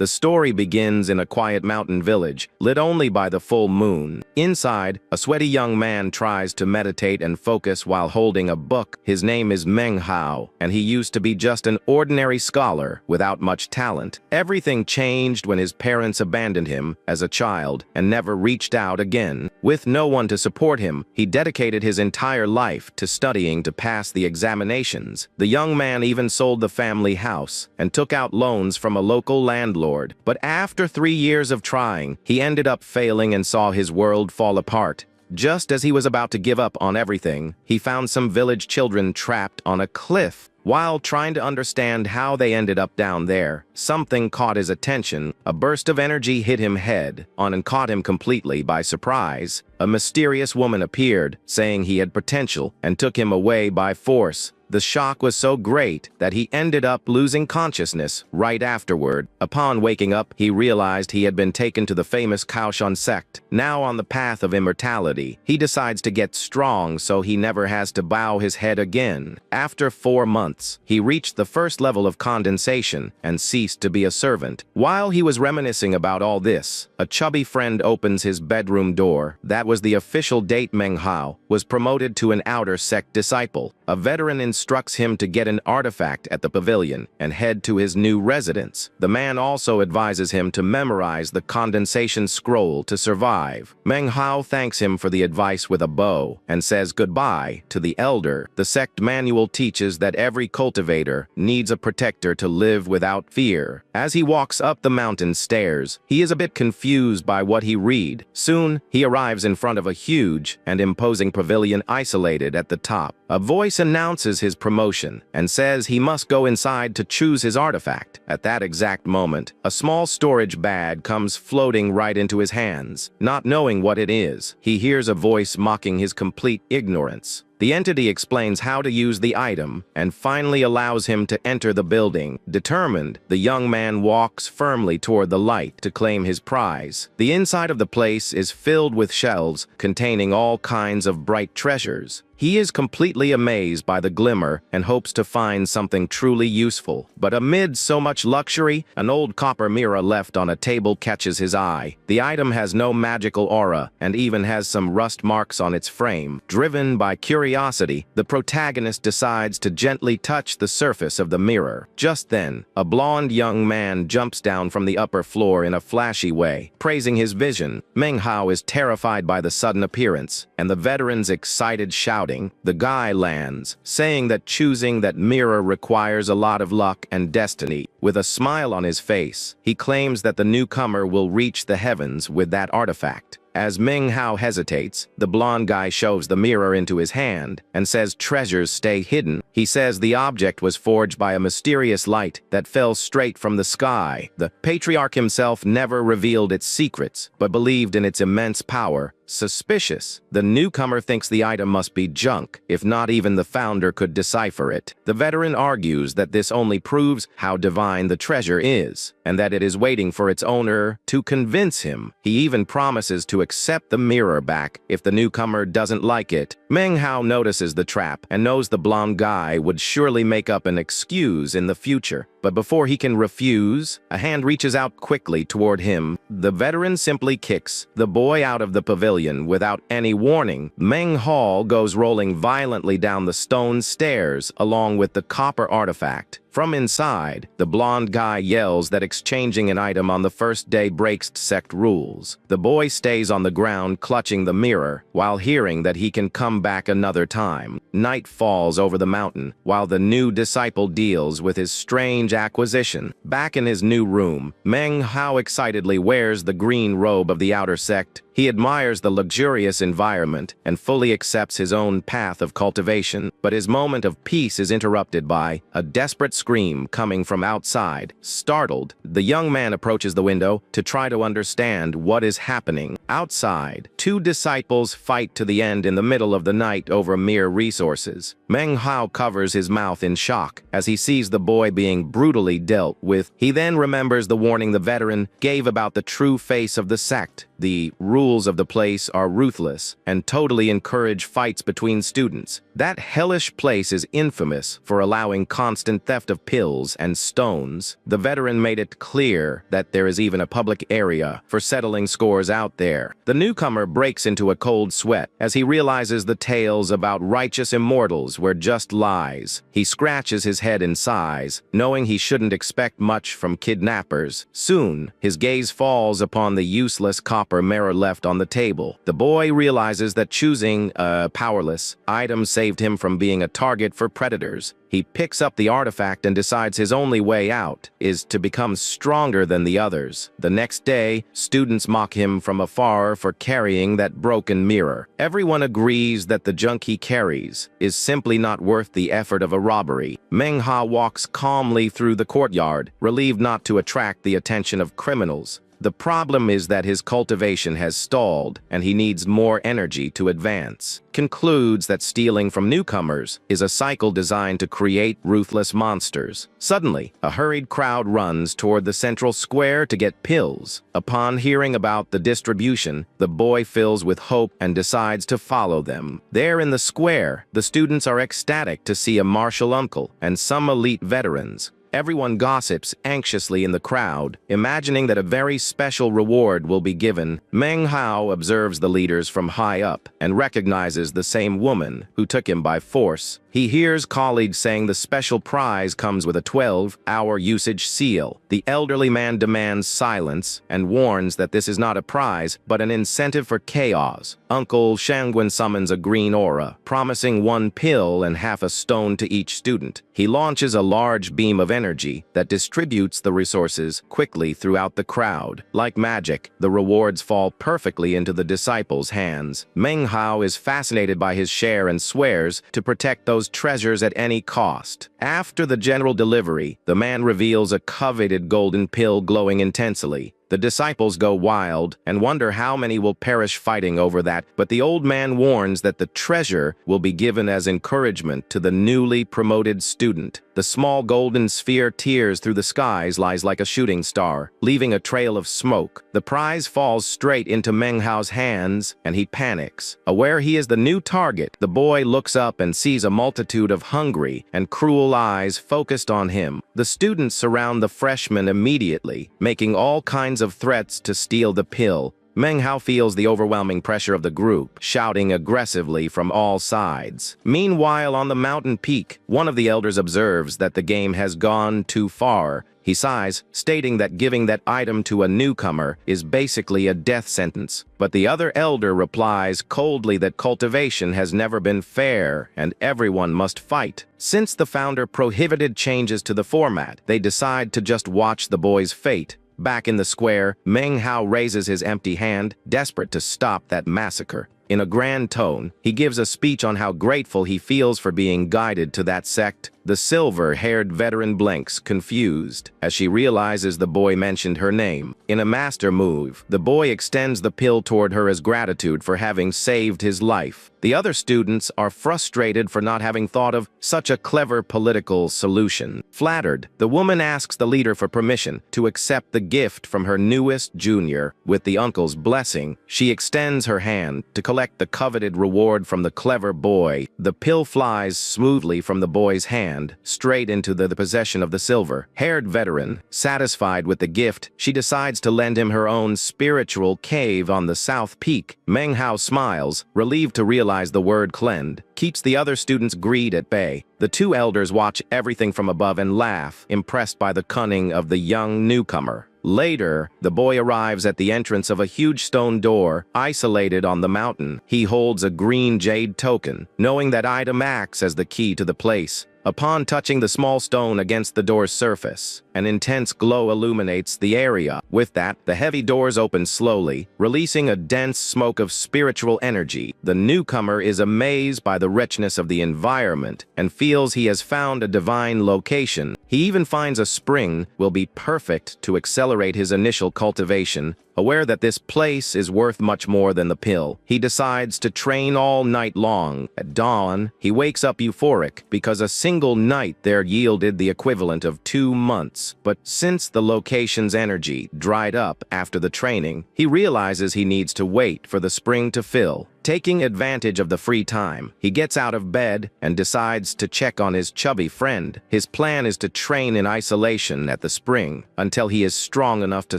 The story begins in a quiet mountain village, lit only by the full moon. Inside, a sweaty young man tries to meditate and focus while holding a book. His name is Manhwa, and he used to be just an ordinary scholar without much talent. Everything changed when his parents abandoned him as a child and never reached out again. With no one to support him, he dedicated his entire life to studying to pass the examinations. The young man even sold the family house and took out loans from a local landlord. But after 3 years of trying, he ended up failing and saw his world fall apart. Just as he was about to give up on everything, he found some village children trapped on a cliff. While trying to understand how they ended up down there, something caught his attention. A burst of energy hit him head on and caught him completely by surprise. A mysterious woman appeared, saying he had potential, and took him away by force. The shock was so great that he ended up losing consciousness right afterward. Upon waking up, he realized he had been taken to the famous Kaoshan sect. Now on the path of immortality, he decides to get strong so he never has to bow his head again. After 4 months, he reached the first level of condensation and ceased to be a servant. While he was reminiscing about all this, a chubby friend opens his bedroom door. That was the official date. Manhwa was promoted to an outer sect disciple. A veteran instructs him to get an artifact at the pavilion and head to his new residence. The man also advises him to memorize the condensation scroll to survive. Manhwa thanks him for the advice with a bow and says goodbye to the elder. The sect manual teaches that every cultivator needs a protector to live without fear. As he walks up the mountain stairs, he is a bit confused by what he read. Soon, he arrives in front of a huge and imposing pavilion isolated at the top. A voice announces his promotion and says he must go inside to choose his artifact. At that exact moment, a small storage bag comes floating right into his hands. Not knowing what it is, he hears a voice mocking his complete ignorance. The entity explains how to use the item and finally allows him to enter the building. Determined, the young man walks firmly toward the light to claim his prize. The inside of the place is filled with shelves containing all kinds of bright treasures. He is completely amazed by the glimmer and hopes to find something truly useful. But amid so much luxury, an old copper mirror left on a table catches his eye. The item has no magical aura and even has some rust marks on its frame. Driven by curiosity, the protagonist decides to gently touch the surface of the mirror. Just then, a blonde young man jumps down from the upper floor in a flashy way, praising his vision. Manhwa is terrified by the sudden appearance, and the veteran's excited shouting. The guy lands, saying that choosing that mirror requires a lot of luck and destiny. With a smile on his face, he claims that the newcomer will reach the heavens with that artifact. As Manhwa hesitates, the blonde guy shoves the mirror into his hand and says treasures stay hidden. He says the object was forged by a mysterious light that fell straight from the sky. The patriarch himself never revealed its secrets, but believed in its immense power. Suspicious, the newcomer thinks the item must be junk, if not even the founder could decipher it. The veteran argues that this only proves how divine the treasure is, and that it is waiting for its owner to convince him. He even promises to accept the mirror back if the newcomer doesn't like it. Manhwa notices the trap and knows the blonde guy would surely make up an excuse in the future. But before he can refuse, a hand reaches out quickly toward him. The veteran simply kicks the boy out of the pavilion without any warning. Manhwa goes rolling violently down the stone stairs along with the copper artifact. From inside, the blonde guy yells that exchanging an item on the first day breaks sect rules. The boy stays on the ground clutching the mirror while hearing that he can come back another time. Night falls over the mountain while the new disciple deals with his strange acquisition. Back in his new room, Manhwa excitedly wears the green robe of the outer sect. He admires the luxurious environment and fully accepts his own path of cultivation, but his moment of peace is interrupted by a desperate scream coming from outside. Startled, the young man approaches the window to try to understand what is happening. Outside, 2 disciples fight to the end in the middle of the night over mere resources. Manhwa covers his mouth in shock as he sees the boy being brutally dealt with. He then remembers the warning the veteran gave about the true face of the sect. The rules of the place are ruthless and totally encourage fights between students. That hellish place is infamous for allowing constant theft of pills and stones. The veteran made it clear that there is even a public area for settling scores out there. The newcomer breaks into a cold sweat as he realizes the tales about righteous immortals were just lies. He scratches his head in sighs, knowing he shouldn't expect much from kidnappers. Soon, his gaze falls upon the useless copper mirror left on the table. The boy realizes that choosing a powerless item saved him from being a target for predators. He picks up the artifact and decides his only way out is to become stronger than the others. The next day, students mock him from afar for carrying that broken mirror. Everyone agrees that the junk he carries is simply not worth the effort of a robbery. Manhwa walks calmly through the courtyard, relieved not to attract the attention of criminals. The problem is that his cultivation has stalled, and he needs more energy to advance. Concludes that stealing from newcomers is a cycle designed to create ruthless monsters. Suddenly, a hurried crowd runs toward the central square to get pills. Upon hearing about the distribution, the boy fills with hope and decides to follow them. There in the square, the students are ecstatic to see a martial uncle and some elite veterans. Everyone gossips anxiously in the crowd, imagining that a very special reward will be given. Meng Hao observes the leaders from high up and recognizes the same woman who took him by force. He hears colleagues saying the special prize comes with a 12-hour usage seal. The elderly man demands silence and warns that this is not a prize, but an incentive for chaos. Uncle Shangwen summons a green aura, promising 1 pill and half a stone to each student. He launches a large beam of energy that distributes the resources quickly throughout the crowd. Like magic, the rewards fall perfectly into the disciples' hands. Meng Hao is fascinated by his share and swears to protect those treasures at any cost. After the general delivery, the man reveals a coveted golden pill glowing intensely. The disciples go wild and wonder how many will perish fighting over that, but the old man warns that the treasure will be given as encouragement to the newly promoted student. The small golden sphere tears through the skies, lies like a shooting star, leaving a trail of smoke. The prize falls straight into Meng Hao's hands, and he panics. Aware he is the new target, the boy looks up and sees a multitude of hungry and cruel eyes focused on him. The students surround the freshman immediately, making all kinds of threats to steal the pill. Meng Hao feels the overwhelming pressure of the group, shouting aggressively from all sides. Meanwhile, on the mountain peak, one of the elders observes that the game has gone too far. He sighs, stating that giving that item to a newcomer is basically a death sentence. But the other elder replies coldly that cultivation has never been fair and everyone must fight. Since the founder prohibited changes to the format, they decide to just watch the boy's fate. Back in the square, Meng Hao raises his empty hand, desperate to stop that massacre. In a grand tone, he gives a speech on how grateful he feels for being guided to that sect. The silver-haired veteran blinks, confused, as she realizes the boy mentioned her name. In a master move, the boy extends the pill toward her as gratitude for having saved his life. The other students are frustrated for not having thought of such a clever political solution. Flattered, the woman asks the leader for permission to accept the gift from her newest junior. With the uncle's blessing, she extends her hand to collect the coveted reward from the clever boy. The pill flies smoothly from the boy's hand, straight into the possession of the silver-haired veteran. Satisfied with the gift, she decides to lend him her own spiritual cave on the south peak. Meng Hao smiles, relieved to realize the word cleansed keeps the other students' greed at bay. The two elders watch everything from above and laugh, impressed by the cunning of the young newcomer. Later, the boy arrives at the entrance of a huge stone door, isolated on the mountain. He holds a green jade token, knowing that item acts as the key to the place. Upon touching the small stone against the door's surface, an intense glow illuminates the area. With that, the heavy doors open slowly, releasing a dense smoke of spiritual energy. The newcomer is amazed by the richness of the environment and feels he has found a divine location. He even finds a spring will be perfect to accelerate his initial cultivation. Aware that this place is worth much more than the pill, he decides to train all night long. At dawn, he wakes up euphoric because a single night there yielded the equivalent of 2 months. But since the location's energy dried up after the training, he realizes he needs to wait for the spring to fill. Taking advantage of the free time, he gets out of bed and decides to check on his chubby friend. His plan is to train in isolation at the spring until he is strong enough to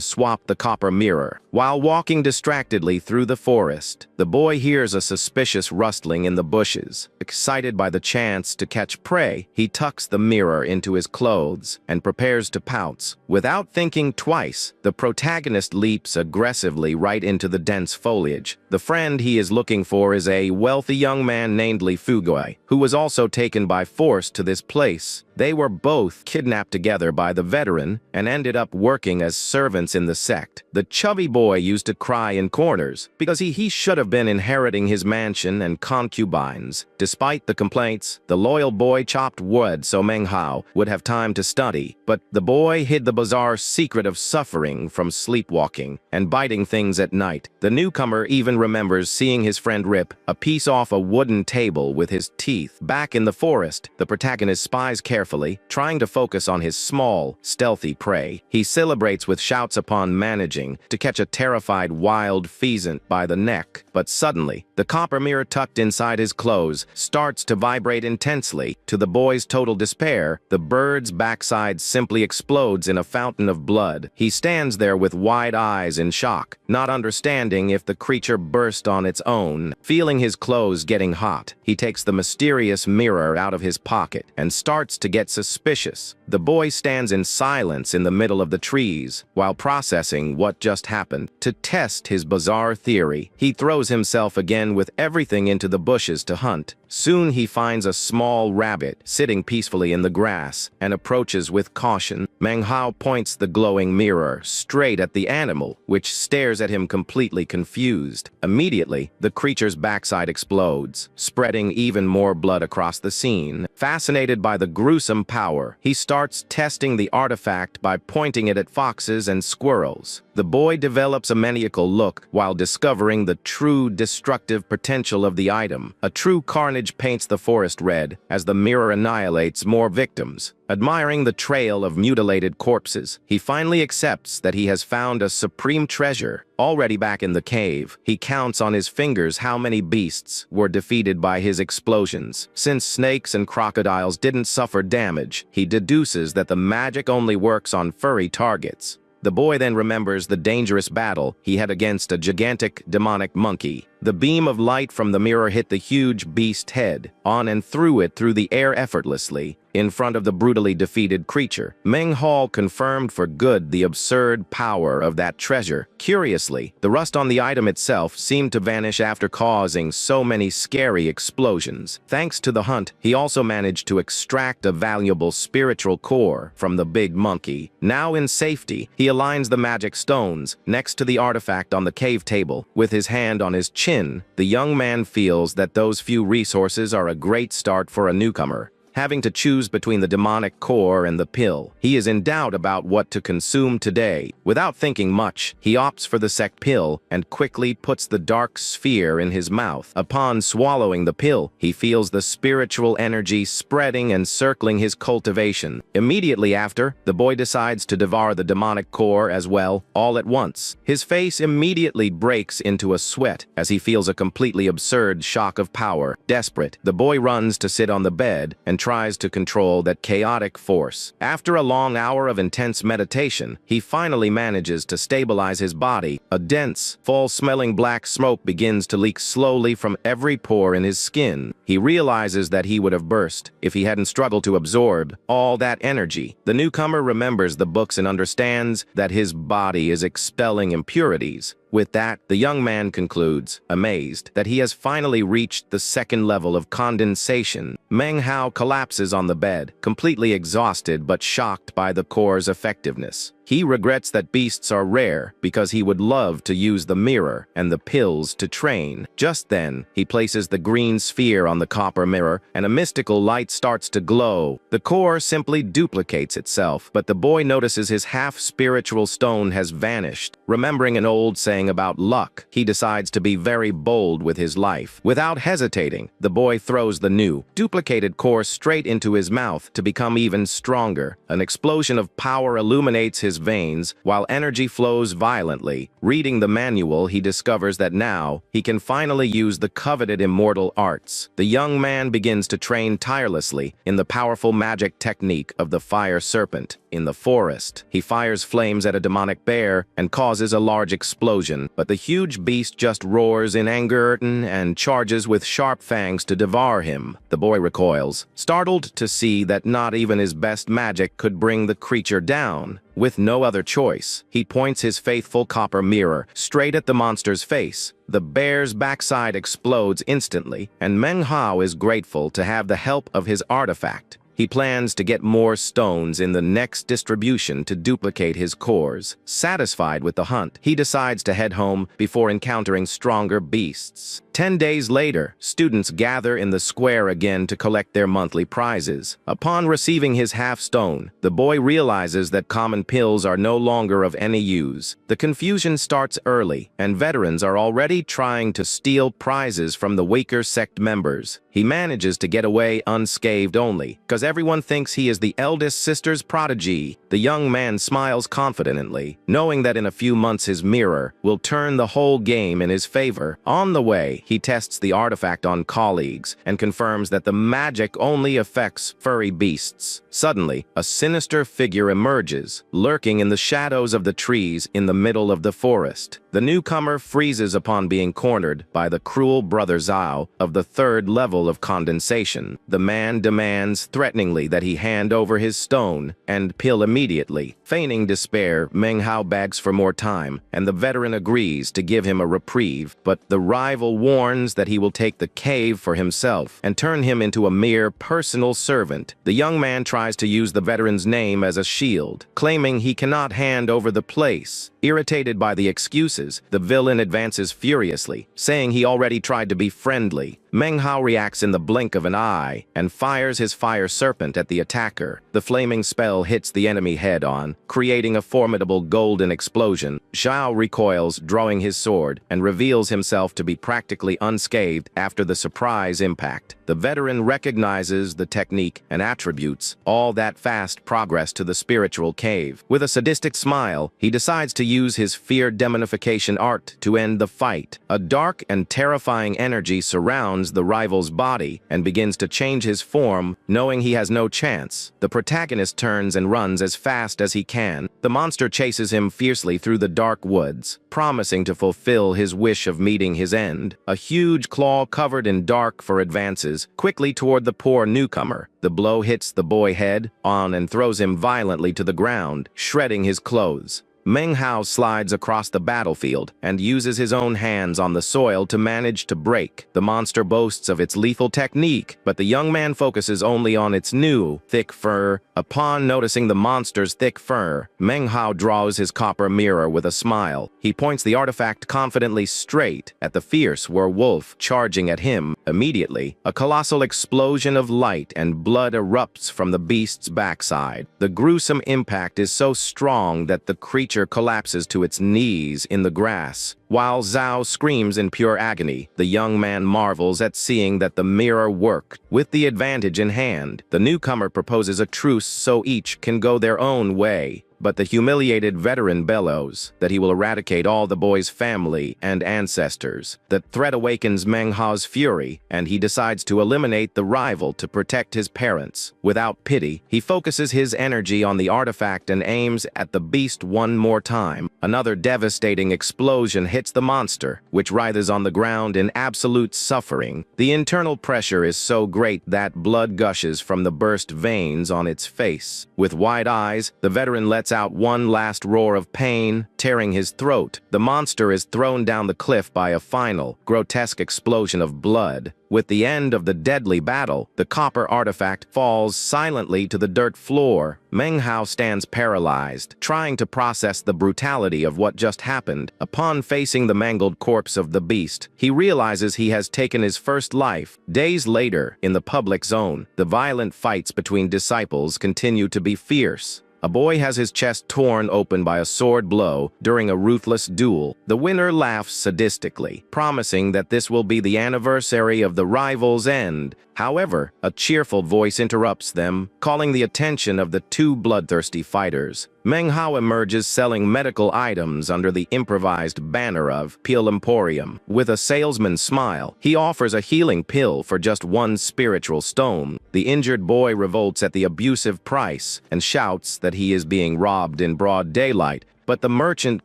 swap the copper mirror. While walking distractedly through the forest, the boy hears a suspicious rustling in the bushes. Excited by the chance to catch prey, he tucks the mirror into his clothes and prepares to pounce. Without thinking twice, the protagonist leaps aggressively right into the dense foliage. The friend he is looking for is a wealthy young man named Lee Fugoi, who was also taken by force to this place. They were both kidnapped together by the veteran and ended up working as servants in the sect. The chubby boy used to cry in corners because he should have been inheriting his mansion and concubines. Despite the complaints, the loyal boy chopped wood so Manhwa would have time to study, but the boy hid the bizarre secret of suffering from sleepwalking and biting things at night. The newcomer even remembers seeing his friend rip a piece off a wooden table with his teeth. Back in the forest, the protagonist spies carefully, trying to focus on his small, stealthy prey. He celebrates with shouts upon managing to catch a terrified wild pheasant by the neck. But suddenly, the copper mirror tucked inside his clothes starts to vibrate intensely. To the boy's total despair, the bird's backside simply explodes in a fountain of blood. He stands there with wide eyes in shock, not understanding if the creature burst on its own. Feeling his clothes getting hot, he takes the mysterious mirror out of his pocket and starts to get suspicious. The boy stands in silence in the middle of the trees while processing what just happened. To test his bizarre theory, he throws himself again with everything into the bushes to hunt. Soon he finds a small rabbit sitting peacefully in the grass and approaches with caution. Manhwa points the glowing mirror straight at the animal, which stares at him completely confused. Immediately, the creature's backside explodes, spreading even more blood across the scene. Fascinated by the gruesome power, he starts testing the artifact by pointing it at foxes and squirrels. The boy develops a maniacal look while discovering the true destructive potential of the item. A true carnage paints the forest red as the mirror annihilates more victims. Admiring the trail of mutilated corpses, he finally accepts that he has found a supreme treasure. Already back in the cave, he counts on his fingers how many beasts were defeated by his explosions. Since snakes and crocodiles didn't suffer damage, he deduces that the magic only works on furry targets. The boy then remembers the dangerous battle he had against a gigantic demonic monkey. The beam of light from the mirror hit the huge beast's head, on and threw it through the air effortlessly, in front of the brutally defeated creature. Manhwa confirmed for good the absurd power of that treasure. Curiously, the rust on the item itself seemed to vanish after causing so many scary explosions. Thanks to the hunt, he also managed to extract a valuable spiritual core from the big monkey. Now in safety, he aligns the magic stones next to the artifact on the cave table. With his hand on his chin, the young man feels that those few resources are a great start for a newcomer. Having to choose between the demonic core and the pill, he is in doubt about what to consume today. Without thinking much, he opts for the sect pill and quickly puts the dark sphere in his mouth. Upon swallowing the pill, he feels the spiritual energy spreading and circling his cultivation. Immediately after, the boy decides to devour the demonic core as well, all at once. His face immediately breaks into a sweat as he feels a completely absurd shock of power. Desperate, the boy runs to sit on the bed and tries to control that chaotic force. After a long hour of intense meditation, he finally manages to stabilize his body. A dense, foul-smelling black smoke begins to leak slowly from every pore in his skin. He realizes that he would have burst if he hadn't struggled to absorb all that energy. The newcomer remembers the books and understands that his body is expelling impurities. With that, the young man concludes, amazed, that he has finally reached the second level of condensation. Manhwa collapses on the bed, completely exhausted but shocked by the core's effectiveness. He regrets that beasts are rare because he would love to use the mirror and the pills to train. Just then, he places the green sphere on the copper mirror and a mystical light starts to glow. The core simply duplicates itself, but the boy notices his half-spiritual stone has vanished. Remembering an old saying about luck, he decides to be very bold with his life. Without hesitating, the boy throws the new, duplicated core straight into his mouth to become even stronger. An explosion of power illuminates his his veins, while energy flows violently. Reading the manual, he discovers that now he can finally use the coveted immortal arts. The young man begins to train tirelessly in the powerful magic technique of the fire serpent. In the forest, he fires flames at a demonic bear and causes a large explosion, but the huge beast just roars in anger and charges with sharp fangs to devour him. The boy recoils, startled to see that not even his best magic could bring the creature down. With no other choice, he points his faithful copper mirror straight at the monster's face. The bear's backside explodes instantly, and Manhwa is grateful to have the help of his artifact. He plans to get more stones in the next distribution to duplicate his cores. Satisfied with the hunt, he decides to head home before encountering stronger beasts. 10 days later, students gather in the square again to collect their monthly prizes. Upon receiving his half-stone, the boy realizes that common pills are no longer of any use. The confusion starts early, and veterans are already trying to steal prizes from the weaker sect members. He manages to get away unscathed only, because everyone thinks he is the eldest sister's prodigy. The young man smiles confidently, knowing that in a few months his mirror will turn the whole game in his favor. On the way, he tests the artifact on colleagues and confirms that the magic only affects furry beasts. Suddenly, a sinister figure emerges, lurking in the shadows of the trees in the middle of the forest. The newcomer freezes upon being cornered by the cruel brother Zhao of the 3rd level of condensation. The man demands threateningly that he hand over his stone and pill immediately. Feigning despair, Manhwa begs for more time, and the veteran agrees to give him a reprieve, but the rival warns that he will take the cave for himself and turn him into a mere personal servant. The young man tries to use the veteran's name as a shield, claiming he cannot hand over the place. Irritated by the excuses, the villain advances furiously, saying he already tried to be friendly. Manhwa reacts in the blink of an eye and fires his fire serpent at the attacker. The flaming spell hits the enemy head-on, creating a formidable golden explosion. Zhao recoils, drawing his sword, and reveals himself to be practically unscathed after the surprise impact. The veteran recognizes the technique and attributes all that fast progress to the spiritual cave. With a sadistic smile, he decides to use his fear demonification art to end the fight. A dark and terrifying energy surrounds the rival's body and begins to change his form, knowing he has no chance. The protagonist turns and runs as fast as he can. The monster chases him fiercely through the dark woods, promising to fulfill his wish of meeting his end. A huge claw covered in dark fur advances quickly toward the poor newcomer. The blow hits the boy head on and throws him violently to the ground, shredding his clothes. Manhwa slides across the battlefield and uses his own hands on the soil to manage to break. The monster boasts of its lethal technique, but the young man focuses only on its new, thick fur. Upon noticing the monster's thick fur, Manhwa draws his copper mirror with a smile. He points the artifact confidently straight at the fierce werewolf charging at him. Immediately, a colossal explosion of light and blood erupts from the beast's backside. The gruesome impact is so strong that the creature collapses to its knees in the grass. While Zhao screams in pure agony, the young man marvels at seeing that the mirror worked. With the advantage in hand, the newcomer proposes a truce so each can go their own way. But the humiliated veteran bellows that he will eradicate all the boy's family and ancestors. The threat awakens Manhwa's fury, and he decides to eliminate the rival to protect his parents. Without pity, he focuses his energy on the artifact and aims at the beast one more time. Another devastating explosion hits the monster, which writhes on the ground in absolute suffering. The internal pressure is so great that blood gushes from the burst veins on its face. With wide eyes, the veteran lets out one last roar of pain, tearing his throat. The monster is thrown down the cliff by a final, grotesque explosion of blood. With the end of the deadly battle, the copper artifact falls silently to the dirt floor. Manhwa stands paralyzed, trying to process the brutality of what just happened. Upon facing the mangled corpse of the beast, he realizes he has taken his first life. Days later, in the public zone, the violent fights between disciples continue to be fierce. A boy has his chest torn open by a sword blow during a ruthless duel. The winner laughs sadistically, promising that this will be the anniversary of the rival's end. However, a cheerful voice interrupts them, calling the attention of the two bloodthirsty fighters. Meng Hao emerges selling medical items under the improvised banner of Pill Emporium. With a salesman's smile, he offers a healing pill for just one spiritual stone. The injured boy revolts at the abusive price and shouts that he is being robbed in broad daylight, but the merchant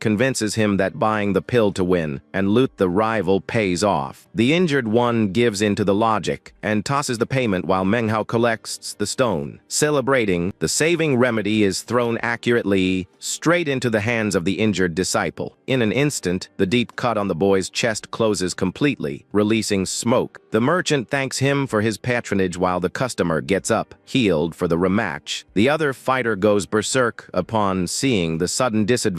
convinces him that buying the pill to win and loot the rival pays off. The injured one gives in to the logic and tosses the payment while Meng Hao collects the stone. Celebrating, the saving remedy is thrown accurately straight into the hands of the injured disciple. In an instant, the deep cut on the boy's chest closes completely, releasing smoke. The merchant thanks him for his patronage while the customer gets up, healed for the rematch. The other fighter goes berserk upon seeing the sudden disadvantage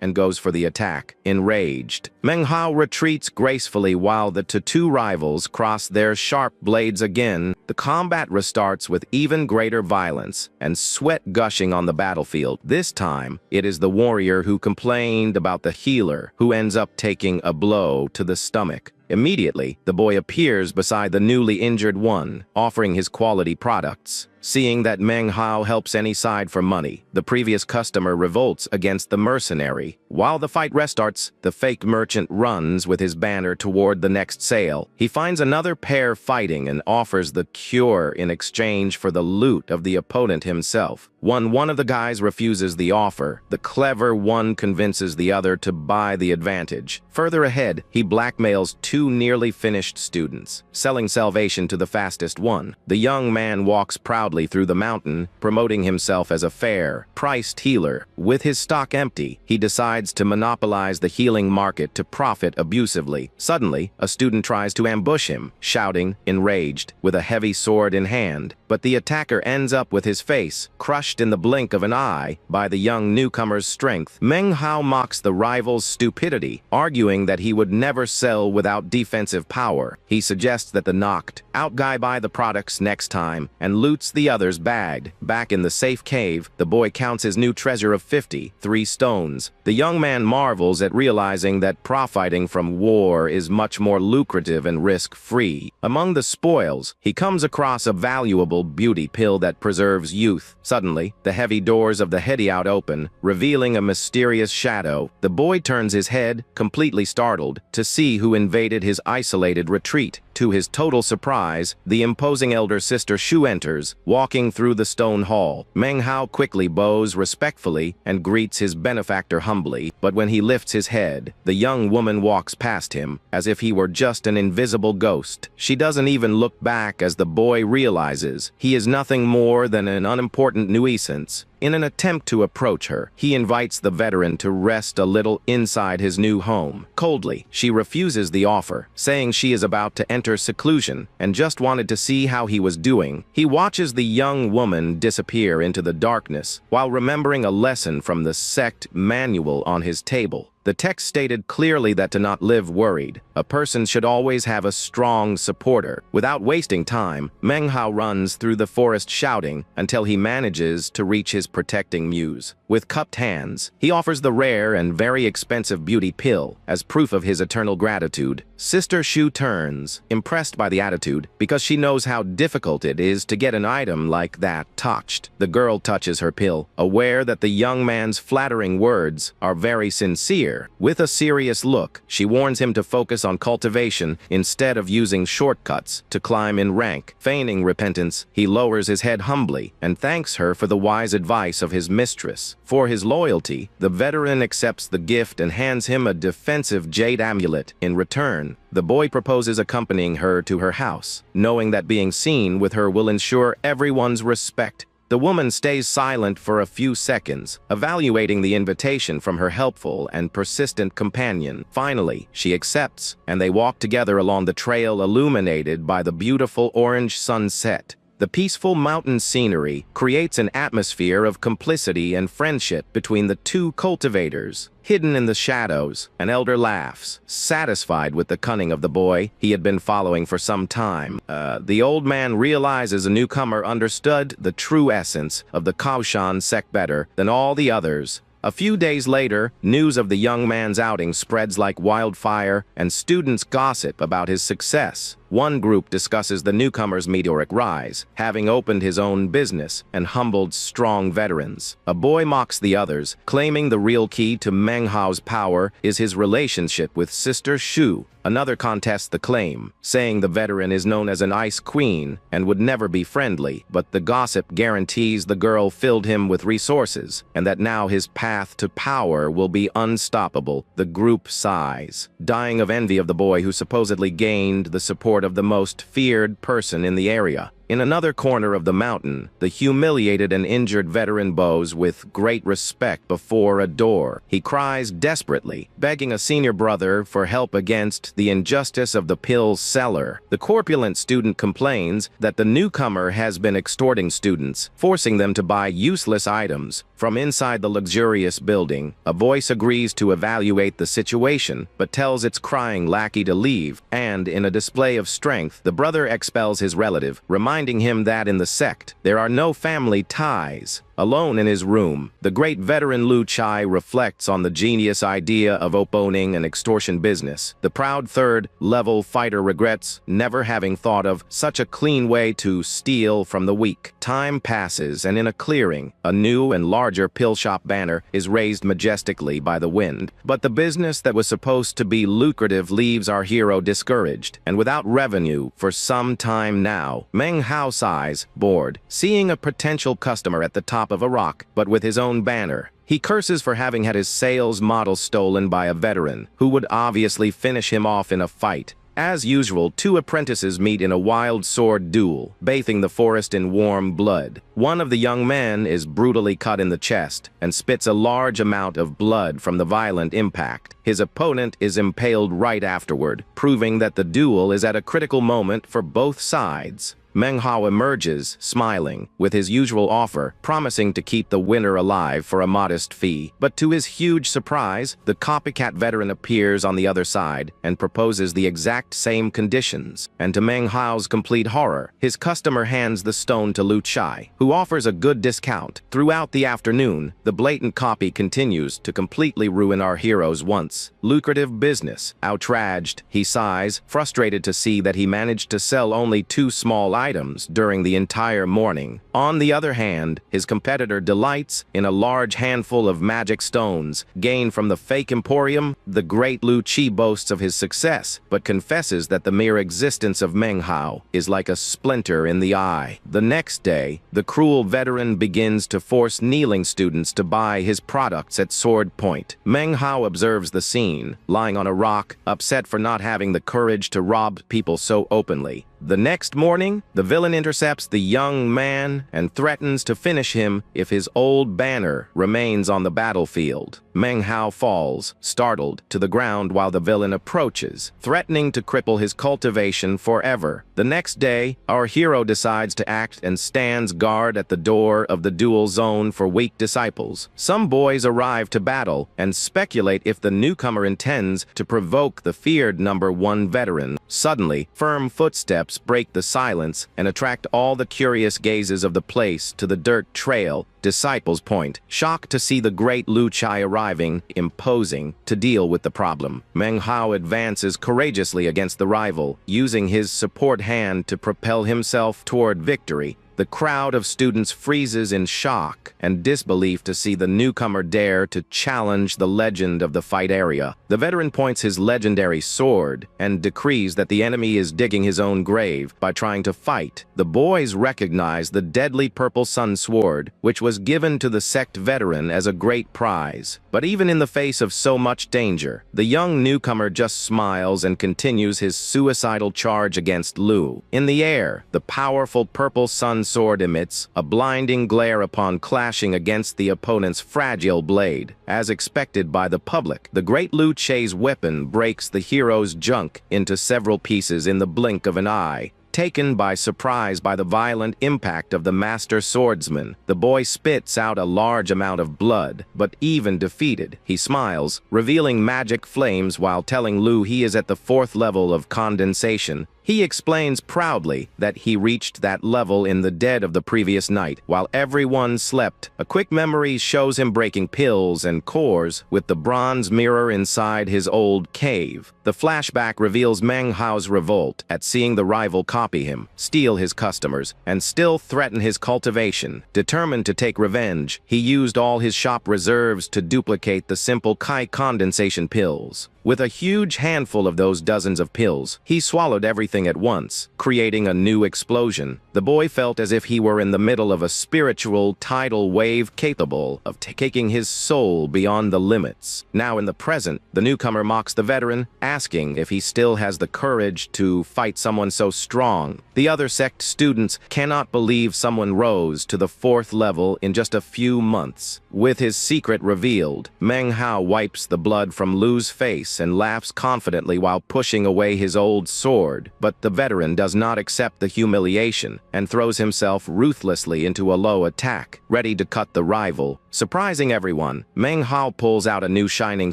and goes for the attack. Enraged, Meng Hao retreats gracefully while the two rivals cross their sharp blades again. The combat restarts with even greater violence and sweat gushing on the battlefield. This time, it is the warrior who complained about the healer who ends up taking a blow to the stomach. Immediately, the boy appears beside the newly injured one, offering his quality products. Seeing that Meng Hao helps any side for money, the previous customer revolts against the mercenary. While the fight restarts, the fake merchant runs with his banner toward the next sale. He finds another pair fighting and offers the cure in exchange for the loot of the opponent himself. One of the guys refuses the offer. The clever one convinces the other to buy the advantage. Further ahead, he blackmails two nearly finished students, selling salvation to the fastest one. The young man walks proudly through the mountain, promoting himself as a fair-priced healer. With his stock empty, he decides to monopolize the healing market to profit abusively. Suddenly, a student tries to ambush him, shouting, enraged, with a heavy sword in hand. But the attacker ends up with his face crushed in the blink of an eye by the young newcomer's strength. Meng Hao mocks the rival's stupidity, arguing that he would never sell without defensive power. He suggests that the knocked out guy buy the products next time and loots the others bagged. Back in the safe cave, the boy counts his new treasure of 53 stones. The young man marvels at realizing that profiting from war is much more lucrative and risk-free. Among the spoils, he comes across a valuable beauty pill that preserves youth. Suddenly, the heavy doors of the hideout open, revealing a mysterious shadow. The boy turns his head, completely startled, to see who invaded his isolated retreat. To his total surprise, the imposing elder sister Shu enters, walking through the stone hall. Meng Hao quickly bows respectfully and greets his benefactor humbly, but when he lifts his head, the young woman walks past him, as if he were just an invisible ghost. She doesn't even look back as the boy realizes he is nothing more than an unimportant nuisance. In an attempt to approach her, he invites the veteran to rest a little inside his new home. Coldly, she refuses the offer, saying she is about to enter seclusion and just wanted to see how he was doing. He watches the young woman disappear into the darkness while remembering a lesson from the sect manual on his table. The text stated clearly that to not live worried, a person should always have a strong supporter. Without wasting time, Meng Hao runs through the forest shouting until he manages to reach his protecting muse. With cupped hands, he offers the rare and very expensive beauty pill as proof of his eternal gratitude. Sister Shu turns, impressed by the attitude, because she knows how difficult it is to get an item like that touched. The girl touches her pill, aware that the young man's flattering words are very sincere. With a serious look, she warns him to focus on cultivation instead of using shortcuts to climb in rank. Feigning repentance, he lowers his head humbly and thanks her for the wise advice of his mistress. For his loyalty, the veteran accepts the gift and hands him a defensive jade amulet. In return, the boy proposes accompanying her to her house, knowing that being seen with her will ensure everyone's respect. The woman stays silent for a few seconds, evaluating the invitation from her helpful and persistent companion. Finally, she accepts, and they walk together along the trail illuminated by the beautiful orange sunset. The peaceful mountain scenery creates an atmosphere of complicity and friendship between the two cultivators. Hidden in the shadows, an elder laughs, satisfied with the cunning of the boy he had been following for some time. The old man realizes a newcomer understood the true essence of the Kaoshan sect better than all the others. A few days later, news of the young man's outing spreads like wildfire, and students gossip about his success. One group discusses the newcomer's meteoric rise, having opened his own business and humbled strong veterans. A boy mocks the others, claiming the real key to Menghao's power is his relationship with Sister Shu. Another contests the claim, saying the veteran is known as an ice queen and would never be friendly, but the gossip guarantees the girl filled him with resources, and that now his path to power will be unstoppable. The group sighs, dying of envy of the boy who supposedly gained the support of the most feared person in the area. In another corner of the mountain, the humiliated and injured veteran bows with great respect before a door. He cries desperately, begging a senior brother for help against the injustice of the pill seller. The corpulent student complains that the newcomer has been extorting students, forcing them to buy useless items. From inside the luxurious building, a voice agrees to evaluate the situation, but tells its crying lackey to leave, and in a display of strength, the brother expels his relative, reminding him that in the sect, there are no family ties. Alone in his room, the great veteran Lu Chai reflects on the genius idea of opening an extortion business. The proud third-level fighter regrets never having thought of such a clean way to steal from the weak. Time passes, and in a clearing, a new and larger pill shop banner is raised majestically by the wind. But the business that was supposed to be lucrative leaves our hero discouraged, and without revenue for some time now. Meng Hao sighs, bored, seeing a potential customer at the top of a rock, but with his own banner. He curses for having had his sales model stolen by a veteran, who would obviously finish him off in a fight. As usual, two apprentices meet in a wild sword duel, bathing the forest in warm blood. One of the young men is brutally cut in the chest and spits a large amount of blood from the violent impact. His opponent is impaled right afterward, proving that the duel is at a critical moment for both sides. Meng Hao emerges, smiling, with his usual offer, promising to keep the winner alive for a modest fee. But to his huge surprise, the copycat veteran appears on the other side and proposes the exact same conditions. And to Meng Hao's complete horror, his customer hands the stone to Lu Chai, who offers a good discount. Throughout the afternoon, the blatant copy continues to completely ruin our hero's once lucrative business. Outraged, he sighs, frustrated to see that he managed to sell only 2 small items during the entire morning. On the other hand, his competitor delights in a large handful of magic stones gained from the fake emporium. The great Lu Chi boasts of his success, but confesses that the mere existence of Meng Hao is like a splinter in the eye. The next day, the cruel veteran begins to force kneeling students to buy his products at sword point. Meng Hao observes the scene, lying on a rock, upset for not having the courage to rob people so openly. The next morning, the villain intercepts the young man and threatens to finish him if his old banner remains on the battlefield. Meng Hao falls, startled, to the ground while the villain approaches, threatening to cripple his cultivation forever. The next day, our hero decides to act and stands guard at the door of the duel zone for weak disciples. Some boys arrive to battle and speculate if the newcomer intends to provoke the feared #1 veteran. Suddenly, firm footsteps break the silence and attract all the curious gazes of the place to the dirt trail. Disciples point, shocked to see the great Lu Chai arriving, imposing, to deal with the problem. Meng Hao advances courageously against the rival, using his support hand to propel himself toward victory. The crowd of students freezes in shock and disbelief to see the newcomer dare to challenge the legend of the fight area. The veteran points his legendary sword and decrees that the enemy is digging his own grave by trying to fight. The boys recognize the deadly purple sun sword, which was given to the sect veteran as a great prize. But even in the face of so much danger, the young newcomer just smiles and continues his suicidal charge against Lu. In the air, the powerful purple sun sword emits a blinding glare upon clashing against the opponent's fragile blade. As expected by the public, the great Lu Chai's weapon breaks the hero's junk into several pieces in the blink of an eye. Taken by surprise by the violent impact of the master swordsman, the boy spits out a large amount of blood, but even defeated, he smiles, revealing magic flames while telling Lu he is at the 4th level of condensation. He explains proudly that he reached that level in the dead of the previous night, while everyone slept. A quick memory shows him breaking pills and cores with the bronze mirror inside his old cave. The flashback reveals Meng Hao's revolt at seeing the rival copy him, steal his customers, and still threaten his cultivation. Determined to take revenge, he used all his shop reserves to duplicate the simple Kai condensation pills. With a huge handful of those dozens of pills, he swallowed everything at once, creating a new explosion. The boy felt as if he were in the middle of a spiritual tidal wave capable of taking his soul beyond the limits. Now in the present, the newcomer mocks the veteran, asking if he still has the courage to fight someone so strong. The other sect students cannot believe someone rose to the 4th level in just a few months. With his secret revealed, Meng Hao wipes the blood from Lu's face and laughs confidently while pushing away his old sword, but the veteran does not accept the humiliation and throws himself ruthlessly into a low attack, ready to cut the rival. Surprising everyone, Meng Hao pulls out a new shining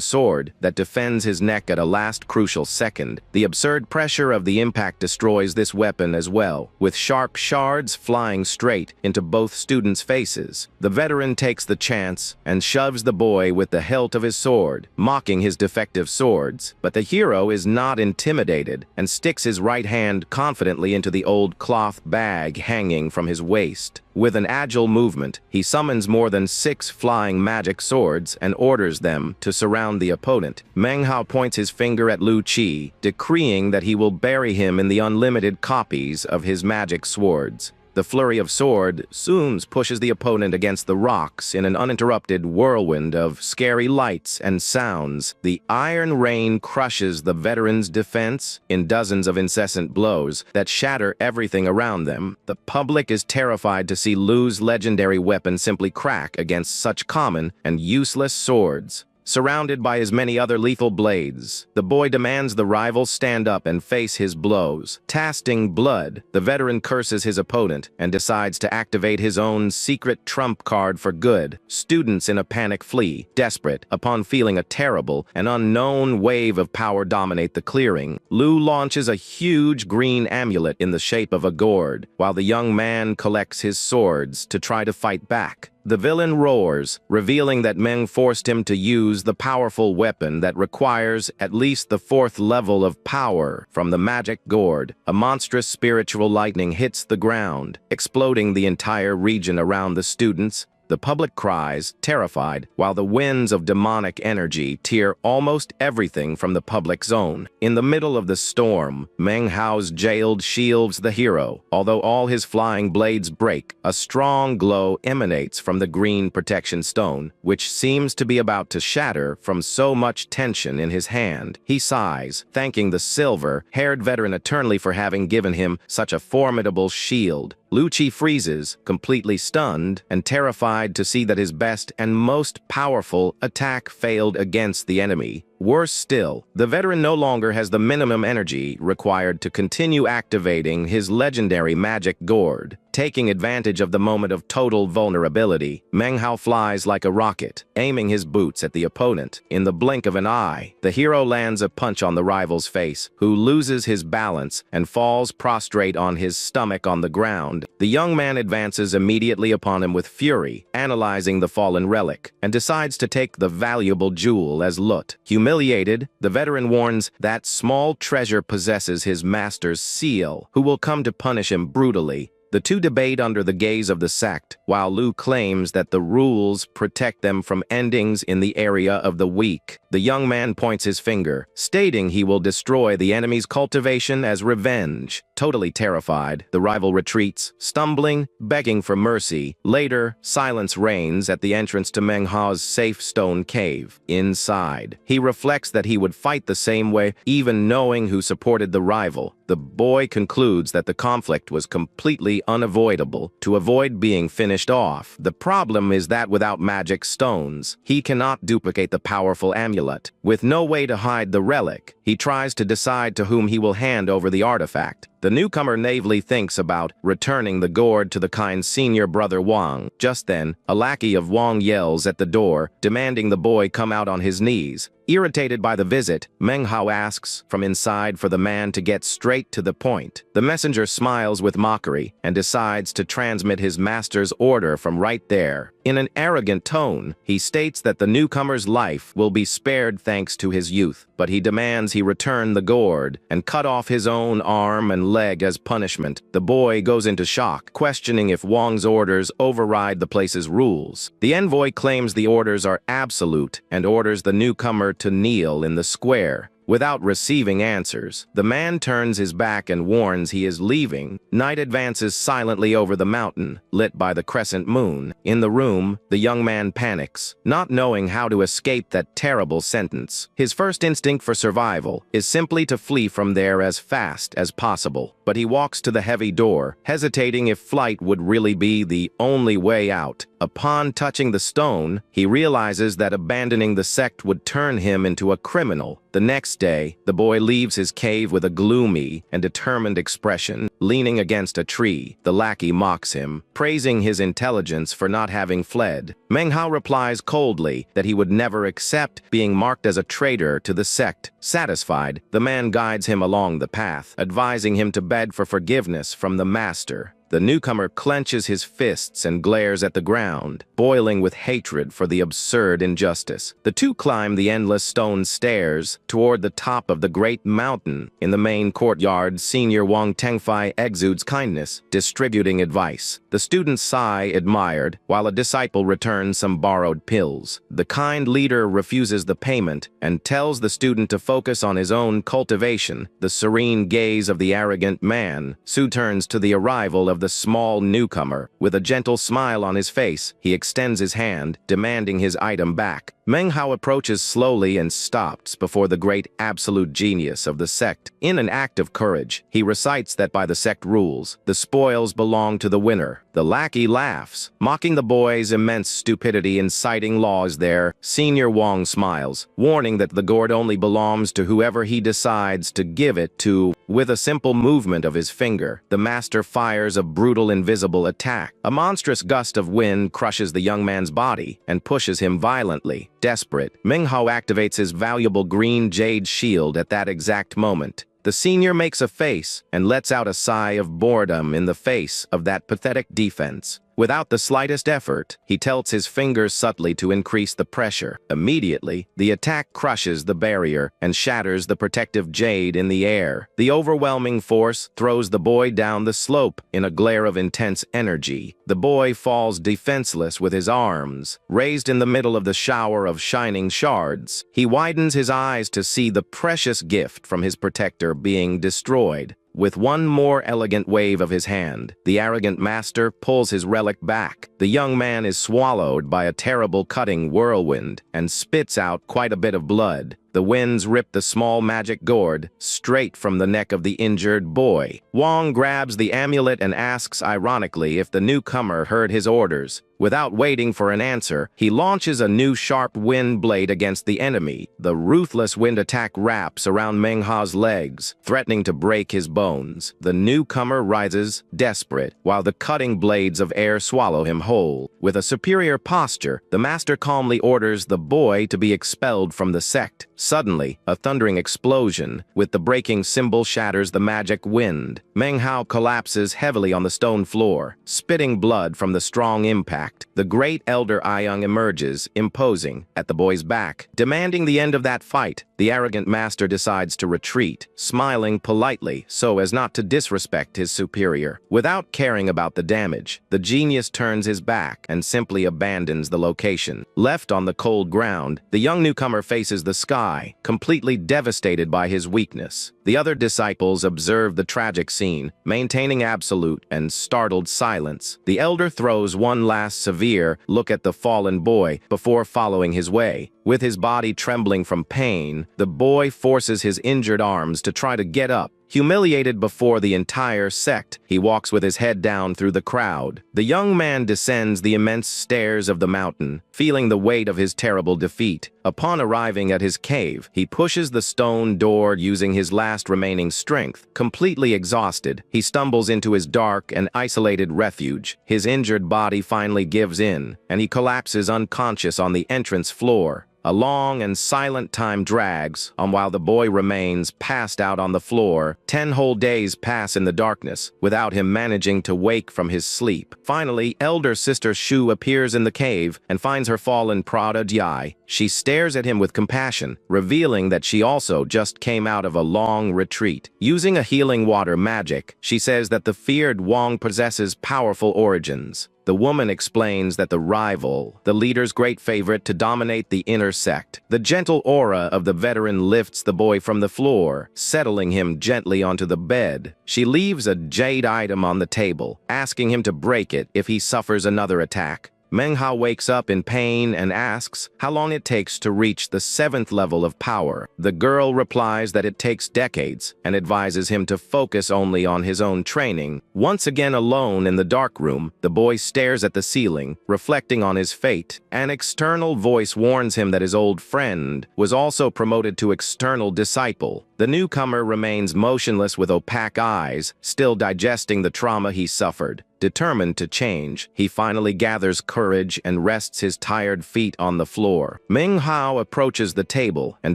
sword that defends his neck at a last crucial second. The absurd pressure of the impact destroys this weapon as well, with sharp shards flying straight into both students' faces. The veteran takes the chance and shoves the boy with the hilt of his sword, mocking his defective swords. But the hero is not intimidated and sticks his right hand confidently into the old cloth bag hanging from his waist. With an agile movement, he summons more than 6 flying magic swords and orders them to surround the opponent. Meng Hao points his finger at Lu Qi, decreeing that he will bury him in the unlimited copies of his magic swords. The flurry of sword soon pushes the opponent against the rocks in an uninterrupted whirlwind of scary lights and sounds. The iron rain crushes the veteran's defense in dozens of incessant blows that shatter everything around them. The public is terrified to see Lu's legendary weapon simply crack against such common and useless swords. Surrounded by as many other lethal blades, the boy demands the rival stand up and face his blows. Tasting blood, the veteran curses his opponent and decides to activate his own secret trump card for good. Students in a panic flee, desperate, upon feeling a terrible and unknown wave of power dominate the clearing. Lu launches a huge green amulet in the shape of a gourd, while the young man collects his swords to try to fight back. The villain roars, revealing that Meng forced him to use the powerful weapon that requires at least the 4th level of power from the magic gourd. A monstrous spiritual lightning hits the ground, exploding the entire region around the students. The public cries, terrified, while the winds of demonic energy tear almost everything from the public zone. In the middle of the storm, Meng Hao's jailed shields the hero. Although all his flying blades break, a strong glow emanates from the green protection stone, which seems to be about to shatter from so much tension in his hand. He sighs, thanking the silver-haired veteran eternally for having given him such a formidable shield. Lu Qi freezes, completely stunned and terrified to see that his best and most powerful attack failed against the enemy. Worse still, the veteran no longer has the minimum energy required to continue activating his legendary magic gourd. Taking advantage of the moment of total vulnerability, Meng Hao flies like a rocket, aiming his boots at the opponent. In the blink of an eye, the hero lands a punch on the rival's face, who loses his balance and falls prostrate on his stomach on the ground. The young man advances immediately upon him with fury, analyzing the fallen relic, and decides to take the valuable jewel as loot. Humiliated, the veteran warns that small treasure possesses his master's seal, who will come to punish him brutally. The two debate under the gaze of the sect, while Lu claims that the rules protect them from endings in the area of the weak. The young man points his finger, stating he will destroy the enemy's cultivation as revenge. Totally terrified, the rival retreats, stumbling, begging for mercy. Later, silence reigns at the entrance to Meng Hao's safe stone cave. Inside, he reflects that he would fight the same way, even knowing who supported the rival. The boy concludes that the conflict was completely unavoidable to avoid being finished off. The problem is that without magic stones, he cannot duplicate the powerful amulet. With no way to hide the relic, he tries to decide to whom he will hand over the artifact. The newcomer naively thinks about returning the gourd to the kind senior brother Wang. Just then, a lackey of Wang yells at the door, demanding the boy come out on his knees. Irritated by the visit, Manhwa asks from inside for the man to get straight to the point. The messenger smiles with mockery and decides to transmit his master's order from right there. In an arrogant tone, he states that the newcomer's life will be spared thanks to his youth, but he demands he return the gourd and cut off his own arm and leg as punishment. The boy goes into shock, questioning if Wang's orders override the place's rules. The envoy claims the orders are absolute and orders the newcomer to kneel in the square. Without receiving answers, the man turns his back and warns he is leaving. Night advances silently over the mountain, lit by the crescent moon. In the room, the young man panics, not knowing how to escape that terrible sentence. His first instinct for survival is simply to flee from there as fast as possible. But he walks to the heavy door, hesitating if flight would really be the only way out. Upon touching the stone, he realizes that abandoning the sect would turn him into a criminal. The next day, the boy leaves his cave with a gloomy and determined expression, leaning against a tree. The lackey mocks him, praising his intelligence for not having fled. Manhwa replies coldly that he would never accept being marked as a traitor to the sect. Satisfied, the man guides him along the path, advising him to beg for forgiveness from the master. The newcomer clenches his fists and glares at the ground, boiling with hatred for the absurd injustice. The two climb the endless stone stairs toward the top of the great mountain. In the main courtyard, Senior Wang Tengfei exudes kindness, distributing advice. The students sigh admired, while a disciple returns some borrowed pills. The kind leader refuses the payment and tells the student to focus on his own cultivation. The serene gaze of the arrogant man soon turns to the arrival of the small newcomer. With a gentle smile on his face, he extends his hand, demanding his item back. Manhwa approaches slowly and stops before the great absolute genius of the sect. In an act of courage, he recites that by the sect rules, the spoils belong to the winner. The lackey laughs, mocking the boy's immense stupidity in citing laws there. Senior Wang smiles, warning that the gourd only belongs to whoever he decides to give it to. With a simple movement of his finger, the master fires a brutal invisible attack. A monstrous gust of wind crushes the young man's body and pushes him violently. Desperate, Manhwa activates his valuable green jade shield at that exact moment. The senior makes a face and lets out a sigh of boredom in the face of that pathetic defense. Without the slightest effort, he tilts his fingers subtly to increase the pressure. Immediately, the attack crushes the barrier and shatters the protective jade in the air. The overwhelming force throws the boy down the slope in a glare of intense energy. The boy falls defenseless with his arms raised in the middle of the shower of shining shards. He widens his eyes to see the precious gift from his protector being destroyed. With one more elegant wave of his hand, the arrogant master pulls his relic back. The young man is swallowed by a terrible cutting whirlwind and spits out quite a bit of blood. The winds rip the small magic gourd straight from the neck of the injured boy. Wang grabs the amulet and asks ironically if the newcomer heard his orders. Without waiting for an answer, he launches a new sharp wind blade against the enemy. The ruthless wind attack wraps around Manhwa's legs, threatening to break his bones. The newcomer rises, desperate, while the cutting blades of air swallow him whole. With a superior posture, the master calmly orders the boy to be expelled from the sect. Suddenly, a thundering explosion with the breaking cymbal shatters the magic wind. Manhwa collapses heavily on the stone floor, spitting blood from the strong impact. The great elder Ayang emerges, imposing, at the boy's back. Demanding the end of that fight, the arrogant master decides to retreat, smiling politely so as not to disrespect his superior. Without caring about the damage, the genius turns his back and simply abandons the location. Left on the cold ground, the young newcomer faces the sky, completely devastated by his weakness. The other disciples observe the tragic scene, maintaining absolute and startled silence. The elder throws one last severe look at the fallen boy before following his way. With his body trembling from pain, the boy forces his injured arms to try to get up. Humiliated before the entire sect, he walks with his head down through the crowd. The young man descends the immense stairs of the mountain, feeling the weight of his terrible defeat. Upon arriving at his cave, he pushes the stone door using his last remaining strength. Completely exhausted, he stumbles into his dark and isolated refuge. His injured body finally gives in, and he collapses unconscious on the entrance floor. A long and silent time drags on while the boy remains passed out on the floor. 10 whole days pass in the darkness without him managing to wake from his sleep. Finally, elder sister Shu appears in the cave and finds her fallen Prada Jai. She stares at him with compassion, revealing that she also just came out of a long retreat. Using a healing water magic, she says that the feared Wong possesses powerful origins. The woman explains that the rival, the leader's great favorite to dominate the inner sect. The gentle aura of the veteran lifts the boy from the floor, settling him gently onto the bed. She leaves a jade item on the table, asking him to break it if he suffers another attack. Manhwa wakes up in pain and asks how long it takes to reach the 7th level of power. The girl replies that it takes decades and advises him to focus only on his own training. Once again alone in the dark room, the boy stares at the ceiling, reflecting on his fate. An external voice warns him that his old friend was also promoted to external disciple. The newcomer remains motionless with opaque eyes, still digesting the trauma he suffered. Determined to change, he finally gathers courage and rests his tired feet on the floor. Manhwa approaches the table and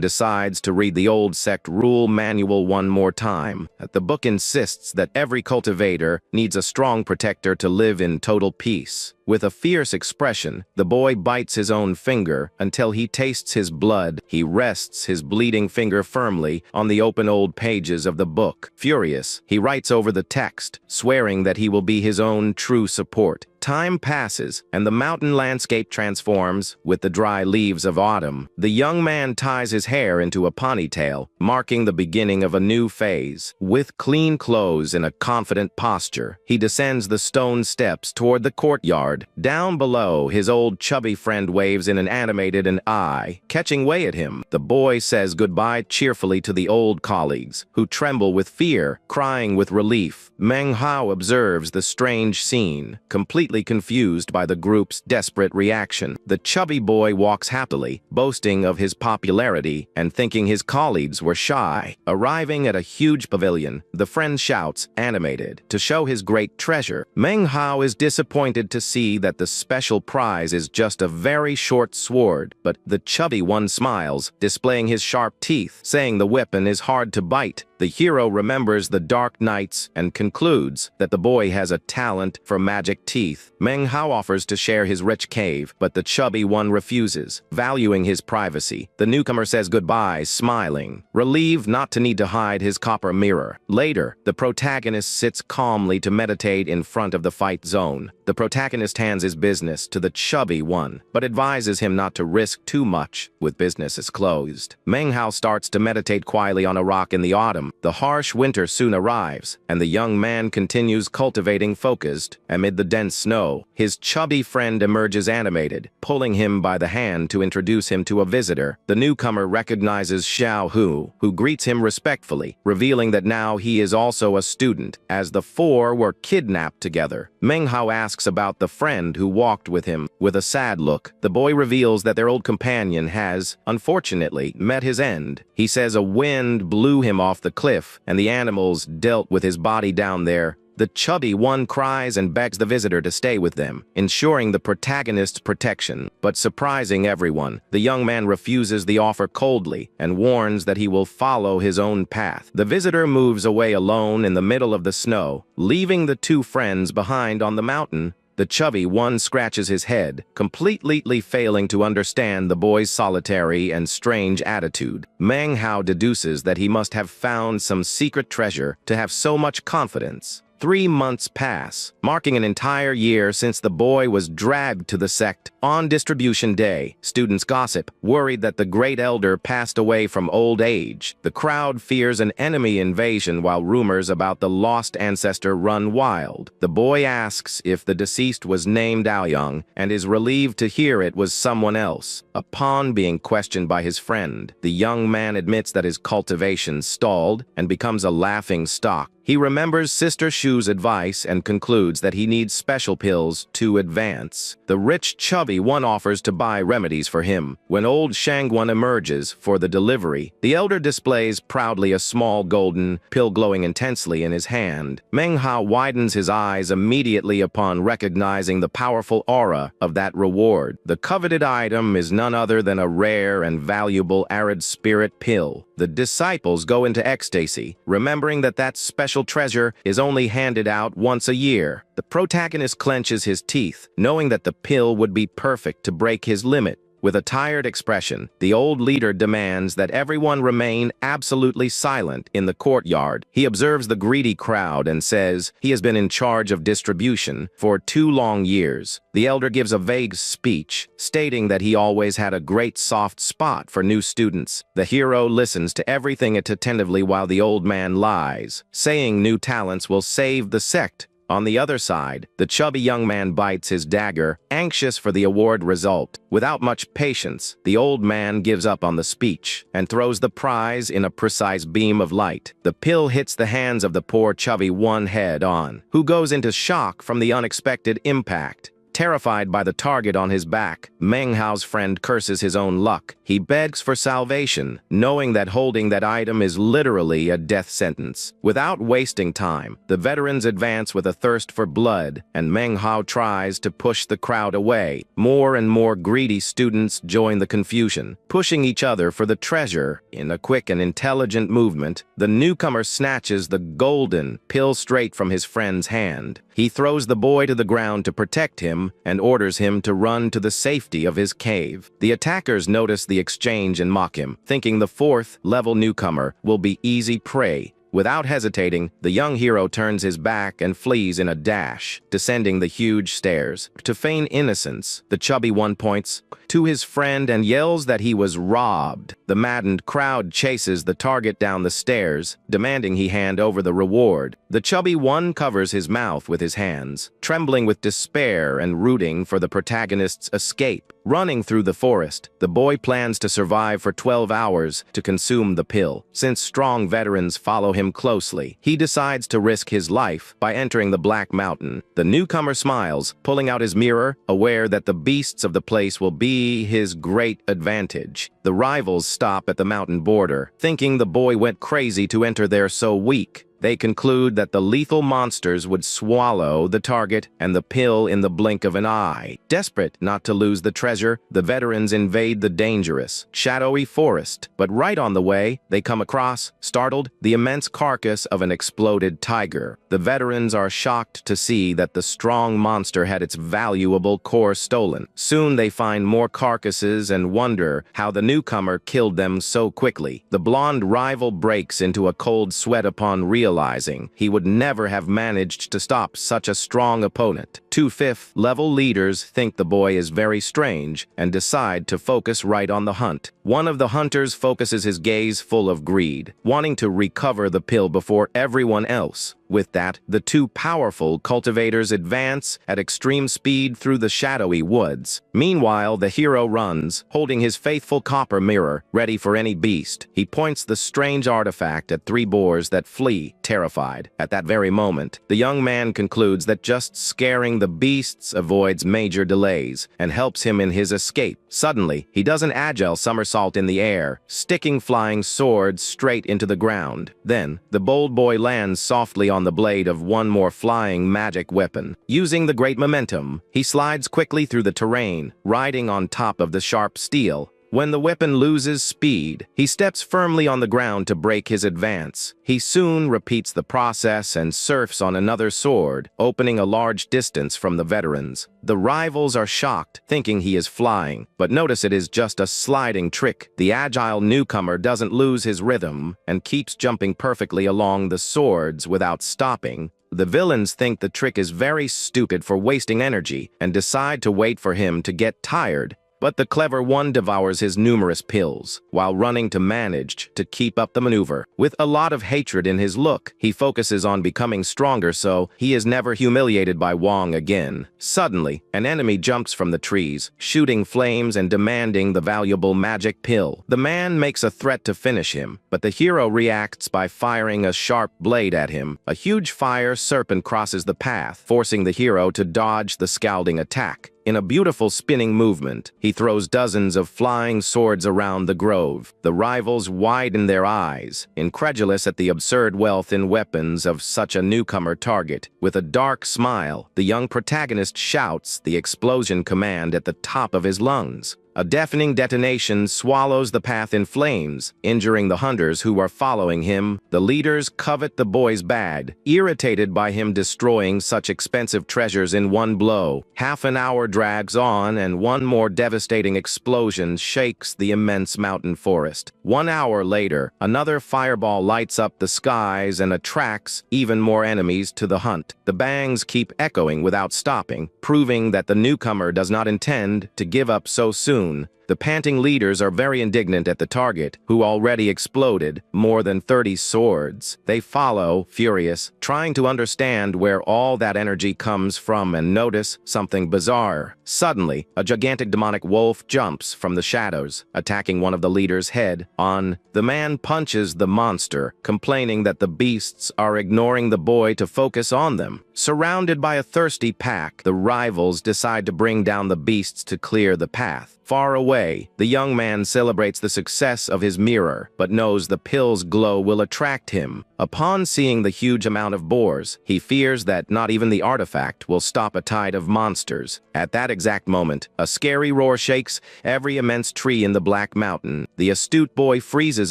decides to read the old sect rule manual one more time. The book insists that every cultivator needs a strong protector to live in total peace. With a fierce expression, the boy bites his own finger until he tastes his blood. He rests his bleeding finger firmly on the open old pages of the book. Furious, he writes over the text, swearing that he will be his own true support. Time passes, and the mountain landscape transforms with the dry leaves of autumn. The young man ties his hair into a ponytail, marking the beginning of a new phase. With clean clothes and a confident posture, he descends the stone steps toward the courtyard. Down below, his old chubby friend waves in an animated eye, catching way at him. The boy says goodbye cheerfully to the old colleagues, who tremble with fear, crying with relief. Manhwa observes the strange scene, completely confused by the group's desperate reaction. The chubby boy walks happily, boasting of his popularity and thinking his colleagues were shy. Arriving at a huge pavilion, the friend shouts, animated, to show his great treasure. Manhwa is disappointed to see that the special prize is just a very short sword, but the chubby one smiles, displaying his sharp teeth, saying the weapon is hard to bite. The hero remembers the dark nights and concludes that the boy has a talent for magic teeth. Manhwa offers to share his rich cave, but the chubby one refuses, valuing his privacy. The newcomer says goodbye, smiling, relieved not to need to hide his copper mirror. Later, the protagonist sits calmly to meditate in front of the fight zone. The protagonist hands his business to the chubby one, but advises him not to risk too much with businesses closed. Manhwa starts to meditate quietly on a rock in the autumn. The harsh winter soon arrives, and the young man continues cultivating focused amid the dense snow. His chubby friend emerges animated, pulling him by the hand to introduce him to a visitor. The newcomer recognizes Xiao Hu, who greets him respectfully, revealing that now he is also a student, as the four were kidnapped together. Manhwa asks about the friend who walked with him. With a sad look, the boy reveals that their old companion has, unfortunately, met his end. He says a wind blew him off the cliff, and the animals dealt with his body down there. The chubby one cries and begs the visitor to stay with them, ensuring the protagonist's protection. But surprising everyone, the young man refuses the offer coldly and warns that he will follow his own path. The visitor moves away alone in the middle of the snow, leaving the two friends behind on the mountain. The chubby one scratches his head, completely failing to understand the boy's solitary and strange attitude. Manhwa deduces that he must have found some secret treasure to have so much confidence. 3 months pass, marking an entire year since the boy was dragged to the sect. On distribution day, students gossip, worried that the great elder passed away from old age. The crowd fears an enemy invasion while rumors about the lost ancestor run wild. The boy asks if the deceased was named Aoyang and is relieved to hear it was someone else. Upon being questioned by his friend, the young man admits that his cultivation stalled and becomes a laughing stock. He remembers Sister Shu's advice and concludes that he needs special pills to advance. The rich chubby one offers to buy remedies for him. When old Shangwon emerges for the delivery, the elder displays proudly a small golden pill glowing intensely in his hand. Meng Hao widens his eyes immediately upon recognizing the powerful aura of that reward. The coveted item is none other than a rare and valuable arid spirit pill. The disciples go into ecstasy, remembering that special treasure is only handed out once a year. The protagonist clenches his teeth, knowing that the pill would be perfect to break his limit. With a tired expression, the old leader demands that everyone remain absolutely silent in the courtyard. He observes the greedy crowd and says he has been in charge of distribution for 2 long years. The elder gives a vague speech, stating that he always had a great soft spot for new students. The hero listens to everything attentively while the old man lies, saying new talents will save the sect. On the other side, the chubby young man bites his dagger, anxious for the award result. Without much patience, the old man gives up on the speech and throws the prize in a precise beam of light. The pill hits the hands of the poor chubby one head on, who goes into shock from the unexpected impact. Terrified by the target on his back, Meng Hao's friend curses his own luck. He begs for salvation, knowing that holding that item is literally a death sentence. Without wasting time, the veterans advance with a thirst for blood, and Meng Hao tries to push the crowd away. More and more greedy students join the confusion, pushing each other for the treasure. In a quick and intelligent movement, the newcomer snatches the golden pill straight from his friend's hand. He throws the boy to the ground to protect him and orders him to run to the safety of his cave. The attackers notice the exchange and mock him, thinking the 4th-level newcomer will be easy prey. Without hesitating, the young hero turns his back and flees in a dash, descending the huge stairs. To feign innocence, the chubby one points to his friend and yells that he was robbed. The maddened crowd chases the target down the stairs, demanding he hand over the reward. The chubby one covers his mouth with his hands, trembling with despair and rooting for the protagonist's escape. Running through the forest, the boy plans to survive for 12 hours to consume the pill. Since strong veterans follow him closely, he decides to risk his life by entering the Black Mountain. The newcomer smiles, pulling out his mirror, aware that the beasts of the place will be his great advantage. The rivals stop at the mountain border, thinking the boy went crazy to enter there so weak. They conclude that the lethal monsters would swallow the target and the pill in the blink of an eye. Desperate not to lose the treasure, the veterans invade the dangerous, shadowy forest. But right on the way, they come across, startled, the immense carcass of an exploded tiger. The veterans are shocked to see that the strong monster had its valuable core stolen. Soon they find more carcasses and wonder how the newcomer killed them so quickly. The blonde rival breaks into a cold sweat upon realizing he would never have managed to stop such a strong opponent. 2 5th-level leaders think the boy is very strange and decide to focus right on the hunt. One of the hunters focuses his gaze full of greed, wanting to recover the pill before everyone else. With that, the 2 powerful cultivators advance at extreme speed through the shadowy woods. Meanwhile, the hero runs, holding his faithful copper mirror, ready for any beast. He points the strange artifact at 3 boars that flee, terrified. At that very moment, the young man concludes that just scaring the beasts avoids major delays and helps him in his escape. Suddenly, he does an agile somersault in the air, sticking flying swords straight into the ground. Then, the bold boy lands softly on the blade of one more flying magic weapon. Using the great momentum, he slides quickly through the terrain, riding on top of the sharp steel. When the weapon loses speed, he steps firmly on the ground to break his advance. He soon repeats the process and surfs on another sword, opening a large distance from the veterans. The rivals are shocked, thinking he is flying, but notice it is just a sliding trick. The agile newcomer doesn't lose his rhythm and keeps jumping perfectly along the swords without stopping. The villains think the trick is very stupid for wasting energy and decide to wait for him to get tired. But the clever one devours his numerous pills, while running to manage to keep up the maneuver. With a lot of hatred in his look, he focuses on becoming stronger so he is never humiliated by Wong again. Suddenly, an enemy jumps from the trees, shooting flames and demanding the valuable magic pill. The man makes a threat to finish him, but the hero reacts by firing a sharp blade at him. A huge fire serpent crosses the path, forcing the hero to dodge the scalding attack. In a beautiful spinning movement, he throws dozens of flying swords around the grove. The rivals widen their eyes, incredulous at the absurd wealth in weapons of such a newcomer target. With a dark smile, the young protagonist shouts the explosion command at the top of his lungs. A deafening detonation swallows the path in flames, injuring the hunters who are following him. The leaders covet the boy's bag, irritated by him destroying such expensive treasures in one blow. Half an hour drags on, and one more devastating explosion shakes the immense mountain forest. 1 hour later, another fireball lights up the skies and attracts even more enemies to the hunt. The bangs keep echoing without stopping, proving that the newcomer does not intend to give up so soon. The panting leaders are very indignant at the target, who already exploded more than 30 swords. They follow, furious, trying to understand where all that energy comes from and notice something bizarre. Suddenly, a gigantic demonic wolf jumps from the shadows, attacking one of the leaders' head on. The man punches the monster, complaining that the beasts are ignoring the boy to focus on them. Surrounded by a thirsty pack, the rivals decide to bring down the beasts to clear the path. Far away, the young man celebrates the success of his mirror, but knows the pill's glow will attract him. Upon seeing the huge amount of boars, he fears that not even the artifact will stop a tide of monsters. At that exact moment, a scary roar shakes every immense tree in the Black Mountain. The astute boy freezes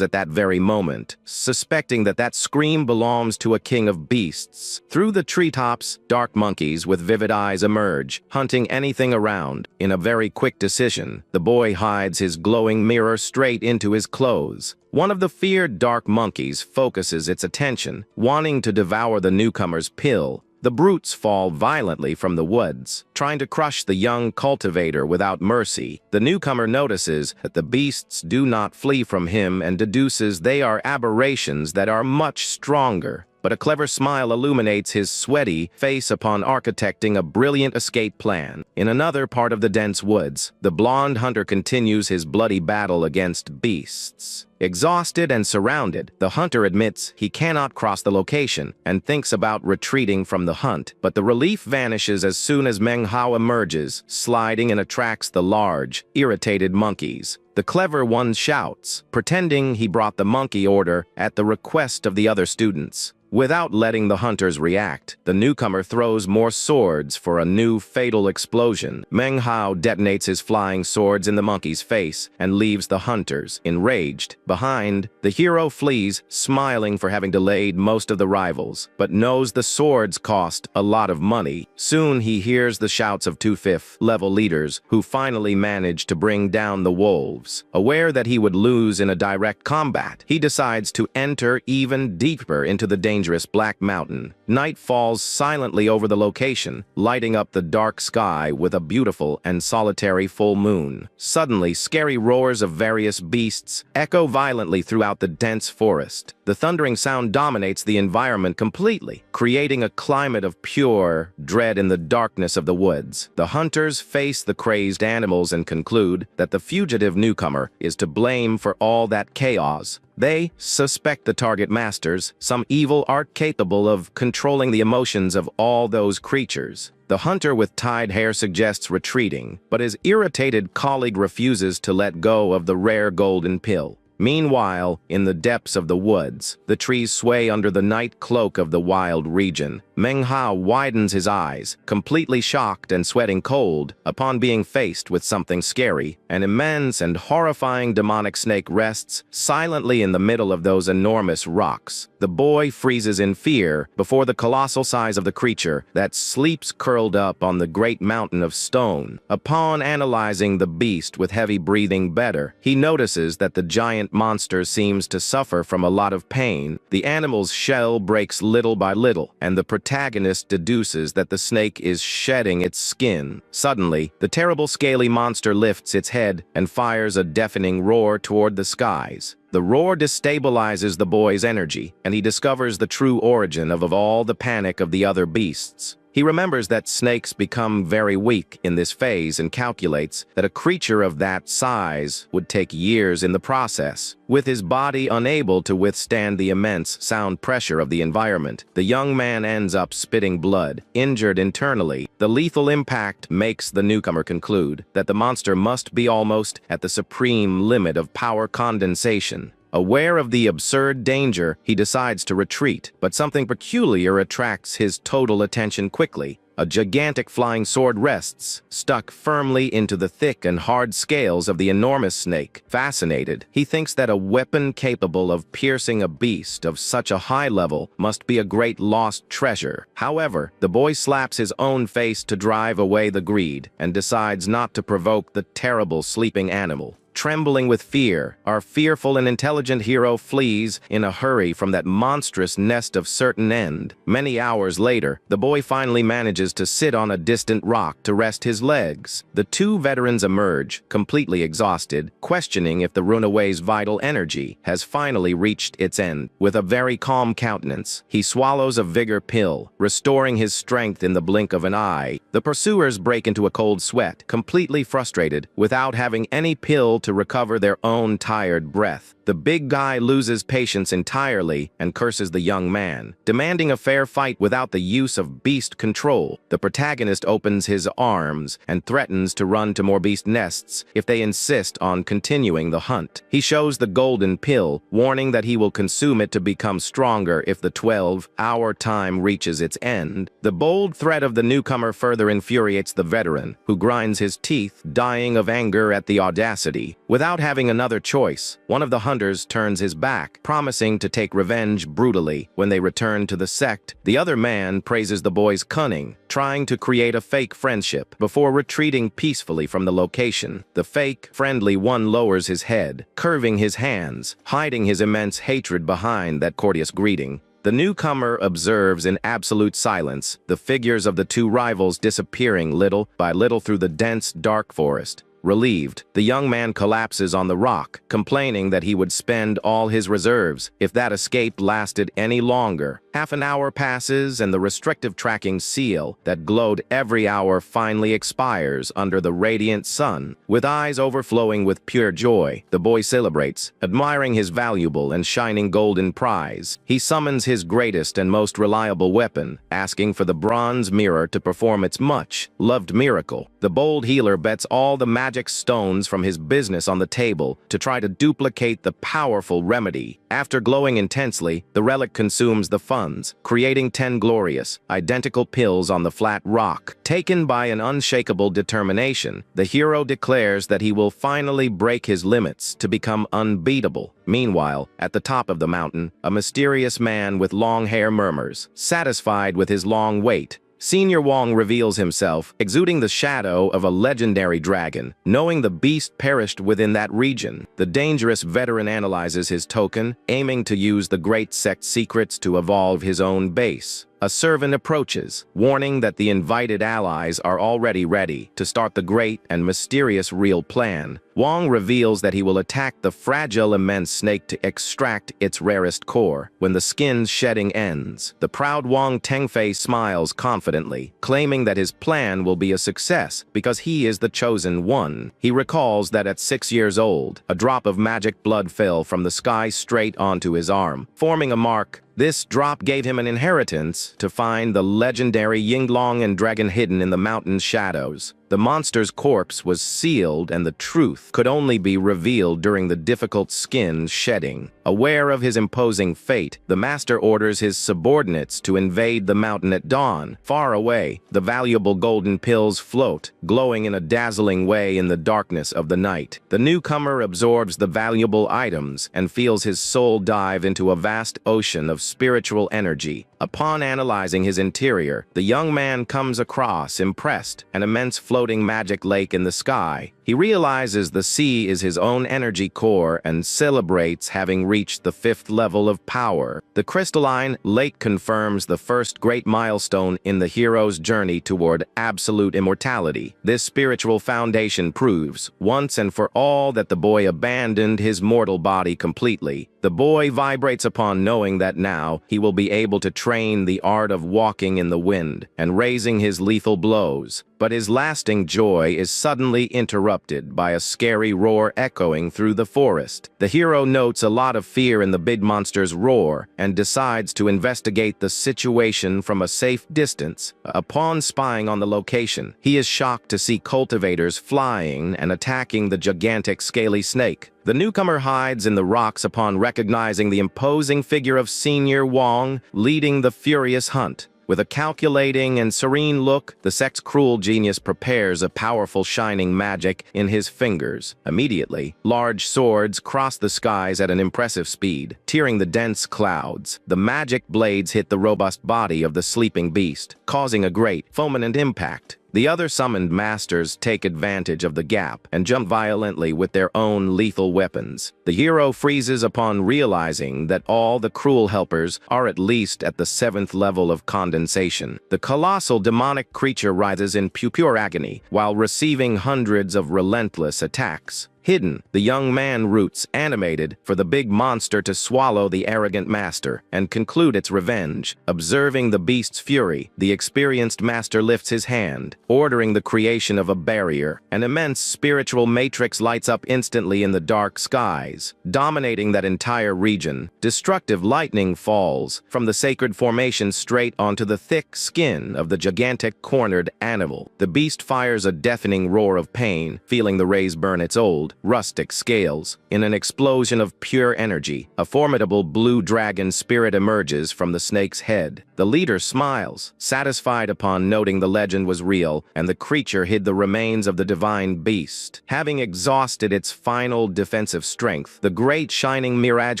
at that very moment, suspecting that that scream belongs to a king of beasts. Through the treetops, dark monkeys with vivid eyes emerge, hunting anything around. In a very quick decision, the boy hides his glowing mirror straight into his clothes. One of the feared dark monkeys focuses its attention, wanting to devour the newcomer's pill. The brutes fall violently from the woods, trying to crush the young cultivator without mercy. The newcomer notices that the beasts do not flee from him and deduces they are aberrations that are much stronger. But a clever smile illuminates his sweaty face upon architecting a brilliant escape plan. In another part of the dense woods, the blonde hunter continues his bloody battle against beasts. Exhausted and surrounded, the hunter admits he cannot cross the location and thinks about retreating from the hunt, but the relief vanishes as soon as Manhwa emerges, sliding and attracts the large, irritated monkeys. The clever one shouts, pretending he brought the monkey order at the request of the other students. Without letting the hunters react, the newcomer throws more swords for a new fatal explosion. Manhwa detonates his flying swords in the monkey's face and leaves the hunters enraged. Behind, the hero flees, smiling for having delayed most of the rivals, but knows the swords cost a lot of money. Soon he hears the shouts of 2 5th-level leaders who finally manage to bring down the wolves. Aware that he would lose in a direct combat, he decides to enter even deeper into the dangerous Black Mountain. Night falls silently over the location, lighting up the dark sky with a beautiful and solitary full moon. Suddenly, scary roars of various beasts echo violently throughout the dense forest. The thundering sound dominates the environment completely, creating a climate of pure dread in the darkness of the woods. The hunters face the crazed animals and conclude that the fugitive newcomer is to blame for all that chaos. They suspect the target masters, some evil art capable of controlling the emotions of all those creatures. The hunter with tied hair suggests retreating, but his irritated colleague refuses to let go of the rare golden pill. Meanwhile, in the depths of the woods, the trees sway under the night cloak of the wild region. Manhwa widens his eyes, completely shocked and sweating cold, upon being faced with something scary. An immense and horrifying demonic snake rests silently in the middle of those enormous rocks. The boy freezes in fear before the colossal size of the creature that sleeps curled up on the great mountain of stone. Upon analyzing the beast with heavy breathing better, he notices that the giant monster seems to suffer from a lot of pain. The animal's shell breaks little by little, and the protagonist deduces that the snake is shedding its skin. Suddenly, the terrible scaly monster lifts its head and fires a deafening roar toward the skies. The roar destabilizes the boy's energy, and he discovers the true origin of all the panic of the other beasts. He remembers that snakes become very weak in this phase and calculates that a creature of that size would take years in the process. With his body unable to withstand the immense sound pressure of the environment, the young man ends up spitting blood, injured internally. The lethal impact makes the newcomer conclude that the monster must be almost at the supreme limit of power condensation. Aware of the absurd danger, he decides to retreat, but something peculiar attracts his total attention quickly. A gigantic flying sword rests, stuck firmly into the thick and hard scales of the enormous snake. Fascinated, he thinks that a weapon capable of piercing a beast of such a high level must be a great lost treasure. However, the boy slaps his own face to drive away the greed and decides not to provoke the terrible sleeping animal. Trembling with fear, our fearful and intelligent hero flees in a hurry from that monstrous nest of certain end. Many hours later, the boy finally manages to sit on a distant rock to rest his legs. The two veterans emerge, completely exhausted, questioning if the runaway's vital energy has finally reached its end. With a very calm countenance, he swallows a vigor pill, restoring his strength in the blink of an eye. The pursuers break into a cold sweat, completely frustrated, without having any pill to recover their own tired breath. The big guy loses patience entirely and curses the young man, demanding a fair fight without the use of beast control. The protagonist opens his arms and threatens to run to more beast nests if they insist on continuing the hunt. He shows the golden pill, warning that he will consume it to become stronger if the 12-hour time reaches its end. The bold threat of the newcomer further infuriates the veteran, who grinds his teeth, dying of anger at the audacity. Without having another choice, one of the hunters turns his back, promising to take revenge brutally. When they return to the sect, the other man praises the boy's cunning, trying to create a fake friendship before retreating peacefully from the location. The fake, friendly one lowers his head, curving his hands, hiding his immense hatred behind that courteous greeting. The newcomer observes in absolute silence, the figures of the two rivals disappearing little by little through the dense, dark forest. Relieved, the young man collapses on the rock, complaining that he would spend all his reserves if that escape lasted any longer. Half an hour passes and the restrictive tracking seal that glowed every hour finally expires under the radiant sun. With eyes overflowing with pure joy, the boy celebrates, admiring his valuable and shining golden prize. He summons his greatest and most reliable weapon, asking for the bronze mirror to perform its much-loved miracle. The bold healer bets all the magic stones from his business on the table to try to duplicate the powerful remedy. After glowing intensely, the relic consumes the funds, creating 10 glorious, identical pills on the flat rock. Taken by an unshakable determination, the hero declares that he will finally break his limits to become unbeatable. Meanwhile, at the top of the mountain, a mysterious man with long hair murmurs, satisfied with his long wait. Senior Wong reveals himself, exuding the shadow of a legendary dragon. Knowing the beast perished within that region, the dangerous veteran analyzes his token, aiming to use the great sect's secrets to evolve his own base. A servant approaches, warning that the invited allies are already ready to start the great and mysterious real plan. Wong reveals that he will attack the fragile immense snake to extract its rarest core. When the skin's shedding ends, the proud Wong Tengfei smiles confidently, claiming that his plan will be a success because he is the chosen one. He recalls that at 6 years old, a drop of magic blood fell from the sky straight onto his arm, forming a mark. This drop gave him an inheritance to find the legendary Yinglong and dragon hidden in the mountain's shadows. The monster's corpse was sealed and the truth could only be revealed during the difficult skin shedding. Aware of his imposing fate, the master orders his subordinates to invade the mountain at dawn. Far away, the valuable golden pills float, glowing in a dazzling way in the darkness of the night. The newcomer absorbs the valuable items and feels his soul dive into a vast ocean of spiritual energy. Upon analyzing his interior, the young man comes across, impressed, an immense floating magic lake in the sky. He realizes the sea is his own energy core and celebrates having reached the 5th level of power. The crystalline lake confirms the first great milestone in the hero's journey toward absolute immortality. This spiritual foundation proves, once and for all, that the boy abandoned his mortal body completely. The boy vibrates upon knowing that now he will be able to train the art of walking in the wind and raising his lethal blows. But his lasting joy is suddenly interrupted by a scary roar echoing through the forest. The hero notes a lot of fear in the big monster's roar and decides to investigate the situation from a safe distance. Upon spying on the location, he is shocked to see cultivators flying and attacking the gigantic scaly snake. The newcomer hides in the rocks upon recognizing the imposing figure of Senior Wong leading the furious hunt. With a calculating and serene look, the sect's cruel genius prepares a powerful shining magic in his fingers. Immediately, large swords cross the skies at an impressive speed, tearing the dense clouds. The magic blades hit the robust body of the sleeping beast, causing a great, fulminant impact. The other summoned masters take advantage of the gap and jump violently with their own lethal weapons. The hero freezes upon realizing that all the cruel helpers are at least at the 7th level of condensation. The colossal demonic creature writhes in pure agony while receiving hundreds of relentless attacks. Hidden, the young man roots, animated, for the big monster to swallow the arrogant master and conclude its revenge. Observing the beast's fury, the experienced master lifts his hand, ordering the creation of a barrier. An immense spiritual matrix lights up instantly in the dark skies, dominating that entire region. Destructive lightning falls from the sacred formation straight onto the thick skin of the gigantic cornered animal. The beast fires a deafening roar of pain, feeling the rays burn its old, rustic scales. In an explosion of pure energy, a formidable blue dragon spirit emerges from the snake's head. The leader smiles, satisfied upon noting the legend was real, and the creature hid the remains of the divine beast. Having exhausted its final defensive strength, the great shining mirage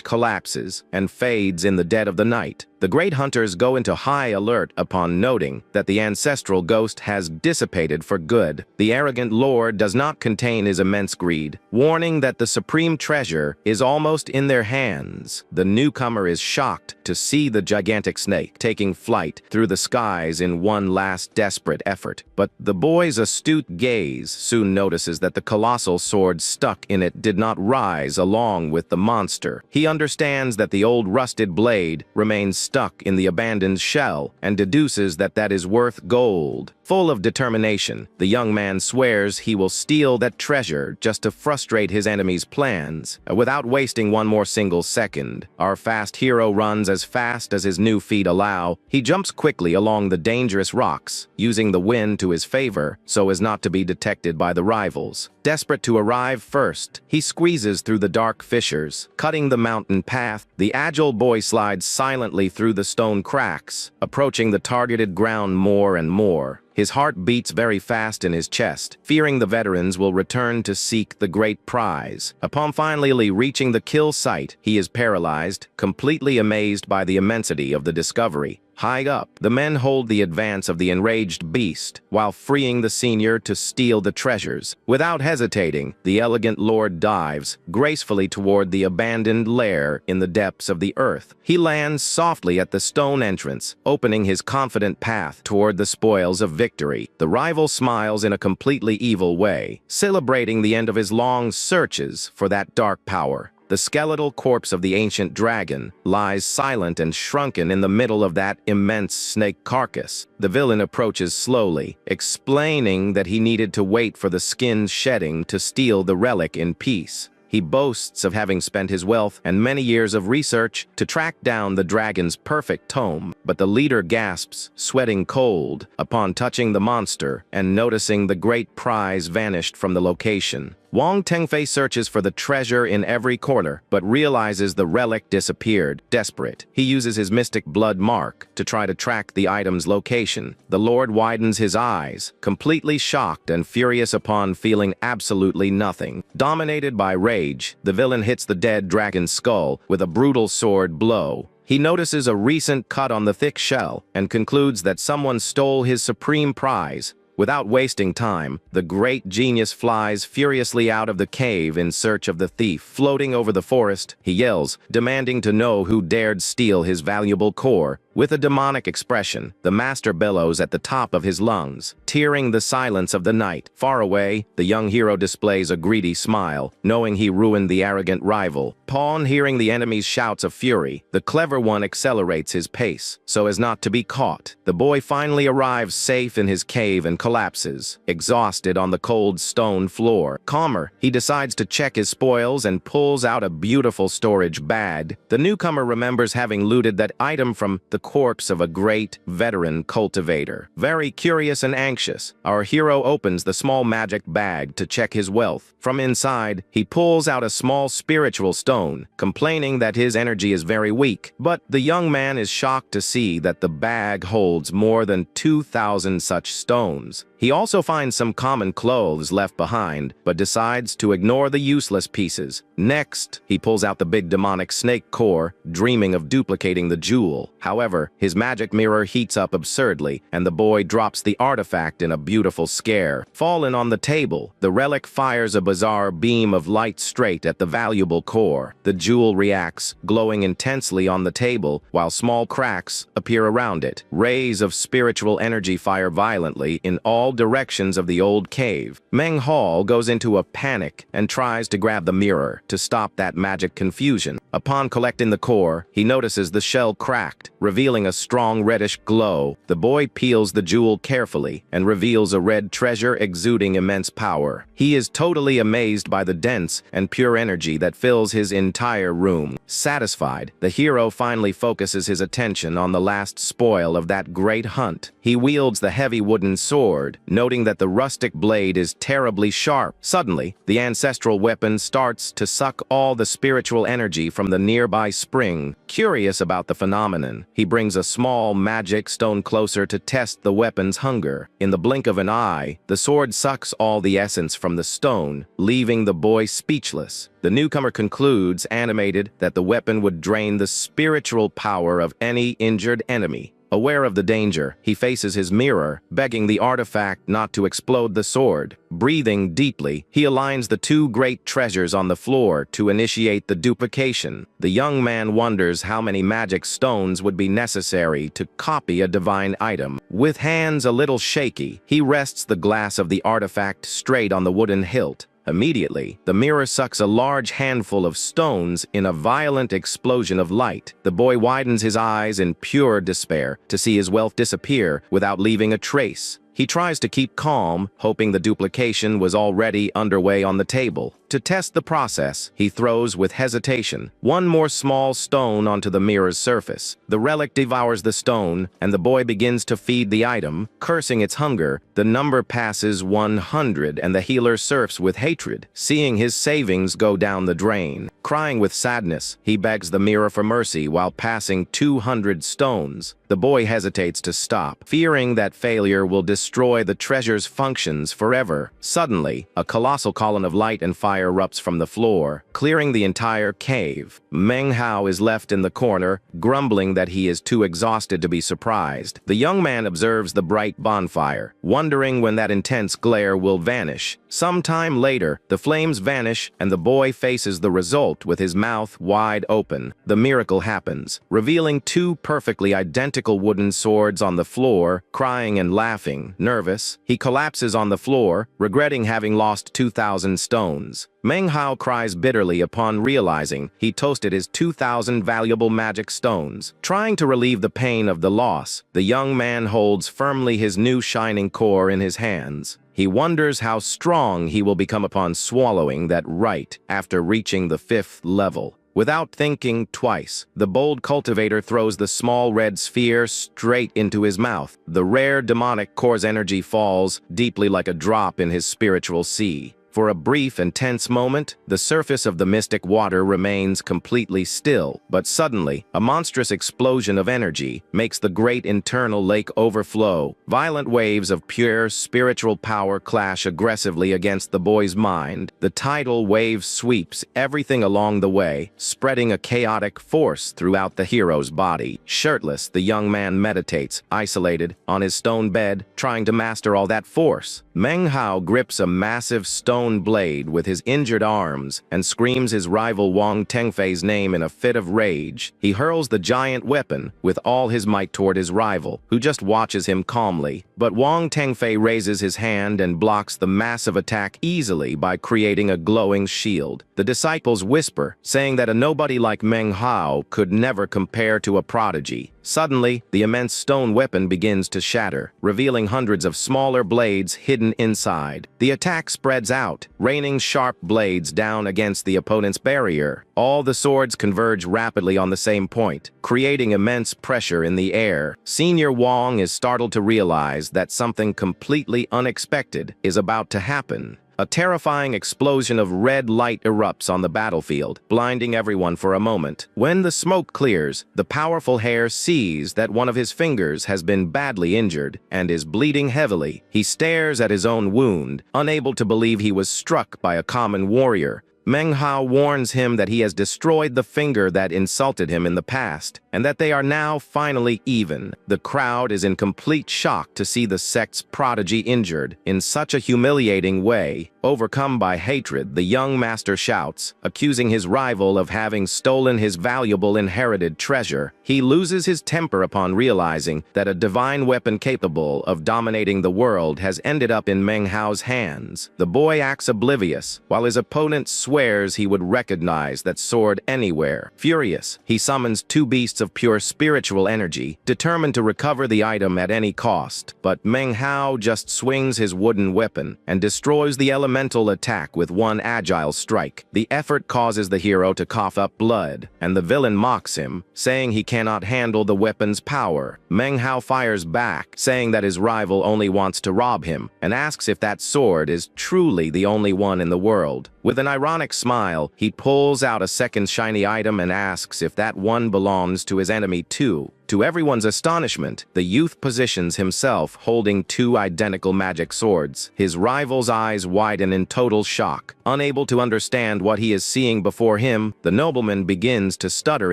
collapses and fades in the dead of the night. The great hunters go into high alert upon noting that the ancestral ghost has dissipated for good. The arrogant lord does not contain his immense greed, warning that the supreme treasure is almost in their hands. The newcomer is shocked to see the gigantic snake taking flight through the skies in one last desperate effort. But the boy's astute gaze soon notices that the colossal sword stuck in it did not rise along with the monster. He understands that the old rusted blade remains stuck in the abandoned shell and deduces that that is worth gold. Full of determination, the young man swears he will steal that treasure just to frustrate his enemy's plans. Without wasting one more single second, our fast hero runs as fast as his new feet allow. He jumps quickly along the dangerous rocks, using the wind to his favor so as not to be detected by the rivals. Desperate to arrive first, he squeezes through the dark fissures, cutting the mountain path. The agile boy slides silently through the stone cracks, approaching the targeted ground more and more. His heart beats very fast in his chest, fearing the veterans will return to seek the great prize. Upon finally reaching the kill site, he is paralyzed, completely amazed by the immensity of the discovery. High up, the men hold the advance of the enraged beast, while freeing the senior to steal the treasures. Without hesitating, the elegant lord dives gracefully toward the abandoned lair in the depths of the earth. He lands softly at the stone entrance, opening his confident path toward the spoils of victory. The rival smiles in a completely evil way, celebrating the end of his long searches for that dark power. The skeletal corpse of the ancient dragon lies silent and shrunken in the middle of that immense snake carcass. The villain approaches slowly, explaining that he needed to wait for the skin's shedding to steal the relic in peace. He boasts of having spent his wealth and many years of research to track down the dragon's perfect tome, but the leader gasps, sweating cold, upon touching the monster and noticing the great prize vanished from the location. Wang Tengfei searches for the treasure in every corner, but realizes the relic disappeared. Desperate, he uses his mystic blood mark to try to track the item's location. The lord widens his eyes, completely shocked and furious upon feeling absolutely nothing. Dominated by rage, the villain hits the dead dragon's skull with a brutal sword blow. He notices a recent cut on the thick shell and concludes that someone stole his supreme prize. Without wasting time, the great genius flies furiously out of the cave in search of the thief. Floating over the forest, he yells, demanding to know who dared steal his valuable core. With a demonic expression, the master bellows at the top of his lungs, tearing the silence of the night. Far away, the young hero displays a greedy smile, knowing he ruined the arrogant rival. Upon hearing the enemy's shouts of fury, the clever one accelerates his pace, so as not to be caught. The boy finally arrives safe in his cave and collapses, exhausted on the cold stone floor. Calmer, he decides to check his spoils and pulls out a beautiful storage bag. The newcomer remembers having looted that item from the corpse of a great veteran cultivator. Very curious and anxious, our hero opens the small magic bag to check his wealth. From inside, he pulls out a small spiritual stone, complaining that his energy is very weak. But the young man is shocked to see that the bag holds more than 2,000 such stones. He also finds some common clothes left behind, but decides to ignore the useless pieces. Next, he pulls out the big demonic snake core, dreaming of duplicating the jewel. However, his magic mirror heats up absurdly, and the boy drops the artifact in a beautiful scare. Fallen on the table, the relic fires a bizarre beam of light straight at the valuable core. The jewel reacts, glowing intensely on the table, while small cracks appear around it. Rays of spiritual energy fire violently in all directions of the old cave. Manhwa goes into a panic and tries to grab the mirror to stop that magic confusion. Upon collecting the core, he notices the shell cracked, revealing a strong reddish glow. The boy peels the jewel carefully and reveals a red treasure exuding immense power. He is totally amazed by the dense and pure energy that fills his entire room. Satisfied, the hero finally focuses his attention on the last spoil of that great hunt. He wields the heavy wooden sword, noting that the rustic blade is terribly sharp. Suddenly, the ancestral weapon starts to suck all the spiritual energy from the nearby spring. Curious about the phenomenon, he brings a small magic stone closer to test the weapon's hunger. In the blink of an eye, the sword sucks all the essence from the stone, leaving the boy speechless. The newcomer concludes, animated, that the weapon would drain the spiritual power of any injured enemy. Aware of the danger, he faces his mirror, begging the artifact not to explode the sword. Breathing deeply, he aligns the two great treasures on the floor to initiate the duplication. The young man wonders how many magic stones would be necessary to copy a divine item. With hands a little shaky, he rests the glass of the artifact straight on the wooden hilt. Immediately, the mirror sucks a large handful of stones in a violent explosion of light. The boy widens his eyes in pure despair to see his wealth disappear without leaving a trace. He tries to keep calm, hoping the duplication was already underway on the table. To test the process, he throws with hesitation one more small stone onto the mirror's surface. The relic devours the stone, and the boy begins to feed the item, cursing its hunger. The number passes 100, and the healer surfs with hatred, seeing his savings go down the drain. Crying with sadness, he begs the mirror for mercy while passing 200 stones. The boy hesitates to stop, fearing that failure will destroy the treasure's functions forever. Suddenly, a colossal column of light and fire erupts from the floor, clearing the entire cave. Manhwa is left in the corner, grumbling that he is too exhausted to be surprised. The young man observes the bright bonfire, wondering when that intense glare will vanish. Sometime later, the flames vanish and the boy faces the result with his mouth wide open. The miracle happens, revealing two perfectly identical wooden swords on the floor. Crying and laughing, nervous, he collapses on the floor, regretting having lost 2,000 stones. Manhwa cries bitterly upon realizing he toasted his 2,000 valuable magic stones. Trying to relieve the pain of the loss, the young man holds firmly his new shining core in his hands. He wonders how strong he will become upon swallowing that right after reaching the 5th level. Without thinking twice, the bold cultivator throws the small red sphere straight into his mouth. The rare demonic core's energy falls deeply like a drop in his spiritual sea. For a brief and tense moment, the surface of the mystic water remains completely still, but suddenly, a monstrous explosion of energy makes the great internal lake overflow. Violent waves of pure spiritual power clash aggressively against the boy's mind. The tidal wave sweeps everything along the way, spreading a chaotic force throughout the hero's body. Shirtless, the young man meditates, isolated, on his stone bed, trying to master all that force. Meng Hao grips a massive stone blade with his injured arms and screams his rival Wang Tengfei's name in a fit of rage. He hurls the giant weapon with all his might toward his rival, who just watches him calmly. But Wang Tengfei raises his hand and blocks the massive attack easily by creating a glowing shield. The disciples whisper, saying that a nobody like Meng Hao could never compare to a prodigy. Suddenly, the immense stone weapon begins to shatter, revealing hundreds of smaller blades hidden inside. The attack spreads out, raining sharp blades down against the opponent's barrier. All the swords converge rapidly on the same point, creating immense pressure in the air. Senior Wang is startled to realize that something completely unexpected is about to happen. A terrifying explosion of red light erupts on the battlefield, blinding everyone for a moment. When the smoke clears, the powerful heir sees that one of his fingers has been badly injured and is bleeding heavily. He stares at his own wound, unable to believe he was struck by a common warrior. Meng Hao warns him that he has destroyed the finger that insulted him in the past, and that they are now finally even. The crowd is in complete shock to see the sect's prodigy injured in such a humiliating way. Overcome by hatred, the young master shouts, accusing his rival of having stolen his valuable inherited treasure. He loses his temper upon realizing that a divine weapon capable of dominating the world has ended up in Meng Hao's hands. The boy acts oblivious, while his opponent swears he would recognize that sword anywhere. Furious, he summons two beasts of pure spiritual energy, determined to recover the item at any cost. But Meng Hao just swings his wooden weapon and destroys the elemental attack with one agile strike. The effort causes the hero to cough up blood, and the villain mocks him, saying he cannot handle the weapon's power. Meng Hao fires back, saying that his rival only wants to rob him, and asks if that sword is truly the only one in the world. With an ironic smile, he pulls out a second shiny item and asks if that one belongs to his enemy too. To everyone's astonishment, the youth positions himself holding two identical magic swords. His rival's eyes widen in total shock. Unable to understand what he is seeing before him, the nobleman begins to stutter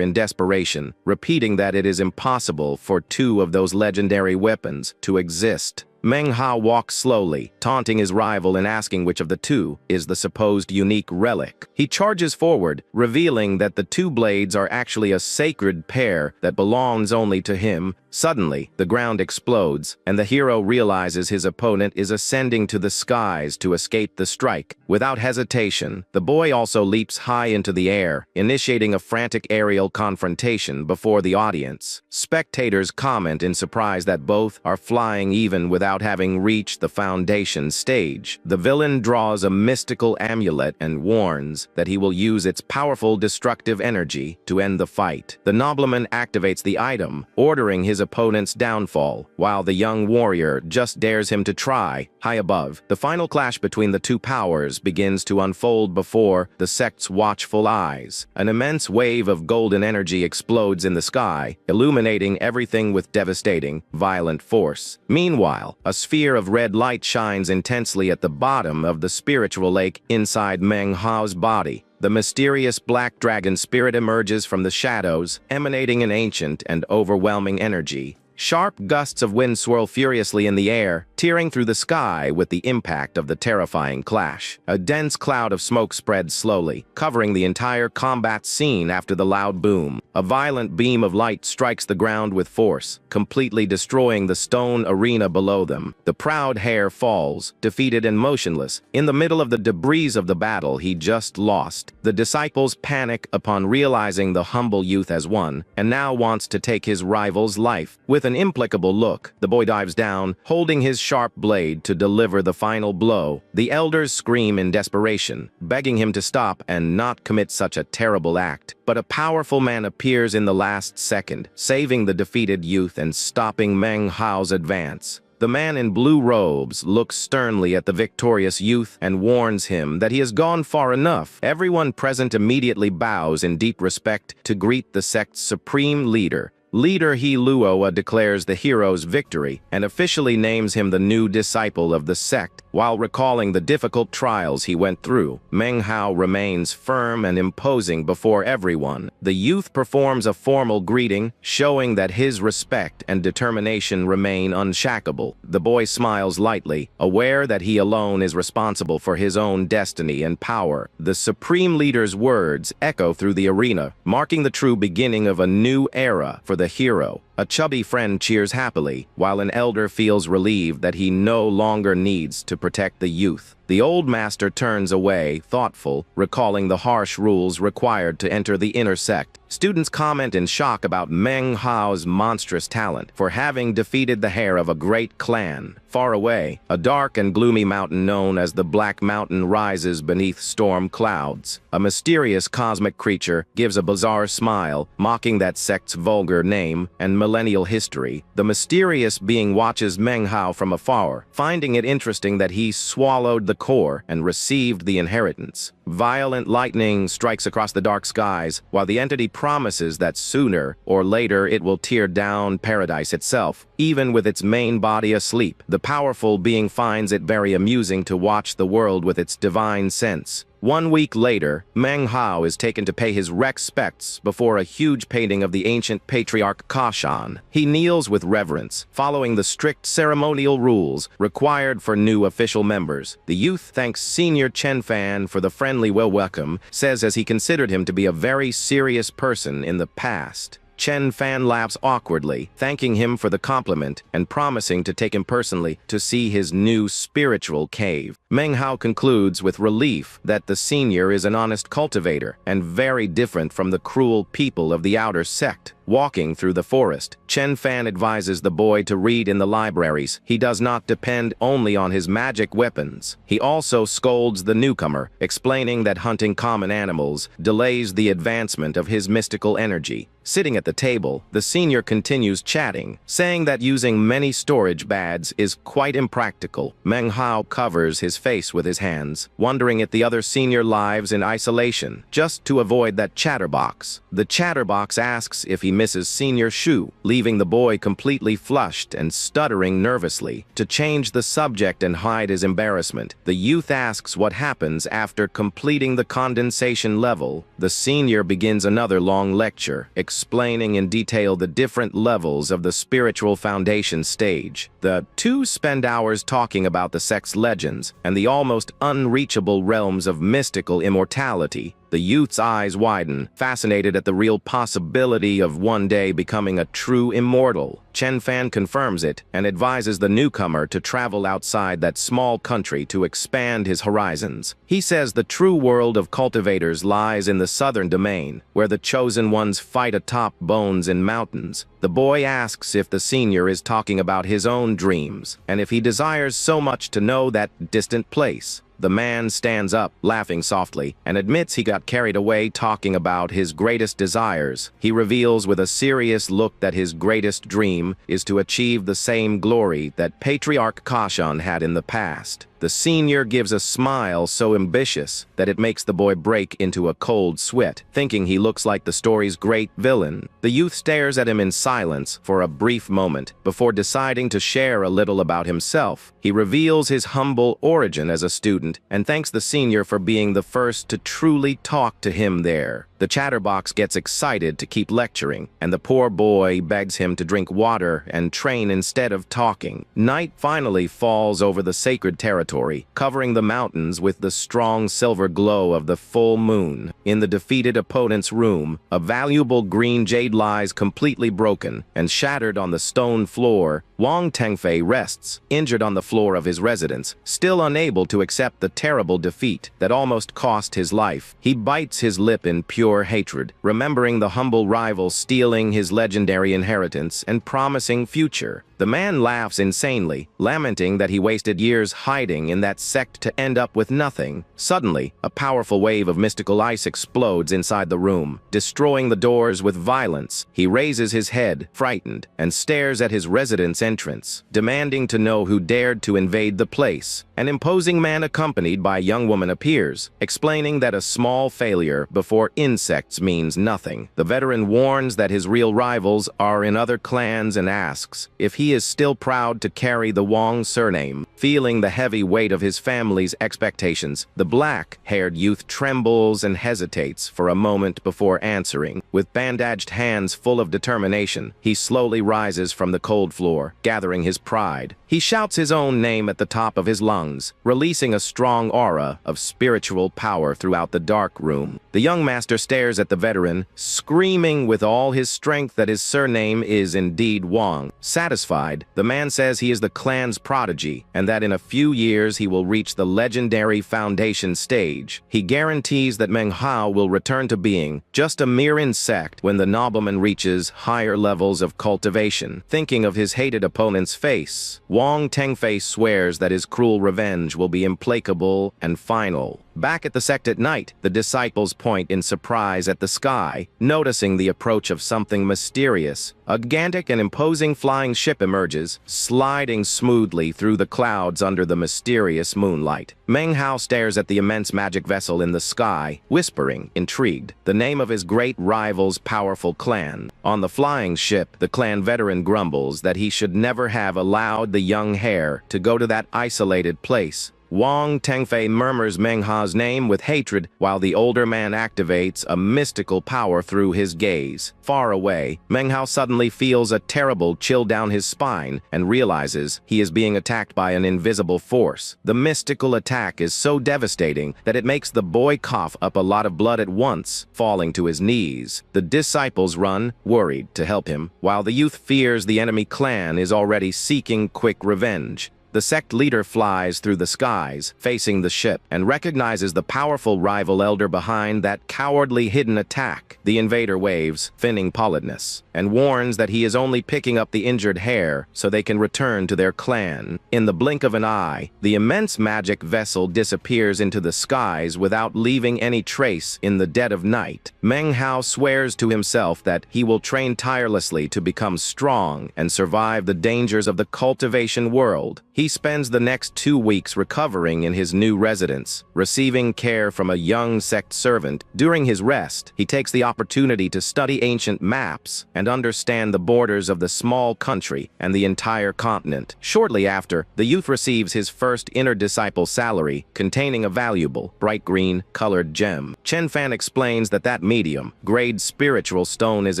in desperation, repeating that it is impossible for two of those legendary weapons to exist. Meng Hao walks slowly, taunting his rival and asking which of the two is the supposed unique relic. He charges forward, revealing that the two blades are actually a sacred pair that belongs only to him. Suddenly, the ground explodes, and the hero realizes his opponent is ascending to the skies to escape the strike. Without hesitation, the boy also leaps high into the air, initiating a frantic aerial confrontation before the audience. Spectators comment in surprise that both are flying even without having reached the foundation stage. The villain draws a mystical amulet and warns that he will use its powerful destructive energy to end the fight. The nobleman activates the item, ordering his opponent's downfall, while the young warrior just dares him to try. High above, the final clash between the two powers begins to unfold before the sect's watchful eyes. An immense wave of golden energy explodes in the sky, illuminating everything with devastating, violent force. Meanwhile, a sphere of red light shines intensely at the bottom of the spiritual lake inside Meng Hao's body. The mysterious black dragon spirit emerges from the shadows, emanating an ancient and overwhelming energy. Sharp gusts of wind swirl furiously in the air, tearing through the sky with the impact of the terrifying clash. A dense cloud of smoke spreads slowly, covering the entire combat scene after the loud boom. A violent beam of light strikes the ground with force, completely destroying the stone arena below them. The proud heir falls, defeated and motionless, in the middle of the debris of the battle he just lost. The disciples panic upon realizing the humble youth has won, and now wants to take his rival's life. With an implacable look, the boy dives down, holding his sharp blade to deliver the final blow. The elders scream in desperation, begging him to stop and not commit such a terrible act. But a powerful man appears in the last second, saving the defeated youth and stopping Meng Hao's advance. The man in blue robes looks sternly at the victorious youth and warns him that he has gone far enough. Everyone present immediately bows in deep respect to greet the sect's supreme leader. Leader He Luoa declares the hero's victory and officially names him the new disciple of the sect. While recalling the difficult trials he went through, Meng Hao remains firm and imposing before everyone. The youth performs a formal greeting, showing that his respect and determination remain unshakable. The boy smiles lightly, aware that he alone is responsible for his own destiny and power. The supreme leader's words echo through the arena, marking the true beginning of a new era for the hero. A chubby friend cheers happily, while an elder feels relieved that he no longer needs to protect the youth. The old master turns away, thoughtful, recalling the harsh rules required to enter the inner sect. Students comment in shock about Meng Hao's monstrous talent for having defeated the heir of a great clan. Far away, a dark and gloomy mountain known as the Black Mountain rises beneath storm clouds. A mysterious cosmic creature gives a bizarre smile, mocking that sect's vulgar name and millennial history. The mysterious being watches Meng Hao from afar, finding it interesting that he swallowed the core and received the inheritance. Violent lightning strikes across the dark skies, while the entity promises that sooner or later it will tear down paradise itself, even with its main body asleep. The powerful being finds it very amusing to watch the world with its divine sense. 1 week later, Meng Hao is taken to pay his respects before a huge painting of the ancient patriarch Kashan. He kneels with reverence, following the strict ceremonial rules required for new official members. The youth thanks Senior Chen Fan for the friendly welcome, says as he considered him to be a very serious person in the past. Chen Fan laughs awkwardly, thanking him for the compliment and promising to take him personally to see his new spiritual cave. Meng Hao concludes with relief that the senior is an honest cultivator and very different from the cruel people of the outer sect. Walking through the forest, Chen Fan advises the boy to read in the libraries. He does not depend only on his magic weapons. He also scolds the newcomer, explaining that hunting common animals delays the advancement of his mystical energy. Sitting at the table, the senior continues chatting, saying that using many storage bads is quite impractical. Meng Hao covers his face with his hands, wondering if the other senior lives in isolation, just to avoid that chatterbox. The chatterbox asks if he misses Senior Shu, leaving the boy completely flushed and stuttering nervously. To change the subject and hide his embarrassment, the youth asks what happens after completing the condensation level. The senior begins another long lecture, explaining in detail the different levels of the spiritual foundation stage. The two spend hours talking about the sect's legends and the almost unreachable realms of mystical immortality. The youth's eyes widen, fascinated at the real possibility of one day becoming a true immortal. Chen Fan confirms it and advises the newcomer to travel outside that small country to expand his horizons. He says the true world of cultivators lies in the southern domain, where the chosen ones fight atop bones and mountains. The boy asks if the senior is talking about his own dreams, and if he desires so much to know that distant place. The man stands up, laughing softly, and admits he got carried away talking about his greatest desires. He reveals with a serious look that his greatest dream is to achieve the same glory that Patriarch Kashan had in the past. The senior gives a smile so ambitious that it makes the boy break into a cold sweat, thinking he looks like the story's great villain. The youth stares at him in silence for a brief moment before deciding to share a little about himself. He reveals his humble origin as a student and thanks the senior for being the first to truly talk to him there. The chatterbox gets excited to keep lecturing, and the poor boy begs him to drink water and train instead of talking. Night finally falls over the sacred territory, covering the mountains with the strong silver glow of the full moon. In the defeated opponent's room, a valuable green jade lies completely broken and shattered on the stone floor. Wang Tengfei rests, injured on the floor of his residence, still unable to accept the terrible defeat that almost cost his life. He bites his lip in pure pure hatred, remembering the humble rival stealing his legendary inheritance and promising future. The man laughs insanely, lamenting that he wasted years hiding in that sect to end up with nothing. Suddenly, a powerful wave of mystical ice explodes inside the room, destroying the doors with violence. He raises his head, frightened, and stares at his residence entrance, demanding to know who dared to invade the place. An imposing man accompanied by a young woman appears, explaining that a small failure before insects means nothing. The veteran warns that his real rivals are in other clans and asks if he is still proud to carry the Wong surname. Feeling the heavy weight of his family's expectations, the black-haired youth trembles and hesitates for a moment before answering. With bandaged hands full of determination, he slowly rises from the cold floor, gathering his pride. He shouts his own name at the top of his lungs, releasing a strong aura of spiritual power throughout the dark room. The young master stares at the veteran, screaming with all his strength that his surname is indeed Wong. Satisfied, the man says he is the clan's prodigy, and that in a few years he will reach the legendary foundation stage. He guarantees that Manhwa will return to being just a mere insect when the nobleman reaches higher levels of cultivation. Thinking of his hated opponent's face, Wong Tengfei swears that his cruel revenge will be implacable and final. Back at the sect at night, the disciples point in surprise at the sky, noticing the approach of something mysterious. A gigantic and imposing flying ship emerges, sliding smoothly through the clouds under the mysterious moonlight. Manhwa stares at the immense magic vessel in the sky, whispering, intrigued, the name of his great rival's powerful clan. On the flying ship, the clan veteran grumbles that he should never have allowed the young heir to go to that isolated place. Wong Tengfei murmurs Manhwa's name with hatred while the older man activates a mystical power through his gaze. Far away, Manhwa suddenly feels a terrible chill down his spine and realizes he is being attacked by an invisible force. The mystical attack is so devastating that it makes the boy cough up a lot of blood at once, falling to his knees. The disciples run, worried, to help him, while the youth fears the enemy clan is already seeking quick revenge. The sect leader flies through the skies, facing the ship, and recognizes the powerful rival elder behind that cowardly hidden attack. The invader waves, feigning politeness, and warns that he is only picking up the injured heir so they can return to their clan. In the blink of an eye, the immense magic vessel disappears into the skies without leaving any trace in the dead of night. Manhwa swears to himself that he will train tirelessly to become strong and survive the dangers of the cultivation world. He spends the next 2 weeks recovering in his new residence, receiving care from a young sect servant. During his rest, he takes the opportunity to study ancient maps and understand the borders of the small country and the entire continent. Shortly after, the youth receives his first inner disciple salary, containing a valuable, bright green, colored gem. Chen Fan explains that medium-grade spiritual stone is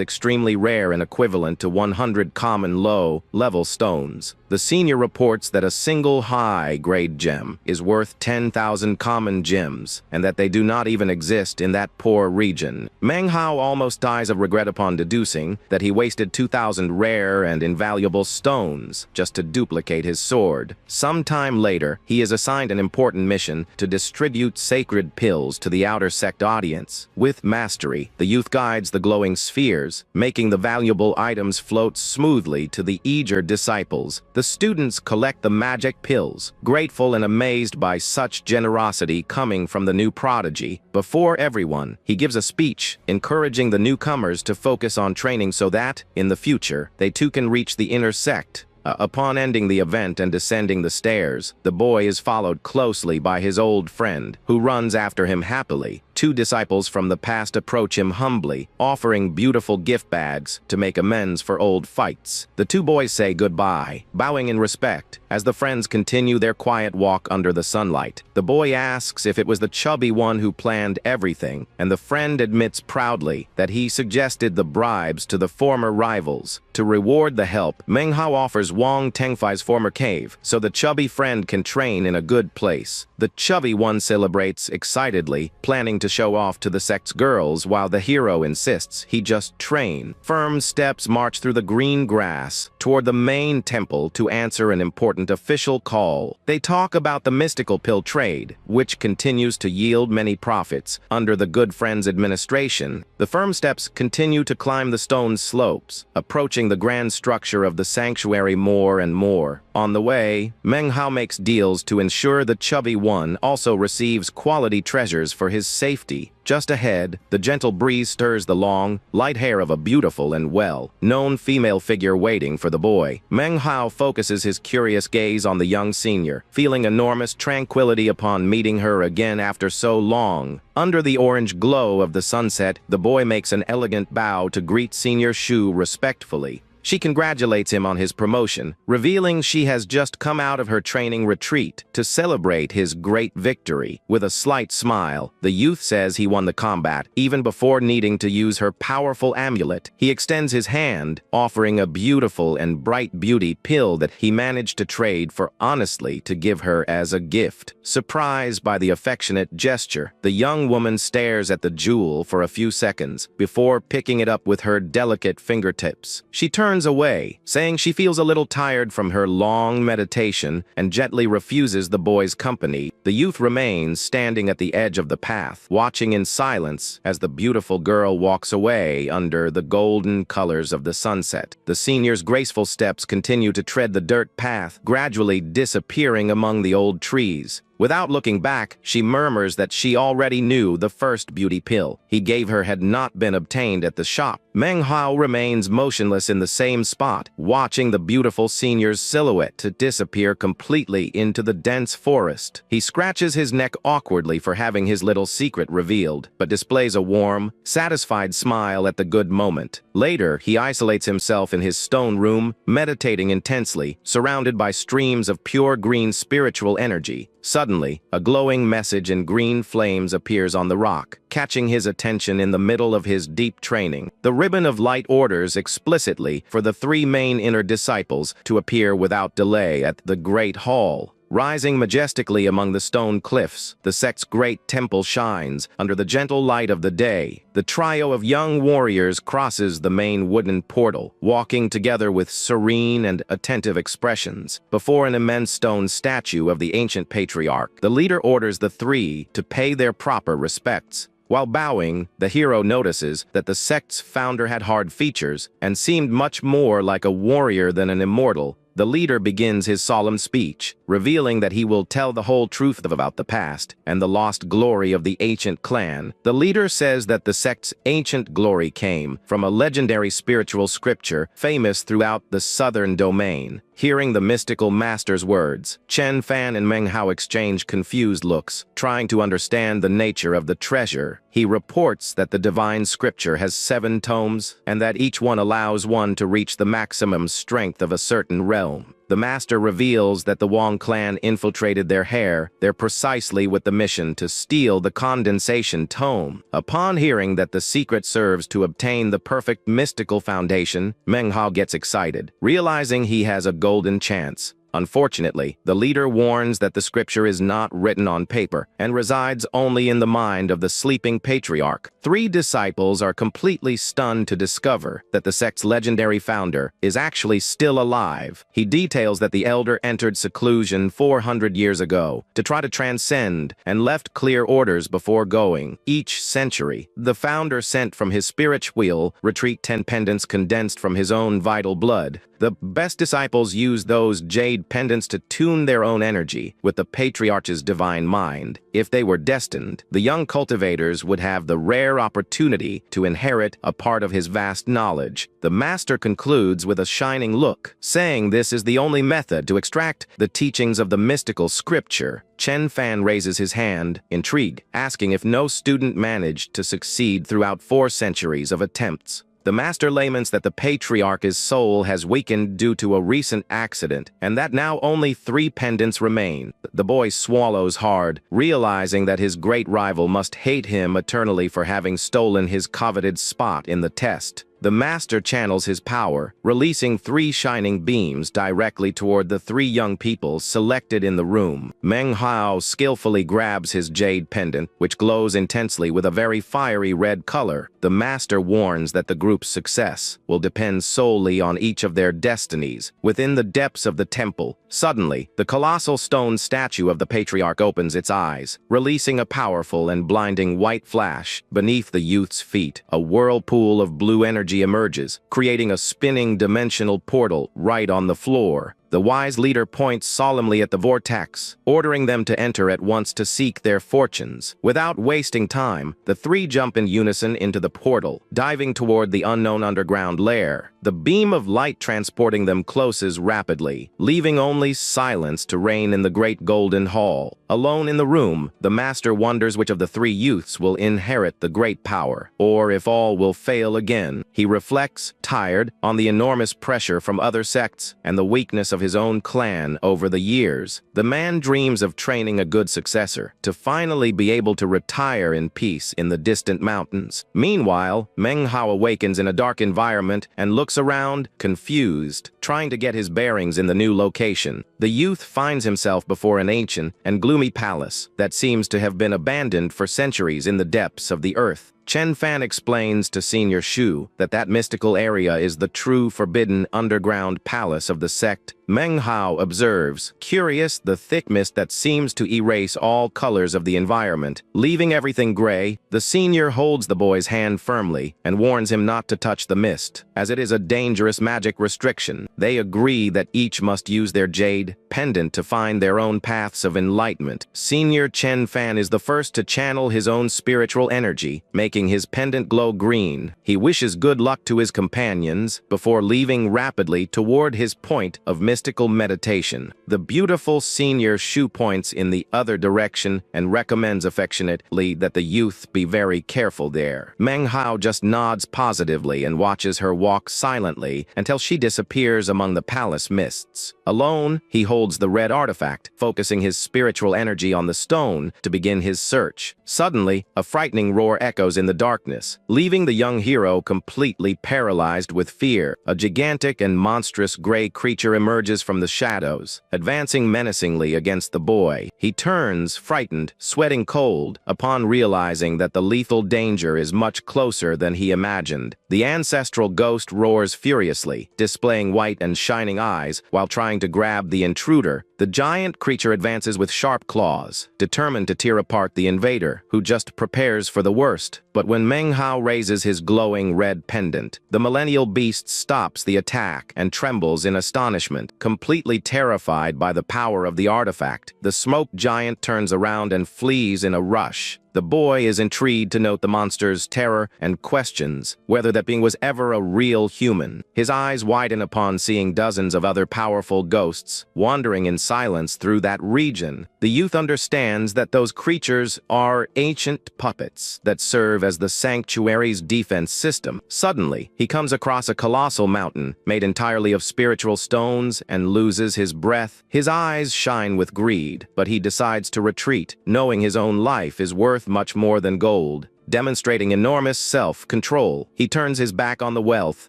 extremely rare and equivalent to 100 common low-level stones. The senior reports that a single high-grade gem is worth 10,000 common gems, and that they do not even exist in that poor region. Manhwa almost dies of regret upon deducing that he wasted 2,000 rare and invaluable stones just to duplicate his sword. Sometime later, he is assigned an important mission to distribute sacred pills to the outer sect audience. With mastery, the youth guides the glowing spheres, making the valuable items float smoothly to the eager disciples. The students collect the magic pills, grateful and amazed by such generosity coming from the new prodigy. Before everyone, he gives a speech, encouraging the newcomers to focus on training so that, in the future, they too can reach the inner sect. Upon ending the event and descending the stairs, the boy is followed closely by his old friend, who runs after him happily. 2 disciples from the past approach him humbly, offering beautiful gift bags to make amends for old fights. The 2 boys say goodbye, bowing in respect, as the friends continue their quiet walk under the sunlight. The boy asks if it was the chubby one who planned everything, and the friend admits proudly that he suggested the bribes to the former rivals. To reward the help, Manhwa offers Wong Tengfei's former cave, so the chubby friend can train in a good place. The chubby one celebrates excitedly, planning to to show off to the sect's girls while the hero insists he just train. Firm steps march through the green grass toward the main temple to answer an important official call. They talk about the mystical pill trade, which continues to yield many profits under the Good Friends administration. The firm steps continue to climb the stone slopes, approaching the grand structure of the sanctuary more and more. On the way, Manhwa makes deals to ensure the chubby one also receives quality treasures for his safety. Just ahead, the gentle breeze stirs the long, light hair of a beautiful and well-known female figure waiting for the boy. Manhwa focuses his curious gaze on the young senior, feeling enormous tranquility upon meeting her again after so long. Under the orange glow of the sunset, the boy makes an elegant bow to greet Senior Shu respectfully. She congratulates him on his promotion, revealing she has just come out of her training retreat to celebrate his great victory. With a slight smile, the youth says he won the combat, even before needing to use her powerful amulet. He extends his hand, offering a beautiful and bright beauty pill that he managed to trade for honestly to give her as a gift. Surprised by the affectionate gesture, the young woman stares at the jewel for a few seconds before picking it up with her delicate fingertips. She turns away, saying she feels a little tired from her long meditation and gently refuses the boy's company. The youth remains standing at the edge of the path, watching in silence as the beautiful girl walks away under the golden colors of the sunset. The senior's graceful steps continue to tread the dirt path, gradually disappearing among the old trees. Without looking back, she murmurs that she already knew the first beauty pill he gave her had not been obtained at the shop. Manhwa remains motionless in the same spot, watching the beautiful senior's silhouette to disappear completely into the dense forest. He scratches his neck awkwardly for having his little secret revealed, but displays a warm, satisfied smile at the good moment. Later, he isolates himself in his stone room, meditating intensely, surrounded by streams of pure green spiritual energy. Suddenly, a glowing message in green flames appears on the rock, catching his attention in the middle of his deep training. The ribbon of light orders explicitly for the three main inner disciples to appear without delay at the Great Hall. Rising majestically among the stone cliffs, the sect's great temple shines under the gentle light of the day. The trio of young warriors crosses the main wooden portal, walking together with serene and attentive expressions. Before an immense stone statue of the ancient patriarch, the leader orders the three to pay their proper respects. While bowing, the hero notices that the sect's founder had hard features and seemed much more like a warrior than an immortal. The leader begins his solemn speech, revealing that he will tell the whole truth about the past and the lost glory of the ancient clan. The leader says that the sect's ancient glory came from a legendary spiritual scripture famous throughout the southern domain. Hearing the mystical master's words, Chen Fan and Manhwa exchange confused looks, trying to understand the nature of the treasure. He reports that the divine scripture has 7 tomes, and that each one allows one to reach the maximum strength of a certain realm. The master reveals that the Wong clan infiltrated their heir, there precisely with the mission to steal the condensation tome. Upon hearing that the secret serves to obtain the perfect mystical foundation, Manhwa gets excited, realizing he has a golden chance. Unfortunately, the leader warns that the scripture is not written on paper and resides only in the mind of the sleeping patriarch. 3 disciples are completely stunned to discover that the sect's legendary founder is actually still alive. He details that the elder entered seclusion 400 years ago to try to transcend and left clear orders before going. Each century, the founder sent from his spiritual retreat 10 pendants condensed from his own vital blood. The best disciples use those jade pendants to tune their own energy with the patriarch's divine mind. If they were destined, the young cultivators would have the rare opportunity to inherit a part of his vast knowledge. The master concludes with a shining look, saying this is the only method to extract the teachings of the mystical scripture. Chen Fan raises his hand, intrigued, asking if no student managed to succeed throughout 4 centuries of attempts. The master laments that the patriarch's soul has weakened due to a recent accident, and that now only 3 pendants remain. The boy swallows hard, realizing that his great rival must hate him eternally for having stolen his coveted spot in the test. the master channels his power, releasing 3 shining beams directly toward the 3 young people selected in the room. Manhwa skillfully grabs his jade pendant, which glows intensely with a very fiery red color. The master warns that the group's success will depend solely on each of their destinies. Within the depths of the temple, suddenly, the colossal stone statue of the patriarch opens its eyes, releasing a powerful and blinding white flash. Beneath the youth's feet, a whirlpool of blue energy emerges, creating a spinning dimensional portal right on the floor. The wise leader points solemnly at the vortex, ordering them to enter at once to seek their fortunes. Without wasting time, the 3 jump in unison into the portal, diving toward the unknown underground lair. The beam of light transporting them closes rapidly, leaving only silence to reign in the great golden hall. Alone in the room, the master wonders which of the 3 youths will inherit the great power, or if all will fail again. He reflects, tired, on the enormous pressure from other sects and the weakness of his own clan over the years. The man dreams of training a good successor, to finally be able to retire in peace in the distant mountains. Meanwhile, Manhwa awakens in a dark environment and looks around, confused, trying to get his bearings in the new location. The youth finds himself before an ancient and gloomy palace that seems to have been abandoned for centuries in the depths of the earth. Chen Fan explains to Senior Shu that mystical area is the true forbidden underground palace of the sect. Manhwa observes, curious, the thick mist that seems to erase all colors of the environment, leaving everything gray. The senior holds the boy's hand firmly and warns him not to touch the mist, as it is a dangerous magic restriction. They agree that each must use their jade pendant to find their own paths of enlightenment. Senior Chen Fan is the first to channel his own spiritual energy, making his pendant glow green. He wishes good luck to his companions before leaving rapidly toward his point of mystical meditation. The beautiful Senior Shu points in the other direction and recommends affectionately that the youth be very careful there. Manhwa just nods positively and watches her walk silently until she disappears among the palace mists. Alone, he holds the red artifact, focusing his spiritual energy on the stone to begin his search. Suddenly, a frightening roar echoes in the darkness, leaving the young hero completely paralyzed with fear. A gigantic and monstrous gray creature emerges from the shadows, advancing menacingly against the boy. He turns, frightened, sweating cold, upon realizing that the lethal danger is much closer than he imagined. The ancestral ghost roars furiously, displaying white and shining eyes while trying to grab the intruder. The giant creature advances with sharp claws, determined to tear apart the invader, who just prepares for the worst. But when Manhwa raises his glowing red pendant, the millennial beast stops the attack and trembles in astonishment, completely terrified by the power of the artifact. The smoke giant turns around and flees in a rush. The boy is intrigued to note the monster's terror and questions whether that being was ever a real human. His eyes widen upon seeing dozens of other powerful ghosts wandering in silence through that region. The youth understands that those creatures are ancient puppets that serve as the sanctuary's defense system. Suddenly, he comes across a colossal mountain made entirely of spiritual stones and loses his breath. His eyes shine with greed, but he decides to retreat, knowing his own life is worth much more than gold. Demonstrating enormous self-control, he turns his back on the wealth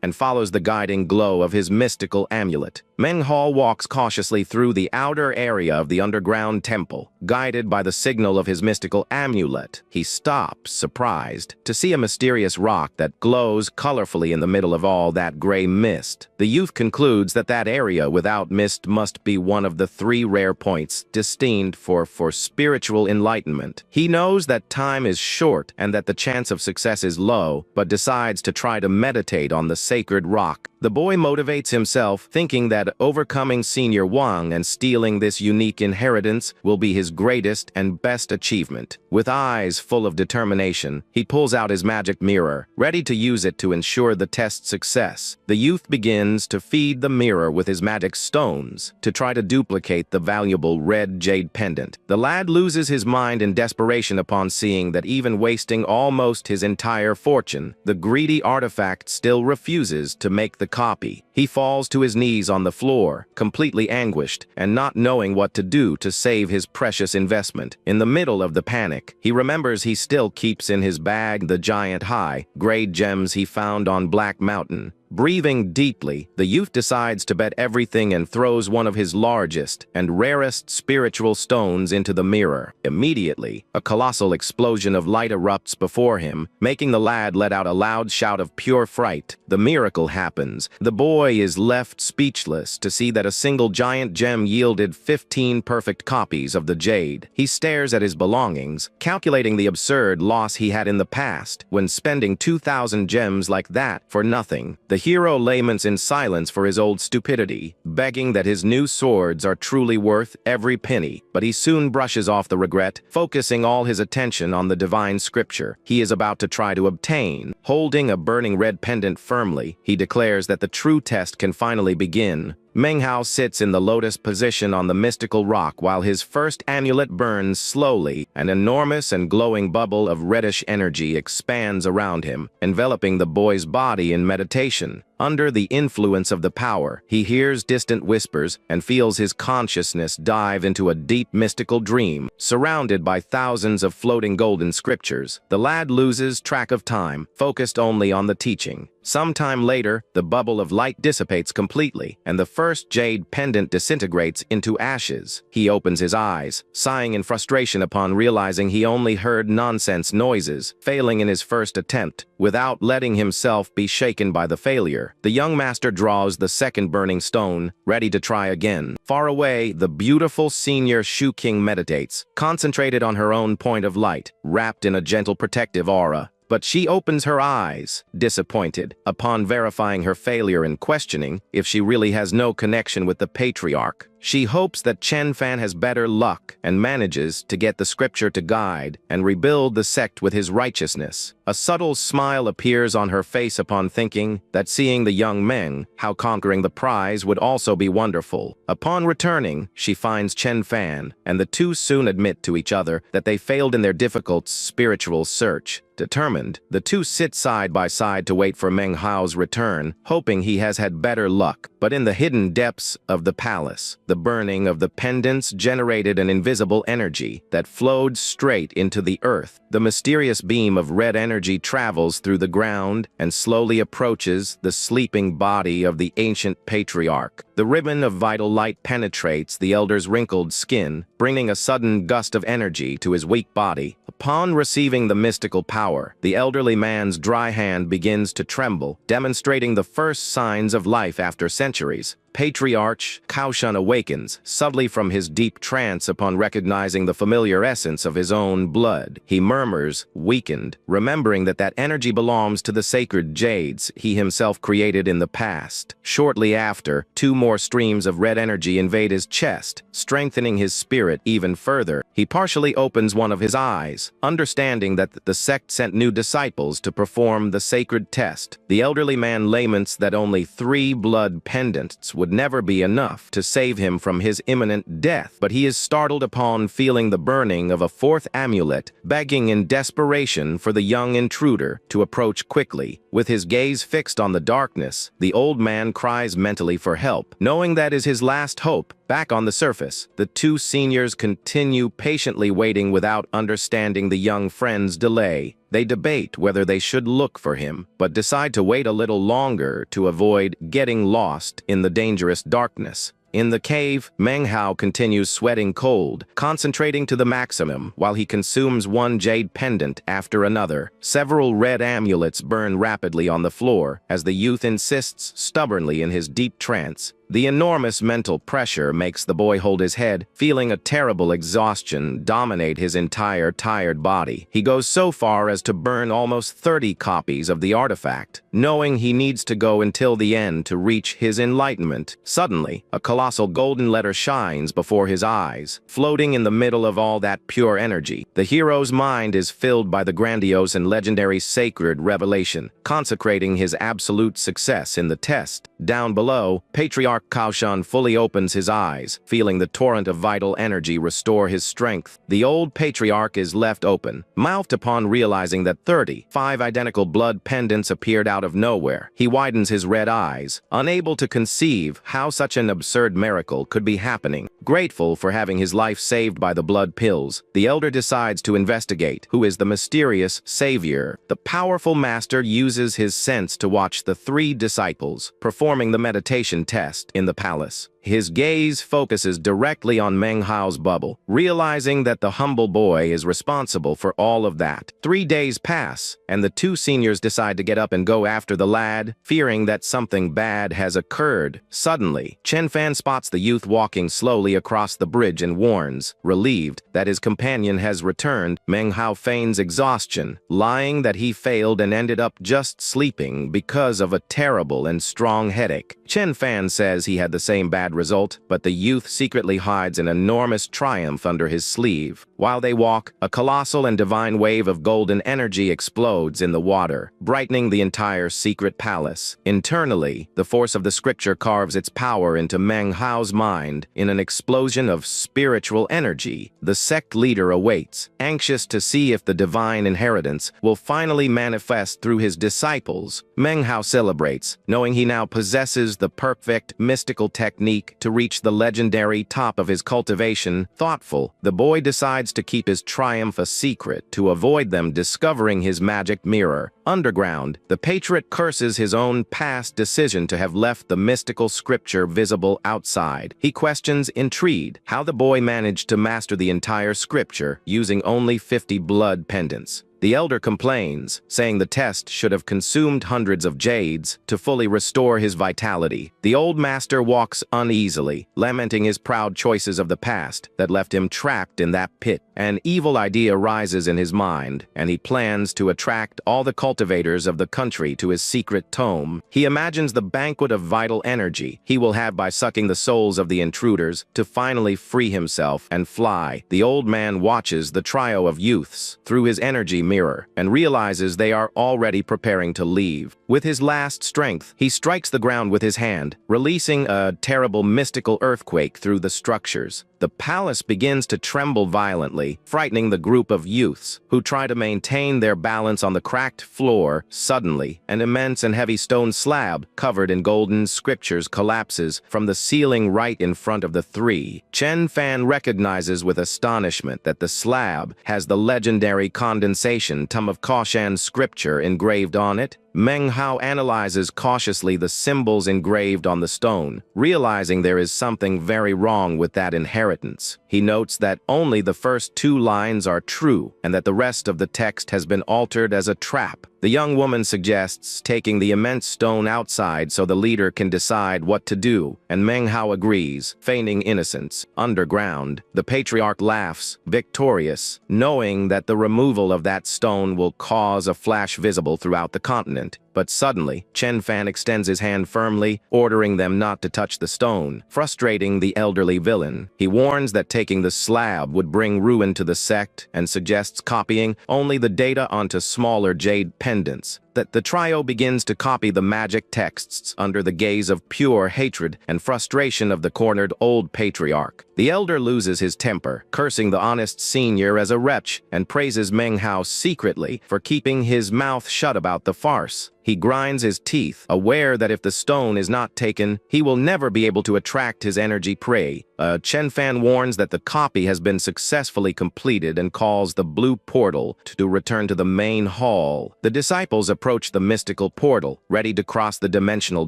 and follows the guiding glow of his mystical amulet. Manhwa walks cautiously through the outer area of the underground temple, guided by the signal of his mystical amulet. He stops, surprised, to see a mysterious rock that glows colorfully in the middle of all that gray mist. The youth concludes that area without mist must be one of the 3 rare points destined for spiritual enlightenment. He knows that time is short and that the chance of success is low, but decides to try to meditate on the sacred rock. The boy motivates himself, thinking that overcoming Senior Wang and stealing this unique inheritance will be his greatest and best achievement. With eyes full of determination, he pulls out his magic mirror, ready to use it to ensure the test's success. The youth begins to feed the mirror with his magic stones to try to duplicate the valuable red jade pendant. The lad loses his mind in desperation upon seeing that even wasting almost his entire fortune, the greedy artifact still refuses to make the copy. He falls to his knees on the floor, completely anguished and not knowing what to do to save his precious cautious investment. In the middle of the panic, he remembers he still keeps in his bag the giant high-grade gems he found on Black Mountain. Breathing deeply, the youth decides to bet everything and throws one of his largest and rarest spiritual stones into the mirror. Immediately, a colossal explosion of light erupts before him, making the lad let out a loud shout of pure fright. The miracle happens. The boy is left speechless to see that a single giant gem yielded 15 perfect copies of the jade. He stares at his belongings, calculating the absurd loss he had in the past when spending 2,000 gems like that for nothing. The hero laments in silence for his old stupidity, begging that his new swords are truly worth every penny, but he soon brushes off the regret, focusing all his attention on the divine scripture he is about to try to obtain. Holding a burning red pendant firmly, he declares that the true test can finally begin. Manhwa sits in the lotus position on the mystical rock while his first amulet burns slowly. An enormous and glowing bubble of reddish energy expands around him, enveloping the boy's body in meditation. Under the influence of the power, he hears distant whispers and feels his consciousness dive into a deep mystical dream. Surrounded by thousands of floating golden scriptures, the lad loses track of time, focused only on the teaching. Sometime later, the bubble of light dissipates completely, and the first jade pendant disintegrates into ashes. He opens his eyes, sighing in frustration upon realizing he only heard nonsense noises, failing in his first attempt. Without letting himself be shaken by the failure, the young master draws the second burning stone, ready to try again. Far away, the beautiful senior Shu King meditates, concentrated on her own point of light, wrapped in a gentle protective aura. But she opens her eyes, disappointed, upon verifying her failure and questioning if she really has no connection with the patriarch. She hopes that Chen Fan has better luck and manages to get the scripture to guide and rebuild the sect with his righteousness. A subtle smile appears on her face upon thinking that seeing the young Meng, how conquering the prize would also be wonderful. Upon returning, she finds Chen Fan, and the two soon admit to each other that they failed in their difficult spiritual search. Determined, the two sit side by side to wait for Meng Hao's return, hoping he has had better luck. But in the hidden depths of the palace, the burning of the pendants generated an invisible energy that flowed straight into the earth. The mysterious beam of red energy travels through the ground and slowly approaches the sleeping body of the ancient patriarch. The ribbon of vital light penetrates the elder's wrinkled skin, bringing a sudden gust of energy to his weak body. Upon receiving the mystical power, the elderly man's dry hand begins to tremble, demonstrating the first signs of life after centuries. Patriarch Kaoshan awakens, subtly from his deep trance upon recognizing the familiar essence of his own blood. He murmurs, weakened, remembering that energy belongs to the sacred jades he himself created in the past. Shortly after, two more streams of red energy invade his chest, strengthening his spirit even further. He partially opens one of his eyes, understanding that the sect sent new disciples to perform the sacred test. The elderly man laments that only 3 blood pendants would never be enough to save him from his imminent death, but he is startled upon feeling the burning of a 4th amulet, begging in desperation for the young intruder to approach quickly. With his gaze fixed on the darkness, the old man cries mentally for help, knowing that is his last hope. Back on the surface, the two seniors continue patiently waiting without understanding the young friend's delay. They debate whether they should look for him, but decide to wait a little longer to avoid getting lost in the dangerous darkness. In the cave, Meng Hao continues sweating cold, concentrating to the maximum while he consumes one jade pendant after another. Several red amulets burn rapidly on the floor as the youth insists stubbornly in his deep trance. The enormous mental pressure makes the boy hold his head, feeling a terrible exhaustion dominate his entire tired body. He goes so far as to burn almost 30 copies of the artifact, knowing he needs to go until the end to reach his enlightenment. Suddenly, a colossal golden letter shines before his eyes, floating in the middle of all that pure energy. The hero's mind is filled by the grandiose and legendary sacred revelation, consecrating his absolute success in the test. Down below, Patriarch patriarch Kaoshan fully opens his eyes, feeling the torrent of vital energy restore his strength. The old patriarch is left open, mouthed upon realizing that 35 identical blood pendants appeared out of nowhere. He widens his red eyes, unable to conceive how such an absurd miracle could be happening. Grateful for having his life saved by the blood pills, the elder decides to investigate who is the mysterious savior. The powerful master uses his sense to watch the 3 disciples performing the meditation test in the palace. His gaze focuses directly on Meng Hao's bubble, realizing that the humble boy is responsible for all of that. 3 days pass, and the 2 seniors decide to get up and go after the lad, fearing that something bad has occurred. Suddenly, Chen Fan spots the youth walking slowly across the bridge and warns, relieved that his companion has returned. Meng Hao feigns exhaustion, lying that he failed and ended up just sleeping because of a terrible and strong headache. Chen Fan says he had the same bad result, but the youth secretly hides an enormous triumph under his sleeve. While they walk, a colossal and divine wave of golden energy explodes in the water, brightening the entire secret palace. Internally, the force of the scripture carves its power into Meng Hao's mind in an explosion of spiritual energy. The sect leader awaits, anxious to see if the divine inheritance will finally manifest through his disciples. Meng Hao celebrates, knowing he now possesses the perfect mystical technique to reach the legendary top of his cultivation. Thoughtful, the boy decides to keep his triumph a secret to avoid them discovering his magic mirror. Underground, the patriot curses his own past decision to have left the mystical scripture visible outside. He questions, intrigued, how the boy managed to master the entire scripture using only 50 blood pendants. The elder complains, saying the test should have consumed hundreds of jades to fully restore his vitality. The old master walks uneasily, lamenting his proud choices of the past that left him trapped in that pit. An evil idea rises in his mind, and he plans to attract all the cultivators of the country to his secret tome. He imagines the banquet of vital energy he will have by sucking the souls of the intruders to finally free himself and fly. The old man watches the trio of youths through his energy mirror and realizes they are already preparing to leave. With his last strength, he strikes the ground with his hand, releasing a terrible mystical earthquake through the structures. The palace begins to tremble violently, frightening the group of youths who try to maintain their balance on the cracked floor. Suddenly, an immense and heavy stone slab covered in golden scriptures collapses from the ceiling right in front of the 3. Chen Fan recognizes with astonishment that the slab has the legendary condensation tome of Kaoshan scripture engraved on it. Meng Hao analyzes cautiously the symbols engraved on the stone, realizing there is something very wrong with that inheritance. He notes that only the first 2 lines are true, and that the rest of the text has been altered as a trap. The young woman suggests taking the immense stone outside so the leader can decide what to do, and Meng Hao agrees, feigning innocence. Underground, the patriarch laughs, victorious, knowing that the removal of that stone will cause a flash visible throughout the continent. But suddenly, Chen Fan extends his hand firmly, ordering them not to touch the stone, frustrating the elderly villain. He warns that taking the slab would bring ruin to the sect and suggests copying only the data onto smaller jade pendants. That the trio begins to copy the magic texts under the gaze of pure hatred and frustration of the cornered old patriarch. The elder loses his temper, cursing the honest senior as a wretch, and praises Meng Hao secretly for keeping his mouth shut about the farce. He grinds his teeth, aware that if the stone is not taken, he will never be able to attract his energy prey. Chen Fan warns that the copy has been successfully completed and calls the blue portal to return to the main hall. The disciples approach the mystical portal, ready to cross the dimensional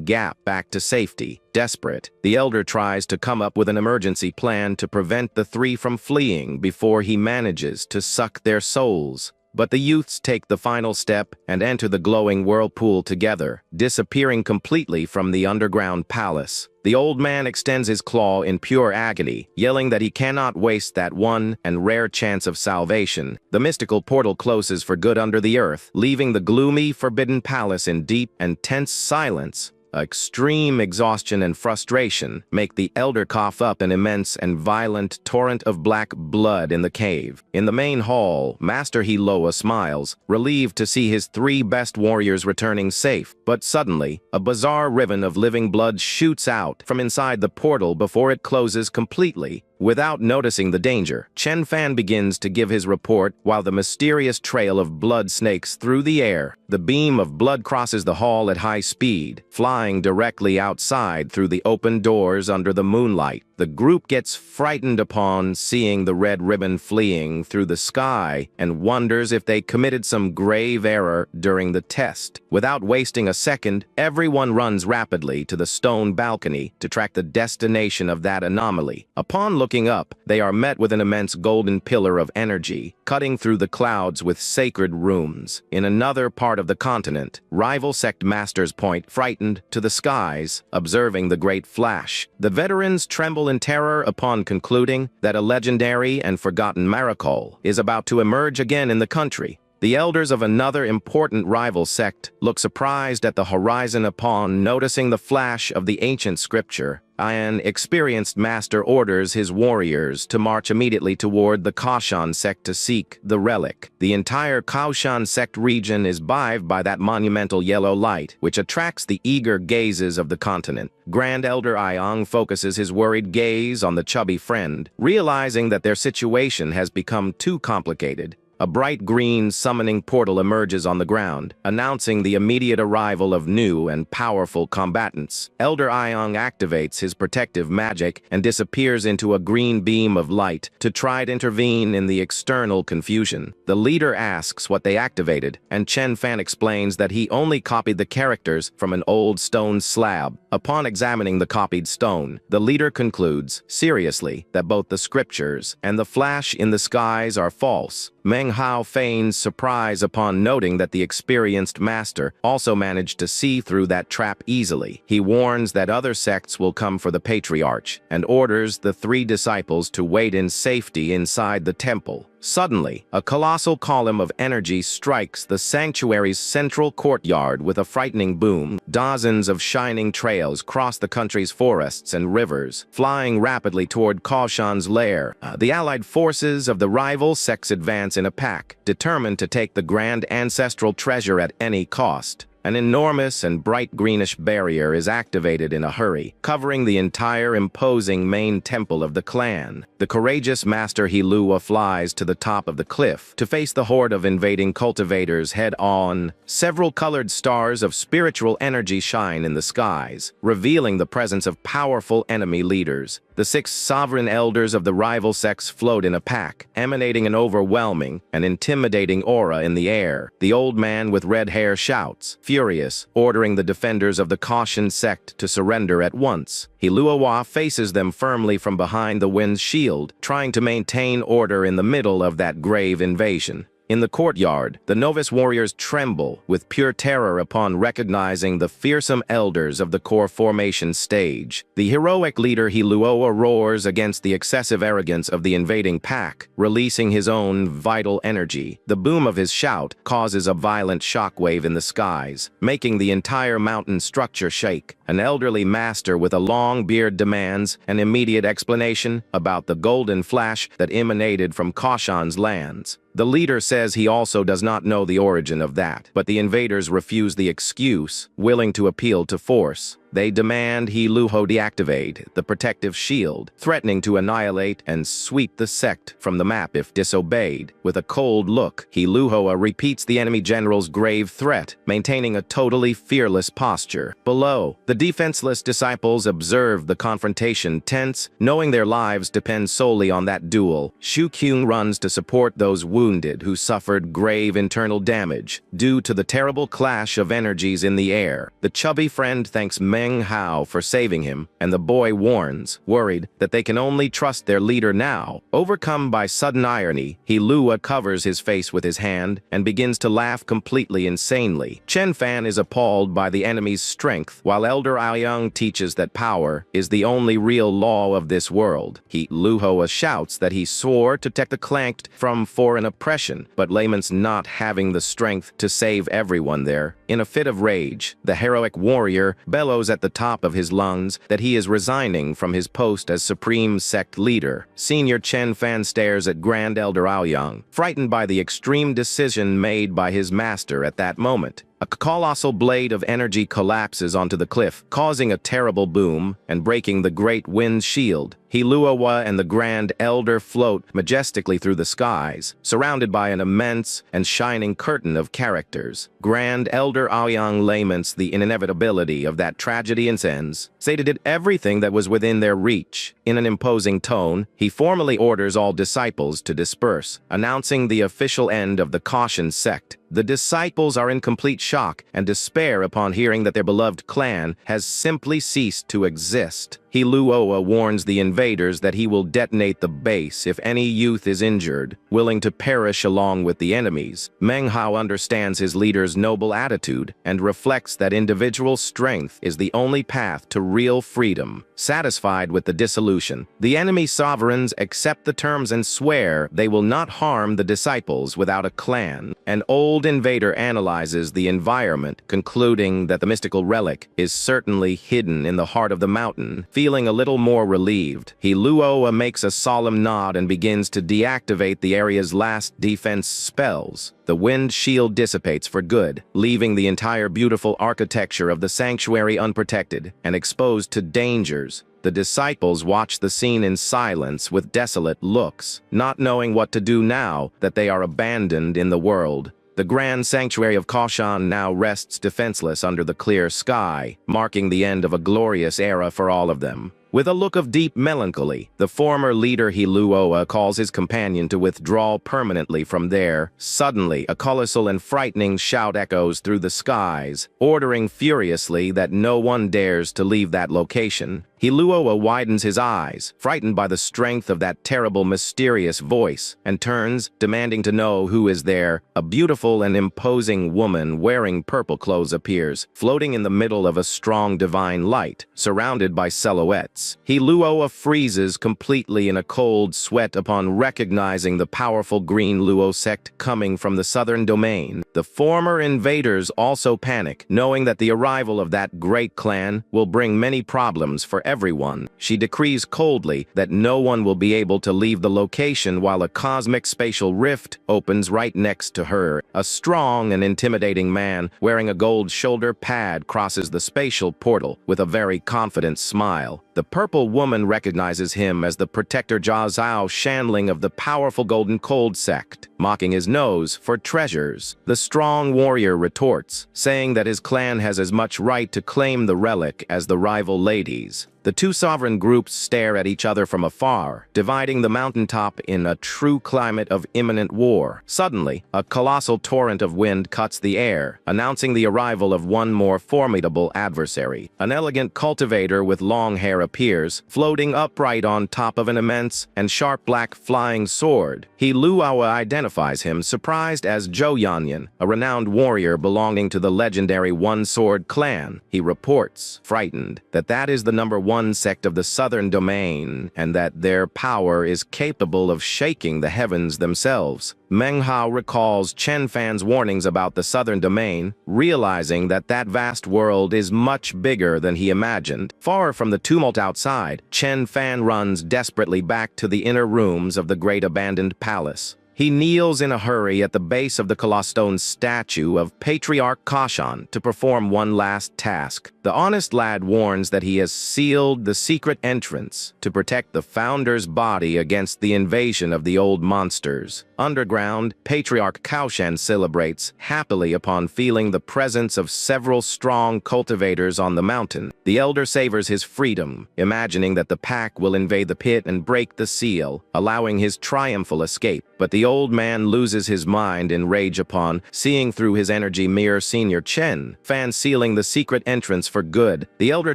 gap back to safety. Desperate, the elder tries to come up with an emergency plan to prevent the 3 from fleeing before he manages to suck their souls. But the youths take the final step and enter the glowing whirlpool together, disappearing completely from the underground palace. The old man extends his claw in pure agony, yelling that he cannot waste that one and rare chance of salvation. The mystical portal closes for good under the earth, leaving the gloomy, forbidden palace in deep and tense silence. Extreme exhaustion and frustration make the elder cough up an immense and violent torrent of black blood in the cave. In the main hall, Master Hiloa smiles, relieved to see his 3 best warriors returning safe. But suddenly, a bizarre ribbon of living blood shoots out from inside the portal before it closes completely. Without noticing the danger, Chen Fan begins to give his report while the mysterious trail of blood snakes through the air. The beam of blood crosses the hall at high speed, flying directly outside through the open doors under the moonlight. The group gets frightened upon seeing the red ribbon fleeing through the sky and wonders if they committed some grave error during the test. Without wasting a second, everyone runs rapidly to the stone balcony to track the destination of that anomaly. Upon looking up, they are met with an immense golden pillar of energy, cutting through the clouds with sacred runes. In another part of the continent, rival sect masters point frightened to the skies, observing the great flash. The veterans tremble in terror upon concluding that a legendary and forgotten miracle is about to emerge again in the country. The elders of another important rival sect look surprised at the horizon upon noticing the flash of the ancient scripture. An experienced master orders his warriors to march immediately toward the Kaoshan sect to seek the relic. The entire Kaoshan sect region is bathed by that monumental yellow light, which attracts the eager gazes of the continent. Grand Elder Iong focuses his worried gaze on the chubby friend, realizing that their situation has become too complicated. A bright green summoning portal emerges on the ground, announcing the immediate arrival of new and powerful combatants. Elder Iong activates his protective magic and disappears into a green beam of light to try to intervene in the external confusion. The leader asks what they activated, and Chen Fan explains that he only copied the characters from an old stone slab. Upon examining the copied stone, the leader concludes, seriously, that both the scriptures and the flash in the skies are false. Manhwa feigns surprise upon noting that the experienced master also managed to see through that trap easily. He warns that other sects will come for the patriarch and orders the 3 disciples to wait in safety inside the temple. Suddenly, a colossal column of energy strikes the sanctuary's central courtyard with a frightening boom. Dozens of shining trails cross the country's forests and rivers, flying rapidly toward Kaoshan's lair. The allied forces of the rival sects advance in a pack, determined to take the grand ancestral treasure at any cost. An enormous and bright greenish barrier is activated in a hurry, covering the entire imposing main temple of the clan. The courageous Master Hiloa flies to the top of the cliff to face the horde of invading cultivators head-on. Several colored stars of spiritual energy shine in the skies, revealing the presence of powerful enemy leaders. The 6 sovereign elders of the rival sects float in a pack, emanating an overwhelming and intimidating aura in the air. The old man with red hair shouts, furious, ordering the defenders of the Kaoshan sect to surrender at once. Hiloa faces them firmly from behind the wind's shield, trying to maintain order in the middle of that grave invasion. In the courtyard, the novice warriors tremble with pure terror upon recognizing the fearsome elders of the core formation stage. The heroic leader Hiloa roars against the excessive arrogance of the invading pack, releasing his own vital energy. The boom of his shout causes a violent shockwave in the skies, making the entire mountain structure shake. An elderly master with a long beard demands an immediate explanation about the golden flash that emanated from Kaoshan's lands. The leader says he also does not know the origin of that, but the invaders refuse the excuse, willing to appeal to force. They demand Hiloa deactivate the protective shield, threatening to annihilate and sweep the sect from the map if disobeyed. With a cold look, Hiloa repeats the enemy general's grave threat, maintaining a totally fearless posture. Below, the defenseless disciples observe the confrontation tense, knowing their lives depend solely on that duel. Shu Kyung runs to support those wounded who suffered grave internal damage due to the terrible clash of energies in the air. The chubby friend thanks Meng Hao for saving him, and the boy warns, worried that they can only trust their leader now. Overcome by sudden irony, He Lua covers his face with his hand and begins to laugh completely insanely. Chen Fan is appalled by the enemy's strength, while Elder Aoyang teaches that power is the only real law of this world. He Luohua shouts that he swore to protect the clanked from foreign oppression, but laments not having the strength to save everyone there. In a fit of rage, the heroic warrior bellows at the top of his lungs that he is resigning from his post as supreme sect leader. Senior Chen Fan stares at Grand Elder Aoyang, frightened by the extreme decision made by his master at that moment. A colossal blade of energy collapses onto the cliff, causing a terrible boom and breaking the great wind shield. He Luohua and the Grand Elder float majestically through the skies, surrounded by an immense and shining curtain of characters. Grand Elder Aoyang laments the inevitability of that tragedy and sends, say they did everything that was within their reach. In an imposing tone, he formally orders all disciples to disperse, announcing the official end of the Caution sect. The disciples are in complete shock and despair upon hearing that their beloved clan has simply ceased to exist. He Luohua warns the invaders that he will detonate the base if any youth is injured, willing to perish along with the enemies. Meng Hao understands his leader's noble attitude and reflects that individual strength is the only path to real freedom. Satisfied with the dissolution, the enemy sovereigns accept the terms and swear they will not harm the disciples without a clan. An old invader analyzes the environment, concluding that the mystical relic is certainly hidden in the heart of the mountain. Feeling a little more relieved, He Luohua makes a solemn nod and begins to deactivate the area's last defense spells. The wind shield dissipates for good, leaving the entire beautiful architecture of the sanctuary unprotected and exposed to dangers. The disciples watch the scene in silence with desolate looks, not knowing what to do now that they are abandoned in the world. The grand sanctuary of Kaoshan now rests defenseless under the clear sky, marking the end of a glorious era for all of them. With a look of deep melancholy, the former leader He Luohua calls his companion to withdraw permanently from there. Suddenly, a colossal and frightening shout echoes through the skies, ordering furiously that no one dares to leave that location. He Luohua widens his eyes, frightened by the strength of that terrible, mysterious voice, and turns, demanding to know who is there. A beautiful and imposing woman wearing purple clothes appears, floating in the middle of a strong divine light, surrounded by silhouettes. He Luohua freezes completely in a cold sweat upon recognizing the powerful Green Luo sect coming from the southern domain. The former invaders also panic, knowing that the arrival of that great clan will bring many problems for everyone. She decrees coldly that no one will be able to leave the location while a cosmic spatial rift opens right next to her. A strong and intimidating man wearing a gold shoulder pad crosses the spatial portal with a very confident smile. The purple woman recognizes him as the protector Jia Zhao Shanling of the powerful Golden Cold sect, mocking his nose for treasures. The strong warrior retorts, saying that his clan has as much right to claim the relic as the rival ladies. The two sovereign groups stare at each other from afar, dividing the mountaintop in a true climate of imminent war. Suddenly, a colossal torrent of wind cuts the air, announcing the arrival of one more formidable adversary. An elegant cultivator with long hair appears, floating upright on top of an immense and sharp black flying sword. He Luohua identifies him, surprised, as Zhou Yanyan, a renowned warrior belonging to the legendary One-Sword clan. He reports, frightened, that is the number one sect of the southern domain, and that their power is capable of shaking the heavens themselves. Meng Hao recalls Chen Fan's warnings about the southern domain, realizing that that vast world is much bigger than he imagined. Far from the tumult outside, Chen Fan runs desperately back to the inner rooms of the great abandoned palace. He kneels in a hurry at the base of the Colostone statue of Patriarch Kaoshan to perform one last task. The honest lad warns that he has sealed the secret entrance to protect the founder's body against the invasion of the old monsters. Underground, Patriarch Kaoshan celebrates happily upon feeling the presence of several strong cultivators on the mountain. The elder savors his freedom, imagining that the pack will invade the pit and break the seal, allowing his triumphal escape. but the old man loses his mind in rage upon seeing through his energy mere senior Chen Fan sealing the secret entrance for good. The elder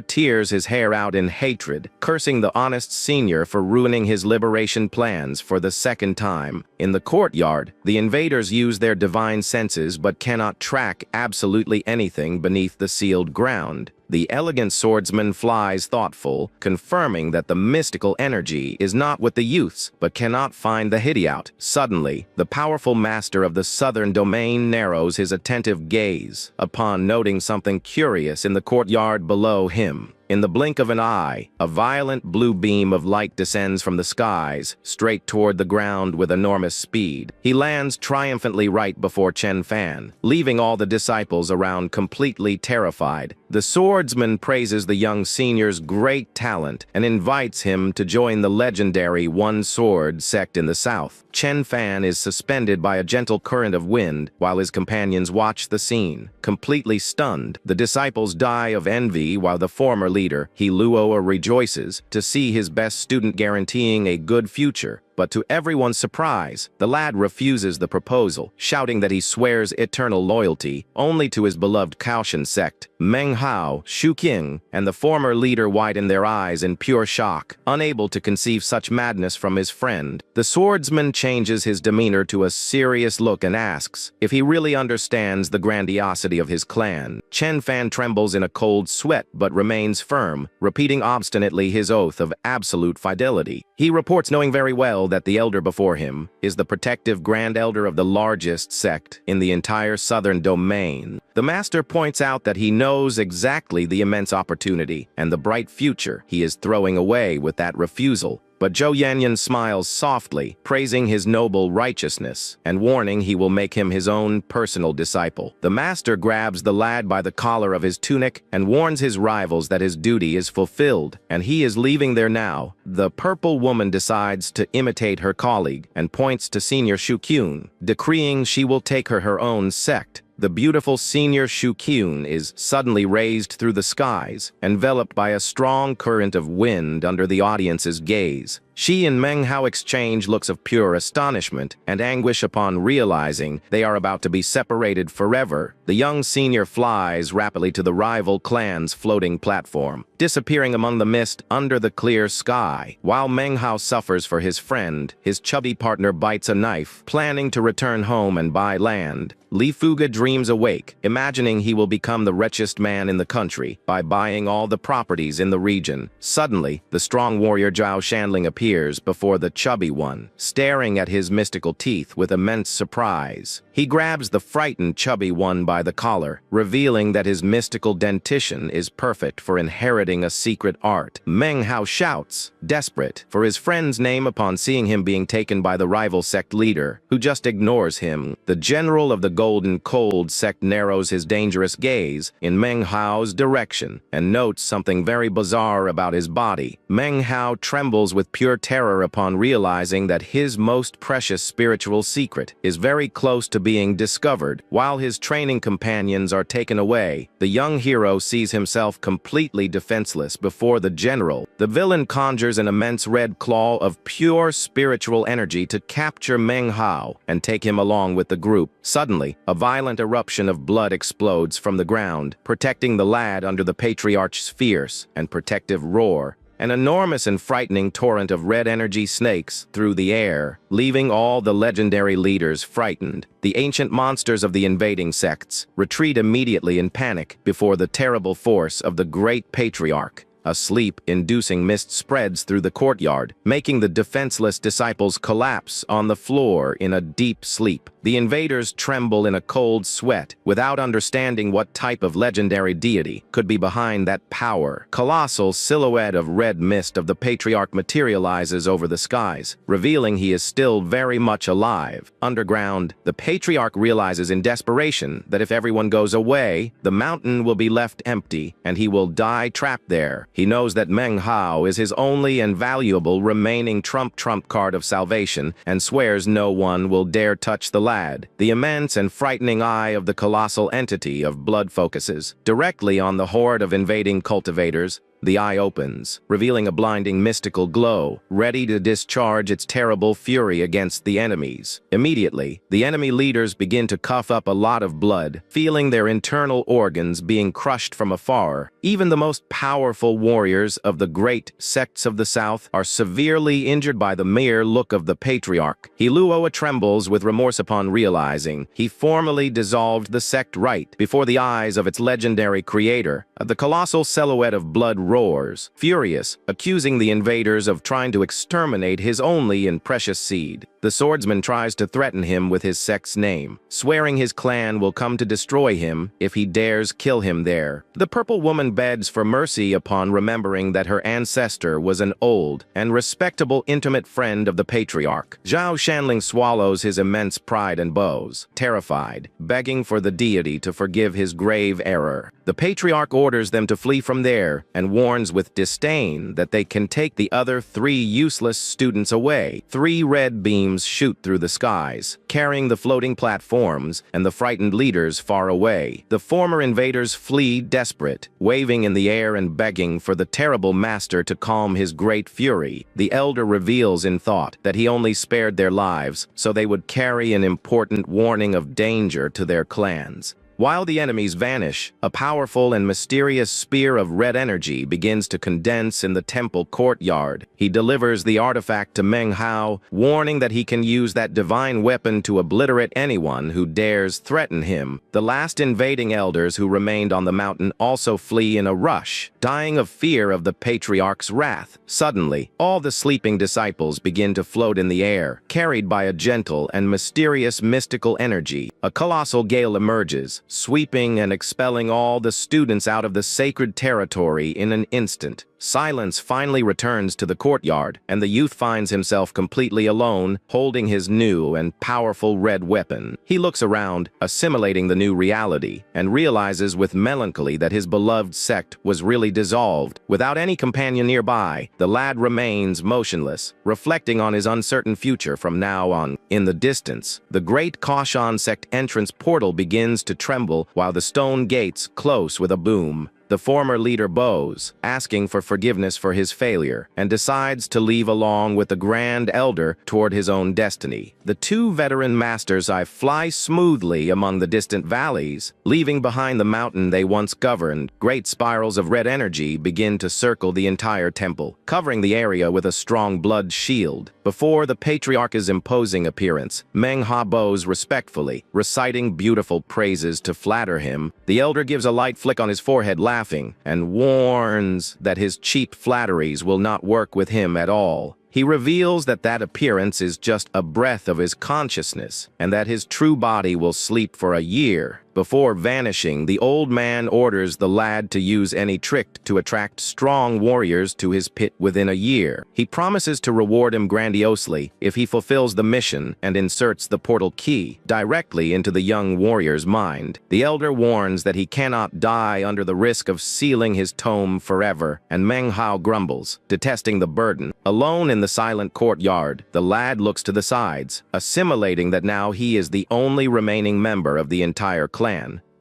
tears his hair out in hatred, cursing the honest senior for ruining his liberation plans for the second time. In the courtyard, the invaders use their divine senses but cannot track absolutely anything beneath the sealed ground. The elegant swordsman flies thoughtful, confirming that the mystical energy is not with the youths, but cannot find the hideout. Suddenly, the powerful master of the southern domain narrows his attentive gaze upon noting something curious in the courtyard below him. In the blink of an eye, a violent blue beam of light descends from the skies, straight toward the ground with enormous speed. He lands triumphantly right before Chen Fan, leaving all the disciples around completely terrified. The swordsman praises the young senior's great talent and invites him to join the legendary one-sword sect in the south. Chen Fan is suspended by a gentle current of wind while his companions watch the scene. Completely stunned, the disciples die of envy while the former leader, He Luo, rejoices to see his best student guaranteeing a good future. But to everyone's surprise, the lad refuses the proposal, shouting that he swears eternal loyalty only to his beloved Kaoshan sect. Meng Hao, Shu Qing, and the former leader widen their eyes in pure shock, unable to conceive such madness from his friend. The swordsman changes his demeanor to a serious look and asks if he really understands the grandiosity of his clan. Chen Fan trembles in a cold sweat but remains firm, repeating obstinately his oath of absolute fidelity. He reports knowing very well that the elder before him is the protective grand elder of the largest sect in the entire southern domain. The master points out that he knows exactly the immense opportunity and the bright future he is throwing away with that refusal. But Zhou Yanyan smiles softly, praising his noble righteousness and warning he will make him his own personal disciple. The master grabs the lad by the collar of his tunic and warns his rivals that his duty is fulfilled, and he is leaving there now. The purple woman decides to imitate her colleague and points to senior Shu Qun, decreeing she will take her own sect. The beautiful senior Shu Qun is suddenly raised through the skies, enveloped by a strong current of wind under the audience's gaze. She and Meng Hao exchange looks of pure astonishment and anguish upon realizing they are about to be separated forever. The young senior flies rapidly to the rival clan's floating platform, disappearing among the mist under the clear sky. While Meng Hao suffers for his friend, his chubby partner bites a knife, planning to return home and buy land. Li Fuga dreams awake, imagining he will become the richest man in the country by buying all the properties in the region. Suddenly, the strong warrior Zhao Shanling appears before the chubby one, staring at his mystical teeth with immense surprise. He grabs the frightened chubby one by the collar, revealing that his mystical dentition is perfect for inheriting a secret art. Meng Hao shouts, desperate, for his friend's name upon seeing him being taken by the rival sect leader, who just ignores him. The general of the Golden Cold sect narrows his dangerous gaze in Meng Hao's direction and notes something very bizarre about his body. Meng Hao trembles with pure terror upon realizing that his most precious spiritual secret is very close to being discovered. While his training companions are taken away, the young hero sees himself completely defenseless before the general. The villain conjures an immense red claw of pure spiritual energy to capture Meng Hao and take him along with the group. Suddenly, a violent eruption of blood explodes from the ground, protecting the lad under the patriarch's fierce and protective roar. An enormous and frightening torrent of red energy snakes through the air, leaving all the legendary leaders frightened. The ancient monsters of the invading sects retreat immediately in panic before the terrible force of the great patriarch. A sleep-inducing mist spreads through the courtyard, making the defenseless disciples collapse on the floor in a deep sleep. The invaders tremble in a cold sweat, without understanding what type of legendary deity could be behind that power. Colossal silhouette of red mist of the patriarch materializes over the skies, revealing he is still very much alive. Underground, the patriarch realizes in desperation that if everyone goes away, the mountain will be left empty, and he will die trapped there. He knows that Meng Hao is his only and valuable remaining trump card of salvation, and swears no one will dare touch the lad. The immense and frightening eye of the colossal entity of blood focuses directly on the horde of invading cultivators. the eye opens, revealing a blinding mystical glow, ready to discharge its terrible fury against the enemies. Immediately, the enemy leaders begin to cough up a lot of blood, feeling their internal organs being crushed from afar. Even the most powerful warriors of the great sects of the South are severely injured by the mere look of the patriarch. Hiluoa trembles with remorse upon realizing he formally dissolved the sect right before the eyes of its legendary creator. The colossal silhouette of blood roars, furious, accusing the invaders of trying to exterminate his only and precious seed. The swordsman tries to threaten him with his sect's name, swearing his clan will come to destroy him if he dares kill him there. The purple woman begs for mercy upon remembering that her ancestor was an old and respectable intimate friend of the patriarch. Zhao Shanling swallows his immense pride and bows, terrified, begging for the deity to forgive his grave error. The patriarch orders them to flee from there and warns with disdain that they can take the other 3 useless students away. 3 red beams shoot through the skies, carrying the floating platforms and the frightened leaders far away. The former invaders flee desperate, waving in the air and begging for the terrible master to calm his great fury. The elder reveals in thought that he only spared their lives so they would carry an important warning of danger to their clans. While the enemies vanish, a powerful and mysterious spear of red energy begins to condense in the temple courtyard. He delivers the artifact to Meng Hao, warning that he can use that divine weapon to obliterate anyone who dares threaten him. The last invading elders who remained on the mountain also flee in a rush, dying of fear of the patriarch's wrath. Suddenly, all the sleeping disciples begin to float in the air, carried by a gentle and mysterious mystical energy. A colossal gale emerges, sweeping and expelling all the students out of the sacred territory in an instant. Silence finally returns to the courtyard, and the youth finds himself completely alone, holding his new and powerful red weapon. He looks around, assimilating the new reality, and realizes with melancholy that his beloved sect was really dissolved. Without any companion nearby, the lad remains motionless, reflecting on his uncertain future from now on. In the distance, the great Kashan sect entrance portal begins to tremble while the stone gates close with a boom. The former leader bows, asking for forgiveness for his failure, and decides to leave along with the Grand Elder toward his own destiny. The 2 veteran masters fly smoothly among the distant valleys, leaving behind the mountain they once governed. Great spirals of red energy begin to circle the entire temple, covering the area with a strong blood shield. Before the patriarch's imposing appearance, Meng Hao bows respectfully, reciting beautiful praises to flatter him. The elder gives a light flick on his forehead, laughing, and warns that his cheap flatteries will not work with him at all. He reveals that that appearance is just a breath of his consciousness, and that his true body will sleep for a year. Before vanishing, the old man orders the lad to use any trick to attract strong warriors to his pit within a year. He promises to reward him grandiosely if he fulfills the mission and inserts the portal key directly into the young warrior's mind. The elder warns that he cannot die under the risk of sealing his tome forever, and Meng Hao grumbles, detesting the burden. Alone in the silent courtyard, the lad looks to the sides, assimilating that now he is the only remaining member of the entire clan.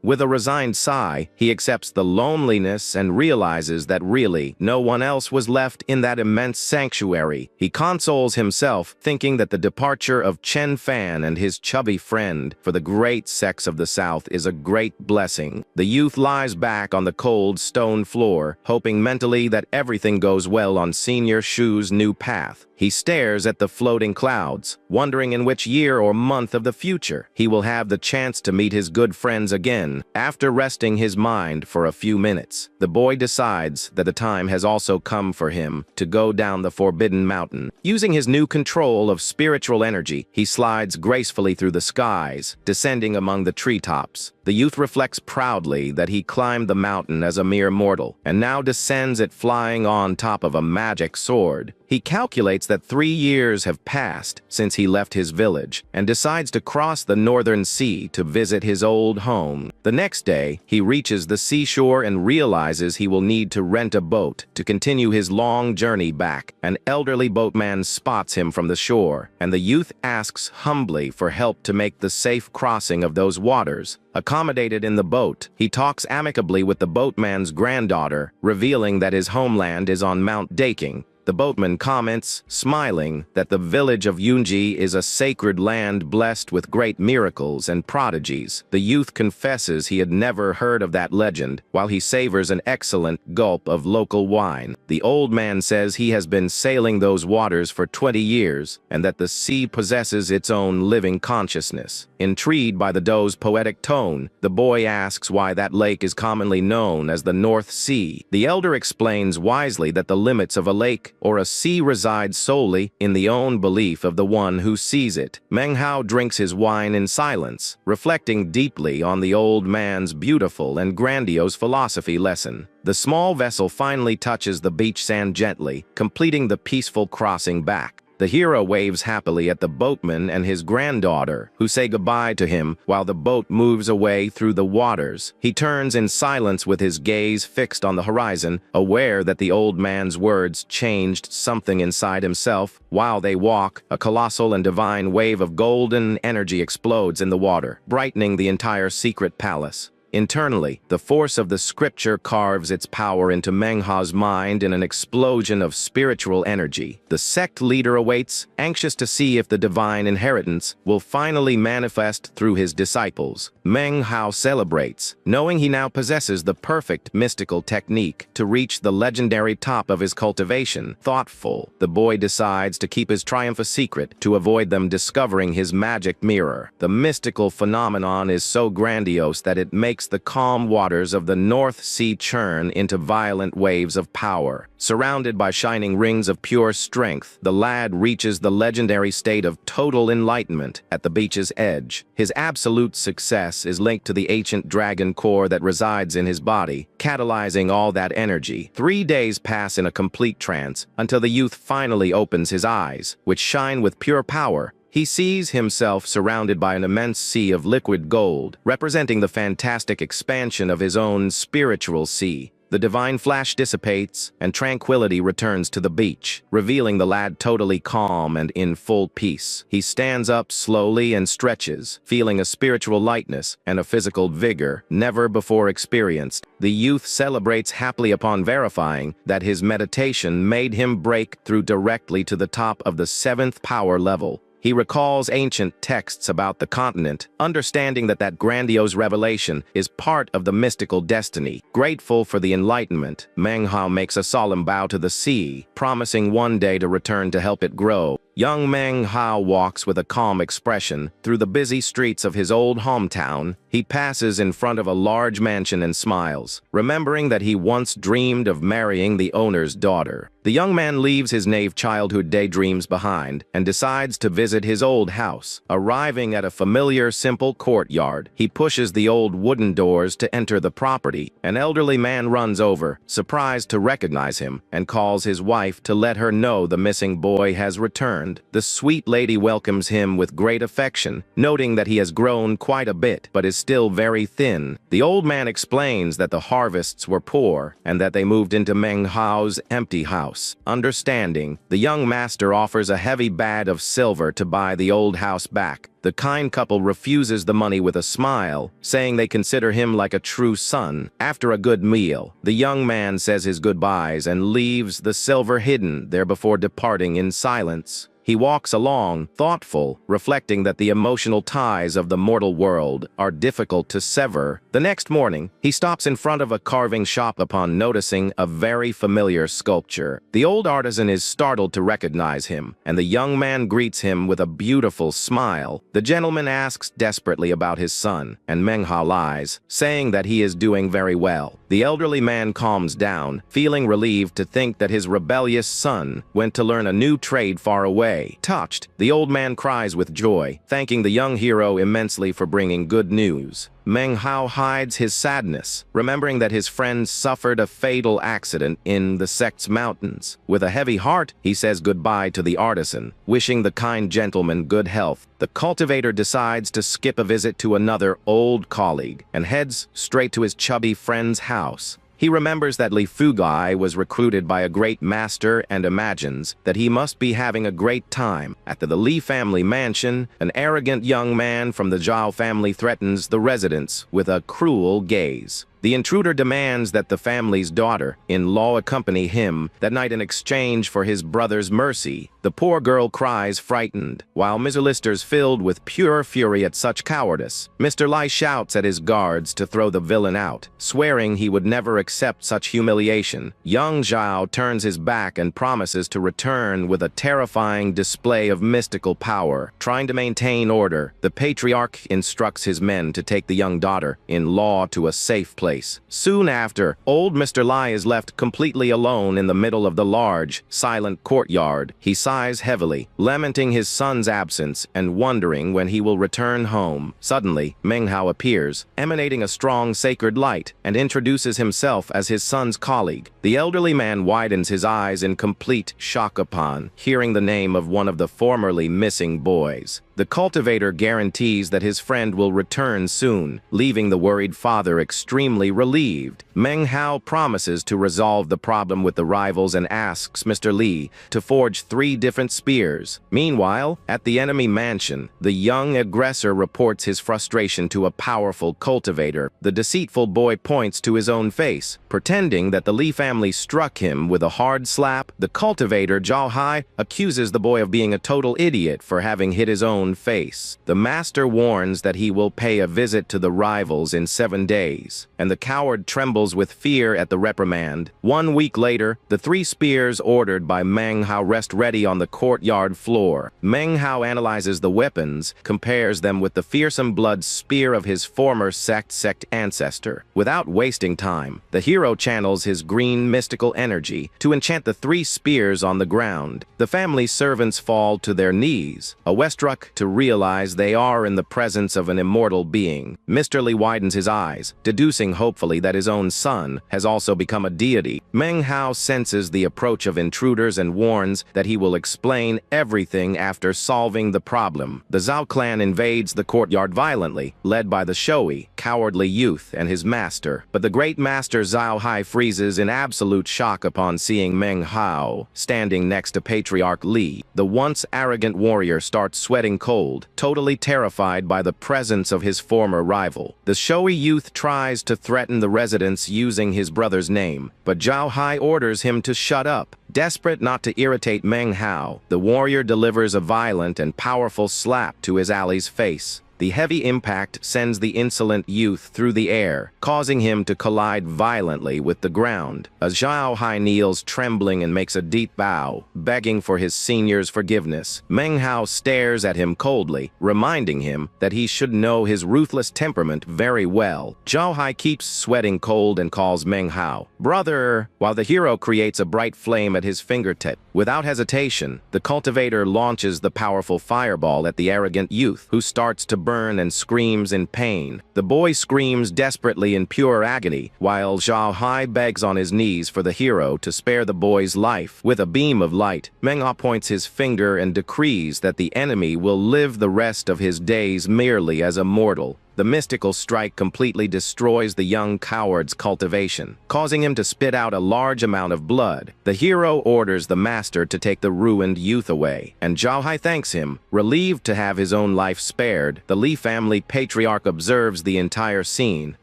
With a resigned sigh, he accepts the loneliness and realizes that really no one else was left in that immense sanctuary. He consoles himself, thinking that the departure of Chen Fan and his chubby friend for the great sects of the South is a great blessing. The youth lies back on the cold stone floor, hoping mentally that everything goes well on Senior Shu's new path. He stares at the floating clouds, wondering in which year or month of the future he will have the chance to meet his good friends again. After resting his mind for a few minutes, the boy decides that the time has also come for him to go down the Forbidden Mountain. Using his new control of spiritual energy, he slides gracefully through the skies, descending among the treetops. The youth reflects proudly that he climbed the mountain as a mere mortal, and now descends it flying on top of a magic sword. He calculates that 3 years have passed since he left his village, and decides to cross the northern sea to visit his old home. The next day, he reaches the seashore and realizes he will need to rent a boat to continue his long journey back. An elderly boatman spots him from the shore, and the youth asks humbly for help to make the safe crossing of those waters. A accommodated in the boat. He talks amicably with the boatman's granddaughter, revealing that his homeland is on Mount Daking. The boatman comments, smiling, that the village of Yunji is a sacred land blessed with great miracles and prodigies. The youth confesses he had never heard of that legend, while he savors an excellent gulp of local wine. The old man says he has been sailing those waters for 20 years, and that the sea possesses its own living consciousness. Intrigued by the doe's poetic tone, the boy asks why that lake is commonly known as the North Sea. The elder explains wisely that the limits of a lake or a sea resides solely in the own belief of the one who sees it. Manhwa drinks his wine in silence, reflecting deeply on the old man's beautiful and grandiose philosophy lesson. The small vessel finally touches the beach sand gently, completing the peaceful crossing back. The hero waves happily at the boatman and his granddaughter, who say goodbye to him while the boat moves away through the waters. He turns in silence with his gaze fixed on the horizon, aware that the old man's words changed something inside himself. While they walk, a colossal and divine wave of golden energy explodes in the water, brightening the entire secret palace. Internally, the force of the scripture carves its power into Manhwa's mind in an explosion of spiritual energy. The sect leader awaits, anxious to see if the divine inheritance will finally manifest through his disciples. Manhwa celebrates, knowing he now possesses the perfect mystical technique to reach the legendary top of his cultivation. Thoughtful, the boy decides to keep his triumph a secret to avoid them discovering his magic mirror. The mystical phenomenon is so grandiose that it makes the calm waters of the North Sea churn into violent waves of power. Surrounded by shining rings of pure strength, the lad reaches the legendary state of total enlightenment at the beach's edge. His absolute success is linked to the ancient dragon core that resides in his body, catalyzing all that energy. 3 days pass in a complete trance until the youth finally opens his eyes, which shine with pure power. He sees himself surrounded by an immense sea of liquid gold, representing the fantastic expansion of his own spiritual sea. The divine flash dissipates, and tranquility returns to the beach, revealing the lad totally calm and in full peace. He stands up slowly and stretches, feeling a spiritual lightness and a physical vigor never before experienced. The youth celebrates happily upon verifying that his meditation made him break through directly to the top of the 7th power level. He recalls ancient texts about the continent, understanding that grandiose revelation is part of the mystical destiny. Grateful for the enlightenment, Manhwa makes a solemn bow to the sea, promising one day to return to help it grow. Young Manhwa walks with a calm expression through the busy streets of his old hometown. He passes in front of a large mansion and smiles, remembering that he once dreamed of marrying the owner's daughter. The young man leaves his naive childhood daydreams behind and decides to visit his old house. Arriving at a familiar, simple courtyard, he pushes the old wooden doors to enter the property. An elderly man runs over, surprised to recognize him, and calls his wife to let her know the missing boy has returned. The sweet lady welcomes him with great affection, noting that he has grown quite a bit, but is still very thin. The old man explains that the harvests were poor, and that they moved into Manhwa's empty house. Understanding, the young master offers a heavy bag of silver to buy the old house back. The kind couple refuses the money with a smile, saying they consider him like a true son. After a good meal, the young man says his goodbyes and leaves the silver hidden there before departing in silence. He walks along, thoughtful, reflecting that the emotional ties of the mortal world are difficult to sever. The next morning, he stops in front of a carving shop upon noticing a very familiar sculpture. The old artisan is startled to recognize him, and the young man greets him with a beautiful smile. The gentleman asks desperately about his son, and Manhwa lies, saying that he is doing very well. The elderly man calms down, feeling relieved to think that his rebellious son went to learn a new trade far away. Touched, the old man cries with joy, thanking the young hero immensely for bringing good news. Manhwa hides his sadness, remembering that his friend suffered a fatal accident in the sect's mountains. With a heavy heart, he says goodbye to the artisan, wishing the kind gentleman good health. The cultivator decides to skip a visit to another old colleague and heads straight to his chubby friend's house. He remembers that Li Fugai was recruited by a great master and imagines that he must be having a great time. At the Li family mansion, an arrogant young man from the Zhao family threatens the residents with a cruel gaze. The intruder demands that the family's daughter-in-law accompany him that night in exchange for his brother's mercy. The poor girl cries frightened, while Mr. Lister's filled with pure fury at such cowardice. Mr. Lai shouts at his guards to throw the villain out, swearing he would never accept such humiliation. Young Zhao turns his back and promises to return with a terrifying display of mystical power. Trying to maintain order, the patriarch instructs his men to take the young daughter-in-law to a safe place. Soon after, old Mr. Lai is left completely alone in the middle of the large, silent courtyard. He sighs heavily, lamenting his son's absence and wondering when he will return home. Suddenly, Meng Hao appears, emanating a strong sacred light, and introduces himself as his son's colleague. The elderly man widens his eyes in complete shock upon hearing the name of one of the formerly missing boys. The cultivator guarantees that his friend will return soon, leaving the worried father extremely relieved. Meng Hao promises to resolve the problem with the rivals and asks Mr. Li to forge 3 different spears. Meanwhile, at the enemy mansion, the young aggressor reports his frustration to a powerful cultivator. The deceitful boy points to his own face, pretending that the Li family struck him with a hard slap. The cultivator, Zhao Hai, accuses the boy of being a total idiot for having hit his own face. The master warns that he will pay a visit to the rivals in 7 days, and the coward trembles with fear at the reprimand. 1 week later, the 3 spears ordered by Meng Hao rest ready on the courtyard floor. Meng Hao analyzes the weapons, compares them with the fearsome blood spear of his former sect ancestor. Without wasting time, the hero channels his green mystical energy to enchant the 3 spears on the ground. The family servants fall to their knees, awestruck to realize they are in the presence of an immortal being. Mr. Li widens his eyes, deducing hopefully that his own son has also become a deity. Meng Hao senses the approach of intruders and warns that he will explain everything after solving the problem. The Zhao clan invades the courtyard violently, led by the showy, cowardly youth and his master. But the great master Zhao Hai freezes in absolute shock upon seeing Meng Hao standing next to Patriarch Li. The once arrogant warrior starts sweating cold, totally terrified by the presence of his former rival. The showy youth tries to threaten the residents using his brother's name, but Zhao Hai orders him to shut up. Desperate not to irritate Meng Hao, the warrior delivers a violent and powerful slap to his ally's face. The heavy impact sends the insolent youth through the air, causing him to collide violently with the ground. As Zhao Hai kneels trembling and makes a deep bow, begging for his senior's forgiveness, Meng Hao stares at him coldly, reminding him that he should know his ruthless temperament very well. Zhao Hai keeps sweating cold and calls Meng Hao brother, while the hero creates a bright flame at his fingertip. Without hesitation, the cultivator launches the powerful fireball at the arrogant youth, who starts to burn and screams in pain. The boy screams desperately in pure agony, while Zhao Hai begs on his knees for the hero to spare the boy's life. With a beam of light, Meng Hao points his finger and decrees that the enemy will live the rest of his days merely as a mortal. The mystical strike completely destroys the young coward's cultivation, causing him to spit out a large amount of blood. The hero orders the master to take the ruined youth away, and Zhao Hai thanks him. Relieved to have his own life spared, the Li family patriarch observes the entire scene,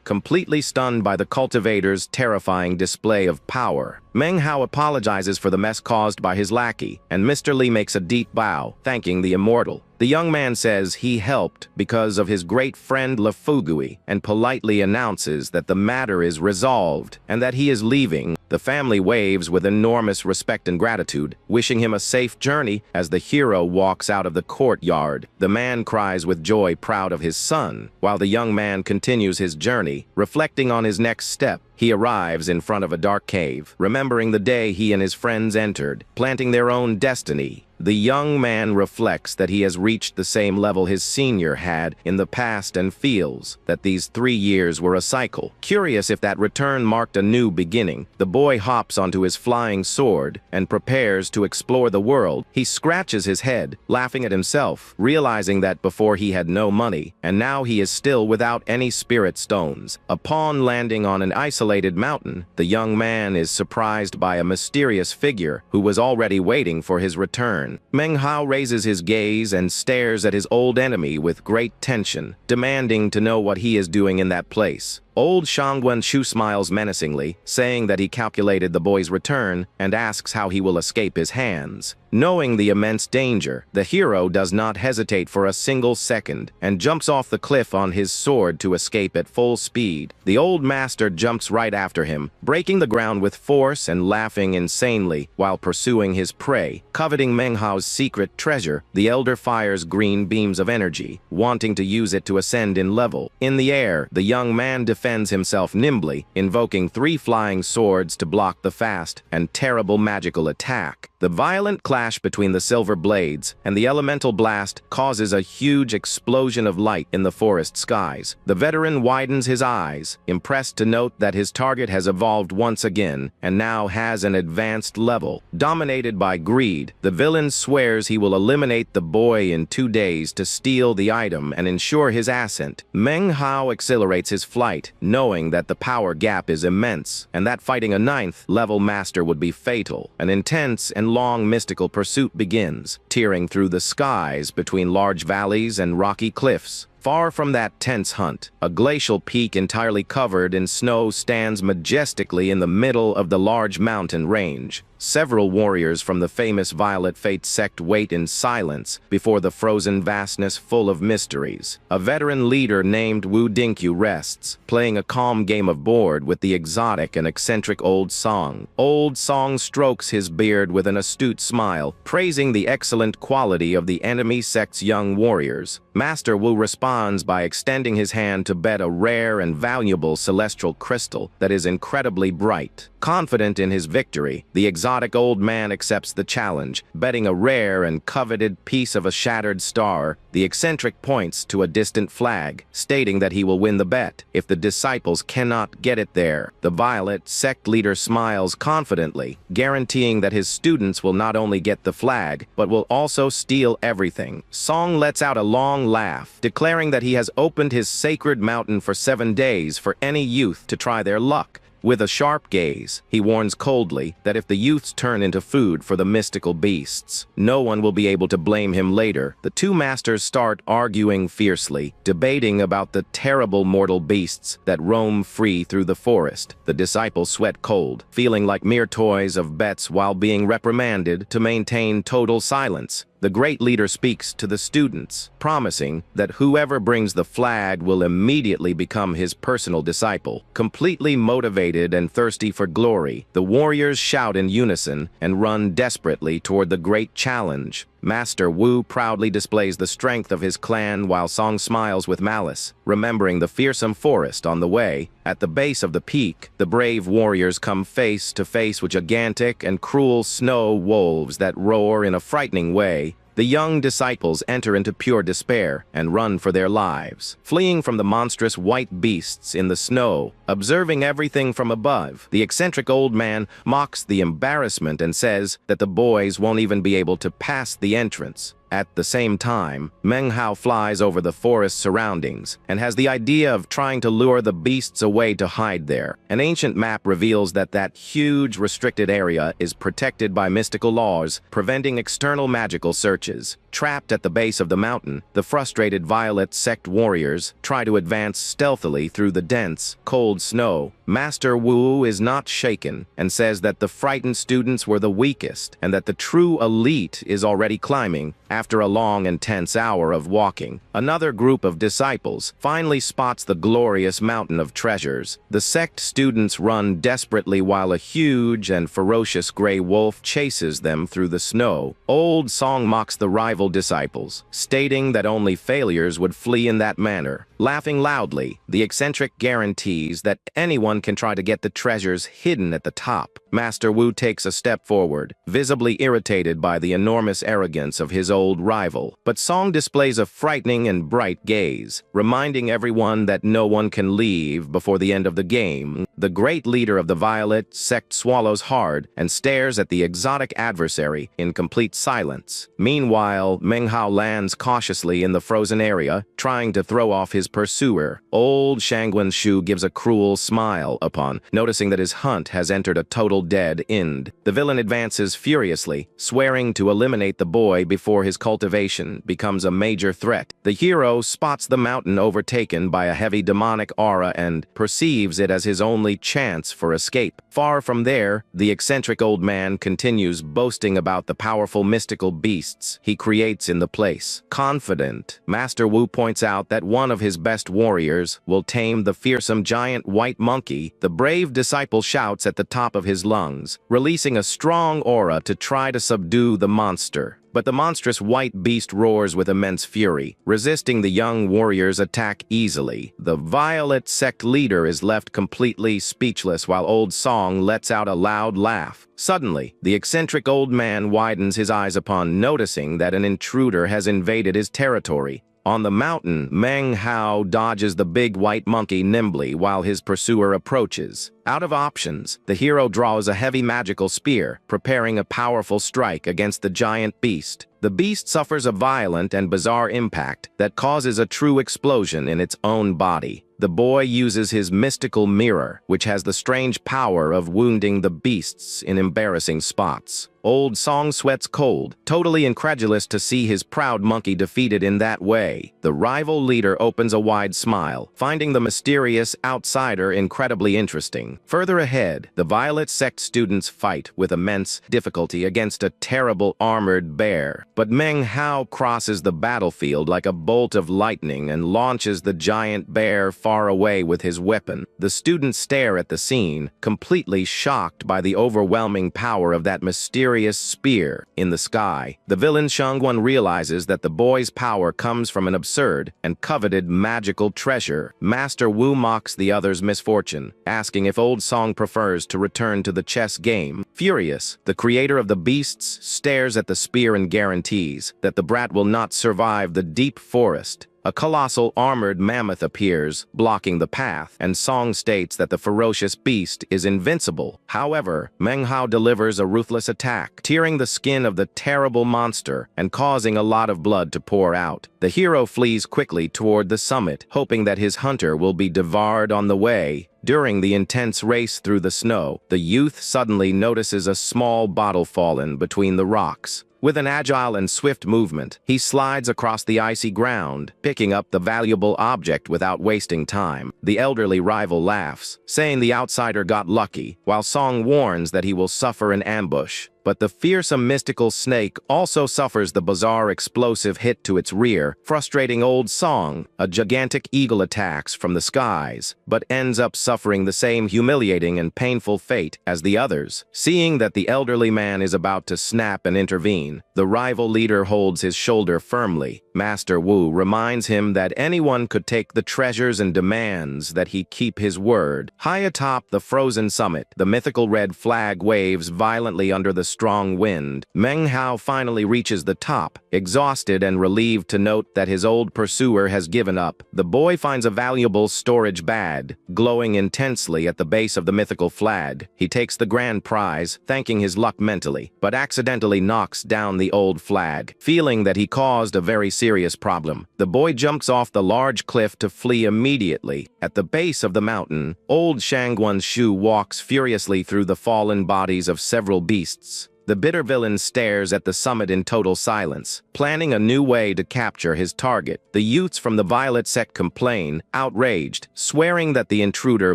completely stunned by the cultivator's terrifying display of power. Meng Hao apologizes for the mess caused by his lackey, and Mr. Li makes a deep bow, thanking the immortal. The young man says he helped because of his great friend Le Fugui, and politely announces that the matter is resolved and that he is leaving. The family waves with enormous respect and gratitude, wishing him a safe journey as the hero walks out of the courtyard. The man cries with joy, proud of his son, while the young man continues his journey, reflecting on his next step. He arrives in front of a dark cave, remembering the day he and his friends entered, planting their own destiny. The young man reflects that he has reached the same level his senior had in the past and feels that these 3 years were a cycle. Curious if that return marked a new beginning, the boy hops onto his flying sword and prepares to explore the world. He scratches his head, laughing at himself, realizing that before he had no money, and now he is still without any spirit stones. Upon landing on an isolated mountain, the young man is surprised by a mysterious figure who was already waiting for his return. Manhwa raises his gaze and stares at his old enemy with great tension, demanding to know what he is doing in that place. Old Shangwen Shu smiles menacingly, saying that he calculated the boy's return and asks how he will escape his hands. Knowing the immense danger, the hero does not hesitate for a single second and jumps off the cliff on his sword to escape at full speed. The old master jumps right after him, breaking the ground with force and laughing insanely while pursuing his prey. Coveting Manhwa's secret treasure, the elder fires green beams of energy, wanting to use it to ascend in level. In the air, the young man defends himself nimbly, invoking 3 flying swords to block the fast and terrible magical attack. The violent clash between the silver blades and the elemental blast causes a huge explosion of light in the forest skies. The veteran widens his eyes, impressed to note that his target has evolved once again and now has an advanced level. Dominated by greed, the villain swears he will eliminate the boy in 2 days to steal the item and ensure his ascent. Manhwa accelerates his flight, knowing that the power gap is immense and that fighting a 9th level master would be fatal. An intense and long mystical pursuit begins, tearing through the skies between large valleys and rocky cliffs. Far from that tense hunt, a glacial peak entirely covered in snow stands majestically in the middle of the large mountain range. Several warriors from the famous Violet Fate sect wait in silence before the frozen vastness full of mysteries. A veteran leader named Wu Dinkyu rests, playing a calm game of board with the exotic and eccentric Old Song. Old Song strokes his beard with an astute smile, praising the excellent quality of the enemy sect's young warriors. Master Wu responds by extending his hand to bet a rare and valuable celestial crystal that is incredibly bright. Confident in his victory, the exotic old man accepts the challenge, betting a rare and coveted piece of a shattered star. The eccentric points to a distant flag, stating that he will win the bet if the disciples cannot get it there. The Violet sect leader smiles confidently, guaranteeing that his students will not only get the flag, but will also steal everything. Song lets out a long laugh, declaring that he has opened his sacred mountain for 7 days for any youth to try their luck. With a sharp gaze, he warns coldly that if the youths turn into food for the mystical beasts, no one will be able to blame him later. The 2 masters start arguing fiercely, debating about the terrible mortal beasts that roam free through the forest. The disciples sweat cold, feeling like mere toys of bets while being reprimanded to maintain total silence. The great leader speaks to the students, promising that whoever brings the flag will immediately become his personal disciple. Completely motivated and thirsty for glory, the warriors shout in unison and run desperately toward the great challenge. Master Wu proudly displays the strength of his clan while Song smiles with malice, remembering the fearsome forest on the way. At the base of the peak, the brave warriors come face to face with gigantic and cruel snow wolves that roar in a frightening way. The young disciples enter into pure despair and run for their lives, fleeing from the monstrous white beasts in the snow. Observing everything from above, the eccentric old man mocks the embarrassment and says that the boys won't even be able to pass the entrance. At the same time, Manhwa flies over the forest surroundings and has the idea of trying to lure the beasts away to hide there. An ancient map reveals that that huge restricted area is protected by mystical laws, preventing external magical searches. Trapped at the base of the mountain, the frustrated Violet sect warriors try to advance stealthily through the dense, cold snow. Master Wu is not shaken and says that the frightened students were the weakest and that the true elite is already climbing. After a long and tense hour of walking, another group of disciples finally spots the glorious mountain of treasures. The sect students run desperately while a huge and ferocious gray wolf chases them through the snow. Old Song mocks the rival rival disciples, stating that only failures would flee in that manner. Laughing loudly, the eccentric guarantees that anyone can try to get the treasures hidden at the top. Master Wu takes a step forward, visibly irritated by the enormous arrogance of his old rival. But Song displays a frightening and bright gaze, reminding everyone that no one can leave before the end of the game. The great leader of the Violet sect swallows hard and stares at the exotic adversary in complete silence. Meanwhile, Meng Hao lands cautiously in the frozen area, trying to throw off his pursuer. Old Shangguan Shu gives a cruel smile upon noticing that his hunt has entered a total dead end. The villain advances furiously, swearing to eliminate the boy before his cultivation becomes a major threat. The hero spots the mountain overtaken by a heavy demonic aura and perceives it as his only chance for escape. Far from there, the eccentric old man continues boasting about the powerful mystical beasts he creates in the place. Confident, Master Wu points out that one of his best warriors will tame the fearsome giant white monkey. The brave disciple shouts at the top of his lungs, releasing a strong aura to try to subdue the monster. But the monstrous white beast roars with immense fury, resisting the young warrior's attack easily. The Violet sect leader is left completely speechless while old Song lets out a loud laugh. Suddenly, the eccentric old man widens his eyes upon noticing that an intruder has invaded his territory. On the mountain, Meng Hao dodges the big white monkey nimbly while his pursuer approaches. Out of options, the hero draws a heavy magical spear, preparing a powerful strike against the giant beast. The beast suffers a violent and bizarre impact that causes a true explosion in its own body. The boy uses his mystical mirror, which has the strange power of wounding the beasts in embarrassing spots. Old Song sweats cold, totally incredulous to see his proud monkey defeated in that way. The rival leader opens a wide smile, finding the mysterious outsider incredibly interesting. Further ahead, the Violet sect students fight with immense difficulty against a terrible armored bear. But Meng Hao crosses the battlefield like a bolt of lightning and launches the giant bear far away with his weapon. The students stare at the scene, completely shocked by the overwhelming power of that mysterious spear in the sky. The villain Shangguan realizes that the boy's power comes from an absurd and coveted magical treasure. Master Wu mocks the other's misfortune, asking if old Song prefers to return to the chess game. Furious, the creator of the beasts stares at the spear and guarantees that the brat will not survive the deep forest. A colossal armored mammoth appears, blocking the path, and Song states that the ferocious beast is invincible. However, Meng Hao delivers a ruthless attack, tearing the skin of the terrible monster and causing a lot of blood to pour out. The hero flees quickly toward the summit, hoping that his hunter will be devoured on the way. During the intense race through the snow, the youth suddenly notices a small bottle fallen between the rocks. With an agile and swift movement, he slides across the icy ground, picking up the valuable object without wasting time. The elderly rival laughs, saying the outsider got lucky, while Song warns that he will suffer an ambush. But the fearsome mystical snake also suffers the bizarre explosive hit to its rear, frustrating old Song. A gigantic eagle attacks from the skies, but ends up suffering the same humiliating and painful fate as the others. Seeing that the elderly man is about to snap and intervene, the rival leader holds his shoulder firmly. Master Wu reminds him that anyone could take the treasures and demands that he keep his word. High atop the frozen summit, the mythical red flag waves violently under the strong wind. Meng Hao finally reaches the top, exhausted and relieved to note that his old pursuer has given up. The boy finds a valuable storage bag, glowing intensely at the base of the mythical flag. He takes the grand prize, thanking his luck mentally, but accidentally knocks down the old flag. Feeling that he caused a very serious problem, the boy jumps off the large cliff to flee immediately. At the base of the mountain, old Shangguan Shu walks furiously through the fallen bodies of several beasts. The bitter villain stares at the summit in total silence, planning a new way to capture his target. The youths from the Violet sect complain, outraged, swearing that the intruder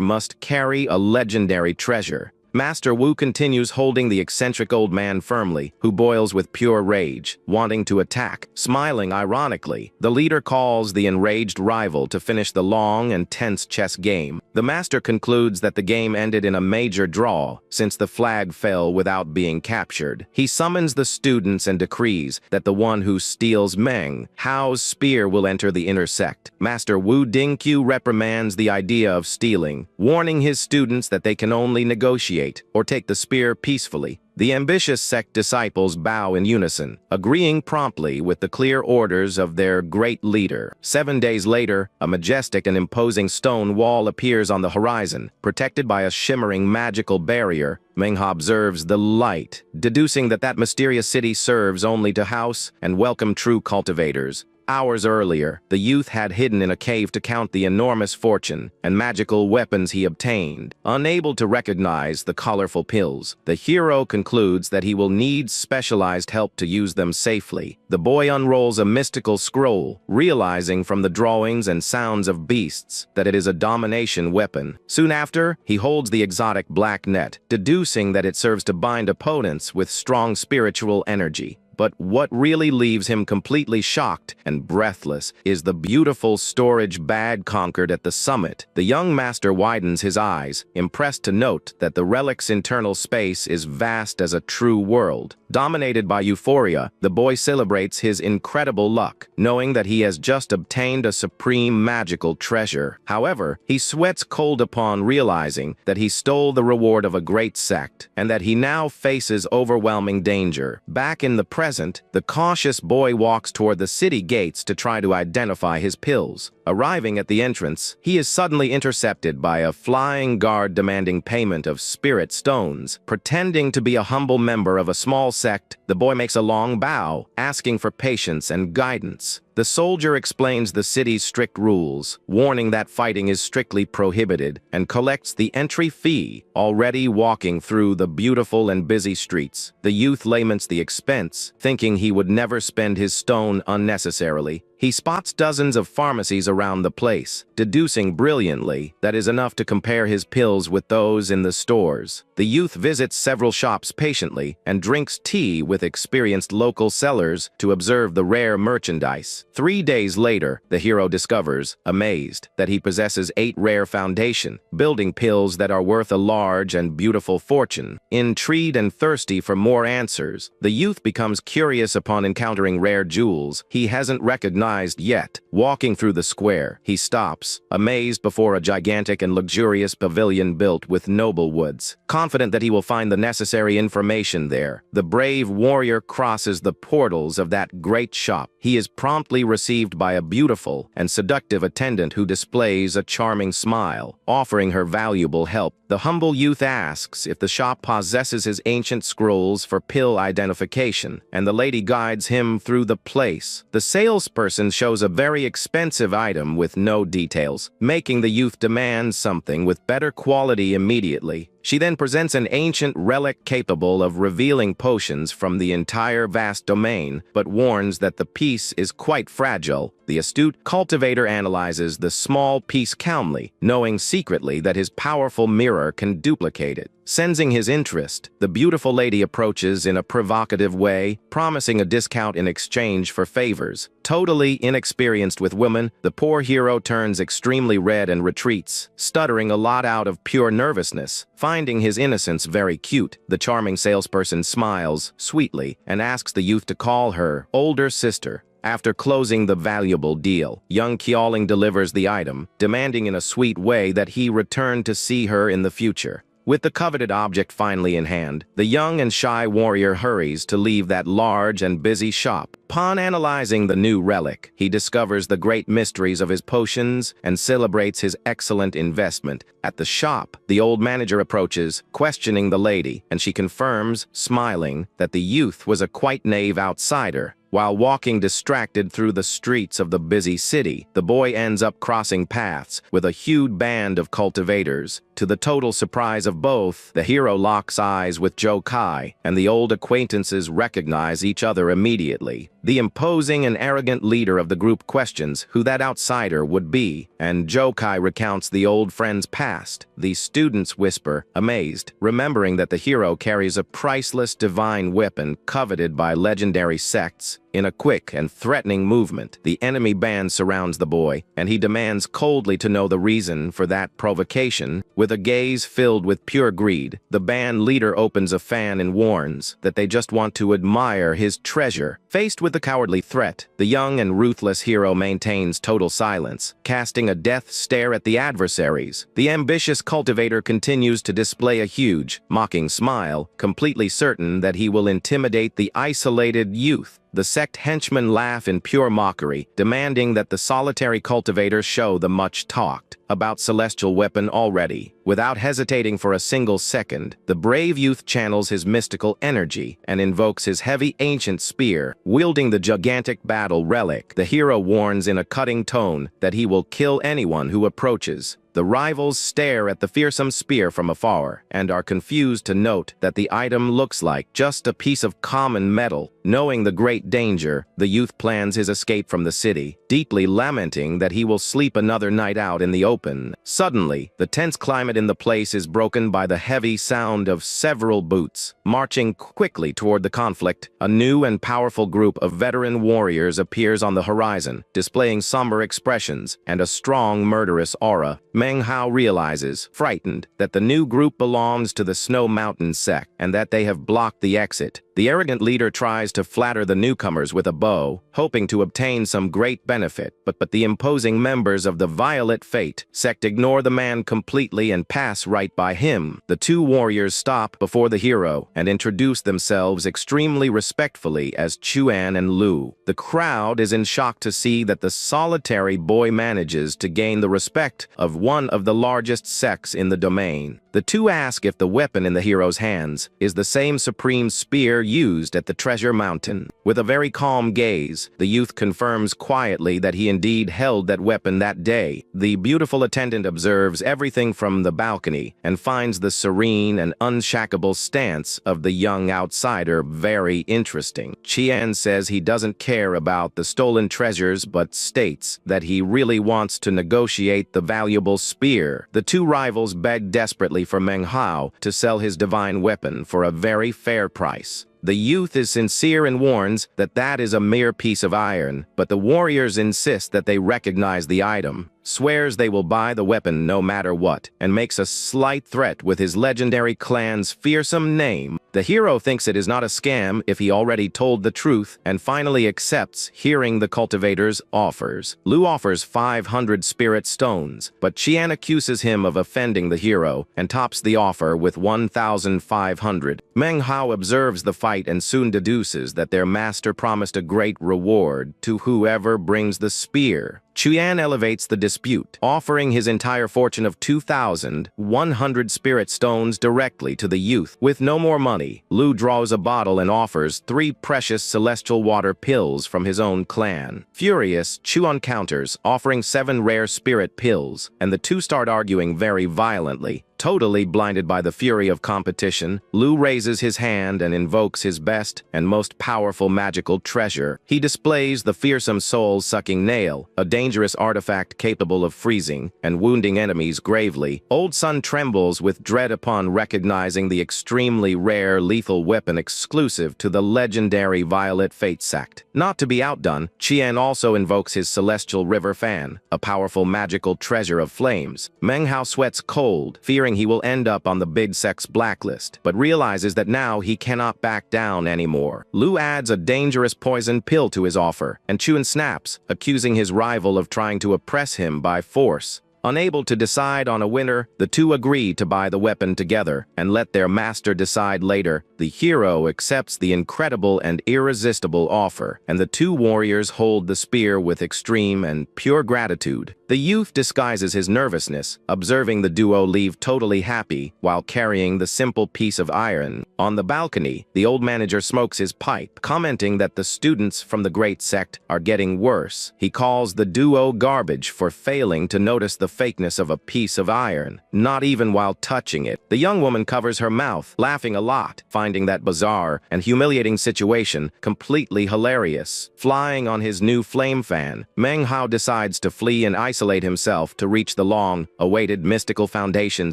must carry a legendary treasure. Master Wu continues holding the eccentric old man firmly, who boils with pure rage, wanting to attack. Smiling ironically, the leader calls the enraged rival to finish the long and tense chess game. The master concludes that the game ended in a major draw, since the flag fell without being captured. He summons the students and decrees that the one who steals Meng Hao's spear will enter the inner sect. Master Wu Dingqiu reprimands the idea of stealing, warning his students that they can only negotiate or take the spear peacefully. The ambitious sect disciples bow in unison, agreeing promptly with the clear orders of their great leader. 7 days later, a majestic and imposing stone wall appears on the horizon, protected by a shimmering magical barrier. Menghua observes the light, deducing that that mysterious city serves only to house and welcome true cultivators. Hours earlier, the youth had hidden in a cave to count the enormous fortune and magical weapons he obtained. Unable to recognize the colorful pills, the hero concludes that he will need specialized help to use them safely. The boy unrolls a mystical scroll, realizing from the drawings and sounds of beasts that it is a domination weapon. Soon after, he holds the exotic black net, deducing that it serves to bind opponents with strong spiritual energy. But what really leaves him completely shocked and breathless is the beautiful storage bag conquered at the summit. The young master widens his eyes, impressed to note that the relic's internal space is vast as a true world. Dominated by euphoria, the boy celebrates his incredible luck, knowing that he has just obtained a supreme magical treasure. However, he sweats cold upon realizing that he stole the reward of a great sect, and that he now faces overwhelming danger. Back in the present, the cautious boy walks toward the city gates to try to identify his pills. Arriving at the entrance, he is suddenly intercepted by a flying guard demanding payment of spirit stones. Pretending to be a humble member of a small sect, the boy makes a long bow, asking for patience and guidance. The soldier explains the city's strict rules, warning that fighting is strictly prohibited, and collects the entry fee. Already walking through the beautiful and busy streets, the youth laments the expense, thinking he would never spend his stone unnecessarily. He spots dozens of pharmacies around the place, deducing brilliantly that is enough to compare his pills with those in the stores. The youth visits several shops patiently and drinks tea with experienced local sellers to observe the rare merchandise. 3 days later, the hero discovers, amazed, that he possesses 8 rare foundation, building pills that are worth a large and beautiful fortune. Intrigued and thirsty for more answers, the youth becomes curious upon encountering rare jewels he hasn't recognized yet. Walking through the square, he stops, amazed before a gigantic and luxurious pavilion built with noble woods. Confident that he will find the necessary information there, the brave warrior crosses the portals of that great shop. He is promptly received by a beautiful and seductive attendant who displays a charming smile, offering her valuable help. The humble youth asks if the shop possesses his ancient scrolls for pill identification, and the lady guides him through the place. The salesperson shows a very expensive item with no details, making the youth demand something with better quality immediately. She then presents an ancient relic capable of revealing potions from the entire vast domain, but warns that the piece is quite fragile. The astute cultivator analyzes the small piece calmly, knowing secretly that his powerful mirror can duplicate it. Sensing his interest, the beautiful lady approaches in a provocative way, promising a discount in exchange for favors. Totally inexperienced with women, the poor hero turns extremely red and retreats, stuttering a lot out of pure nervousness. Finding his innocence very cute, the charming salesperson smiles sweetly and asks the youth to call her older sister. After closing the valuable deal, young Qiaoling delivers the item, demanding in a sweet way that he return to see her in the future. With the coveted object finally in hand, the young and shy warrior hurries to leave that large and busy shop. Upon analyzing the new relic, he discovers the great mysteries of his potions and celebrates his excellent investment. At the shop, the old manager approaches, questioning the lady, and she confirms, smiling, that the youth was a quite naive outsider. While walking distracted through the streets of the busy city, the boy ends up crossing paths with a huge band of cultivators. To the total surprise of both, the hero locks eyes with Zhou Kai, and the old acquaintances recognize each other immediately. The imposing and arrogant leader of the group questions who that outsider would be, and Jokai recounts the old friend's past. The students whisper, amazed, remembering that the hero carries a priceless divine weapon coveted by legendary sects. In a quick and threatening movement, the enemy band surrounds the boy, and he demands coldly to know the reason for that provocation. With a gaze filled with pure greed, the band leader opens a fan and warns that they just want to admire his treasure. Faced with the cowardly threat, the young and ruthless hero maintains total silence, casting a death stare at the adversaries. The ambitious cultivator continues to display a huge, mocking smile, completely certain that he will intimidate the isolated youth. The sect henchmen laugh in pure mockery, demanding that the solitary cultivator show the much-talked about celestial weapon already. Without hesitating for a single second, the brave youth channels his mystical energy and invokes his heavy ancient spear. Wielding the gigantic battle relic, the hero warns in a cutting tone that he will kill anyone who approaches. The rivals stare at the fearsome spear from afar and are confused to note that the item looks like just a piece of common metal. Knowing the great danger, the youth plans his escape from the city, deeply lamenting that he will sleep another night out in the open. Suddenly, the tense climate in the place is broken by the heavy sound of several boots. Marching quickly toward the conflict, a new and powerful group of veteran warriors appears on the horizon, displaying somber expressions and a strong, murderous aura. Manhwa realizes, frightened, that the new group belongs to the Snow Mountain sect and that they have blocked the exit. The arrogant leader tries to flatter the newcomers with a bow, hoping to obtain some great benefit, but the imposing members of the Violet Fate sect ignore the man completely and pass right by him. The two warriors stop before the hero and introduce themselves extremely respectfully as Chuan and Lu. The crowd is in shock to see that the solitary boy manages to gain the respect of one of the largest sects in the domain. The two ask if the weapon in the hero's hands is the same supreme spear used at the treasure mountain. With a very calm gaze, the youth confirms quietly that he indeed held that weapon that day. The beautiful attendant observes everything from the balcony and finds the serene and unshackable stance of the young outsider very interesting. Qian says he doesn't care about the stolen treasures but states that he really wants to negotiate the valuable spear. The two rivals beg desperately for Manhwa to sell his divine weapon for a very fair price. The youth is sincere and warns that that is a mere piece of iron, but the warriors insist that they recognize the item, swears they will buy the weapon no matter what, and makes a slight threat with his legendary clan's fearsome name. The hero thinks it is not a scam if he already told the truth and finally accepts, hearing the cultivator's offers. Lu offers 500 spirit stones, but Qian accuses him of offending the hero and tops the offer with 1,500. Manhwa observes the fight and soon deduces that their master promised a great reward to whoever brings the spear. Chuan elevates the dispute, offering his entire fortune of 2,100 spirit stones directly to the youth. With no more money, Lu draws a bottle and offers 3 precious celestial water pills from his own clan. Furious, Chuan counters, offering 7 rare spirit pills, and the two start arguing very violently. Totally blinded by the fury of competition, Lu raises his hand and invokes his best and most powerful magical treasure. He displays the fearsome soul-sucking nail, a dangerous artifact capable of freezing and wounding enemies gravely. Old Sun trembles with dread upon recognizing the extremely rare lethal weapon exclusive to the legendary Violet Fate sect. Not to be outdone, Qian also invokes his celestial river fan, a powerful magical treasure of flames. Manhwa sweats cold, fearing he will end up on the big sect's blacklist, but realizes that now he cannot back down anymore. Lu adds a dangerous poison pill to his offer, and Chuan snaps, accusing his rival of trying to oppress him by force. Unable to decide on a winner, the two agree to buy the weapon together and let their master decide later. The hero accepts the incredible and irresistible offer, and the two warriors hold the spear with extreme and pure gratitude. The youth disguises his nervousness, observing the duo leave totally happy while carrying the simple piece of iron. On the balcony, the old manager smokes his pipe, commenting that the students from the great sect are getting worse. He calls the duo garbage for failing to notice the fakeness of a piece of iron, not even while touching it. The young woman covers her mouth, laughing a lot, finding that bizarre and humiliating situation completely hilarious. Flying on his new flame fan, Manhwa decides to flee and isolate himself to reach the long-awaited mystical foundation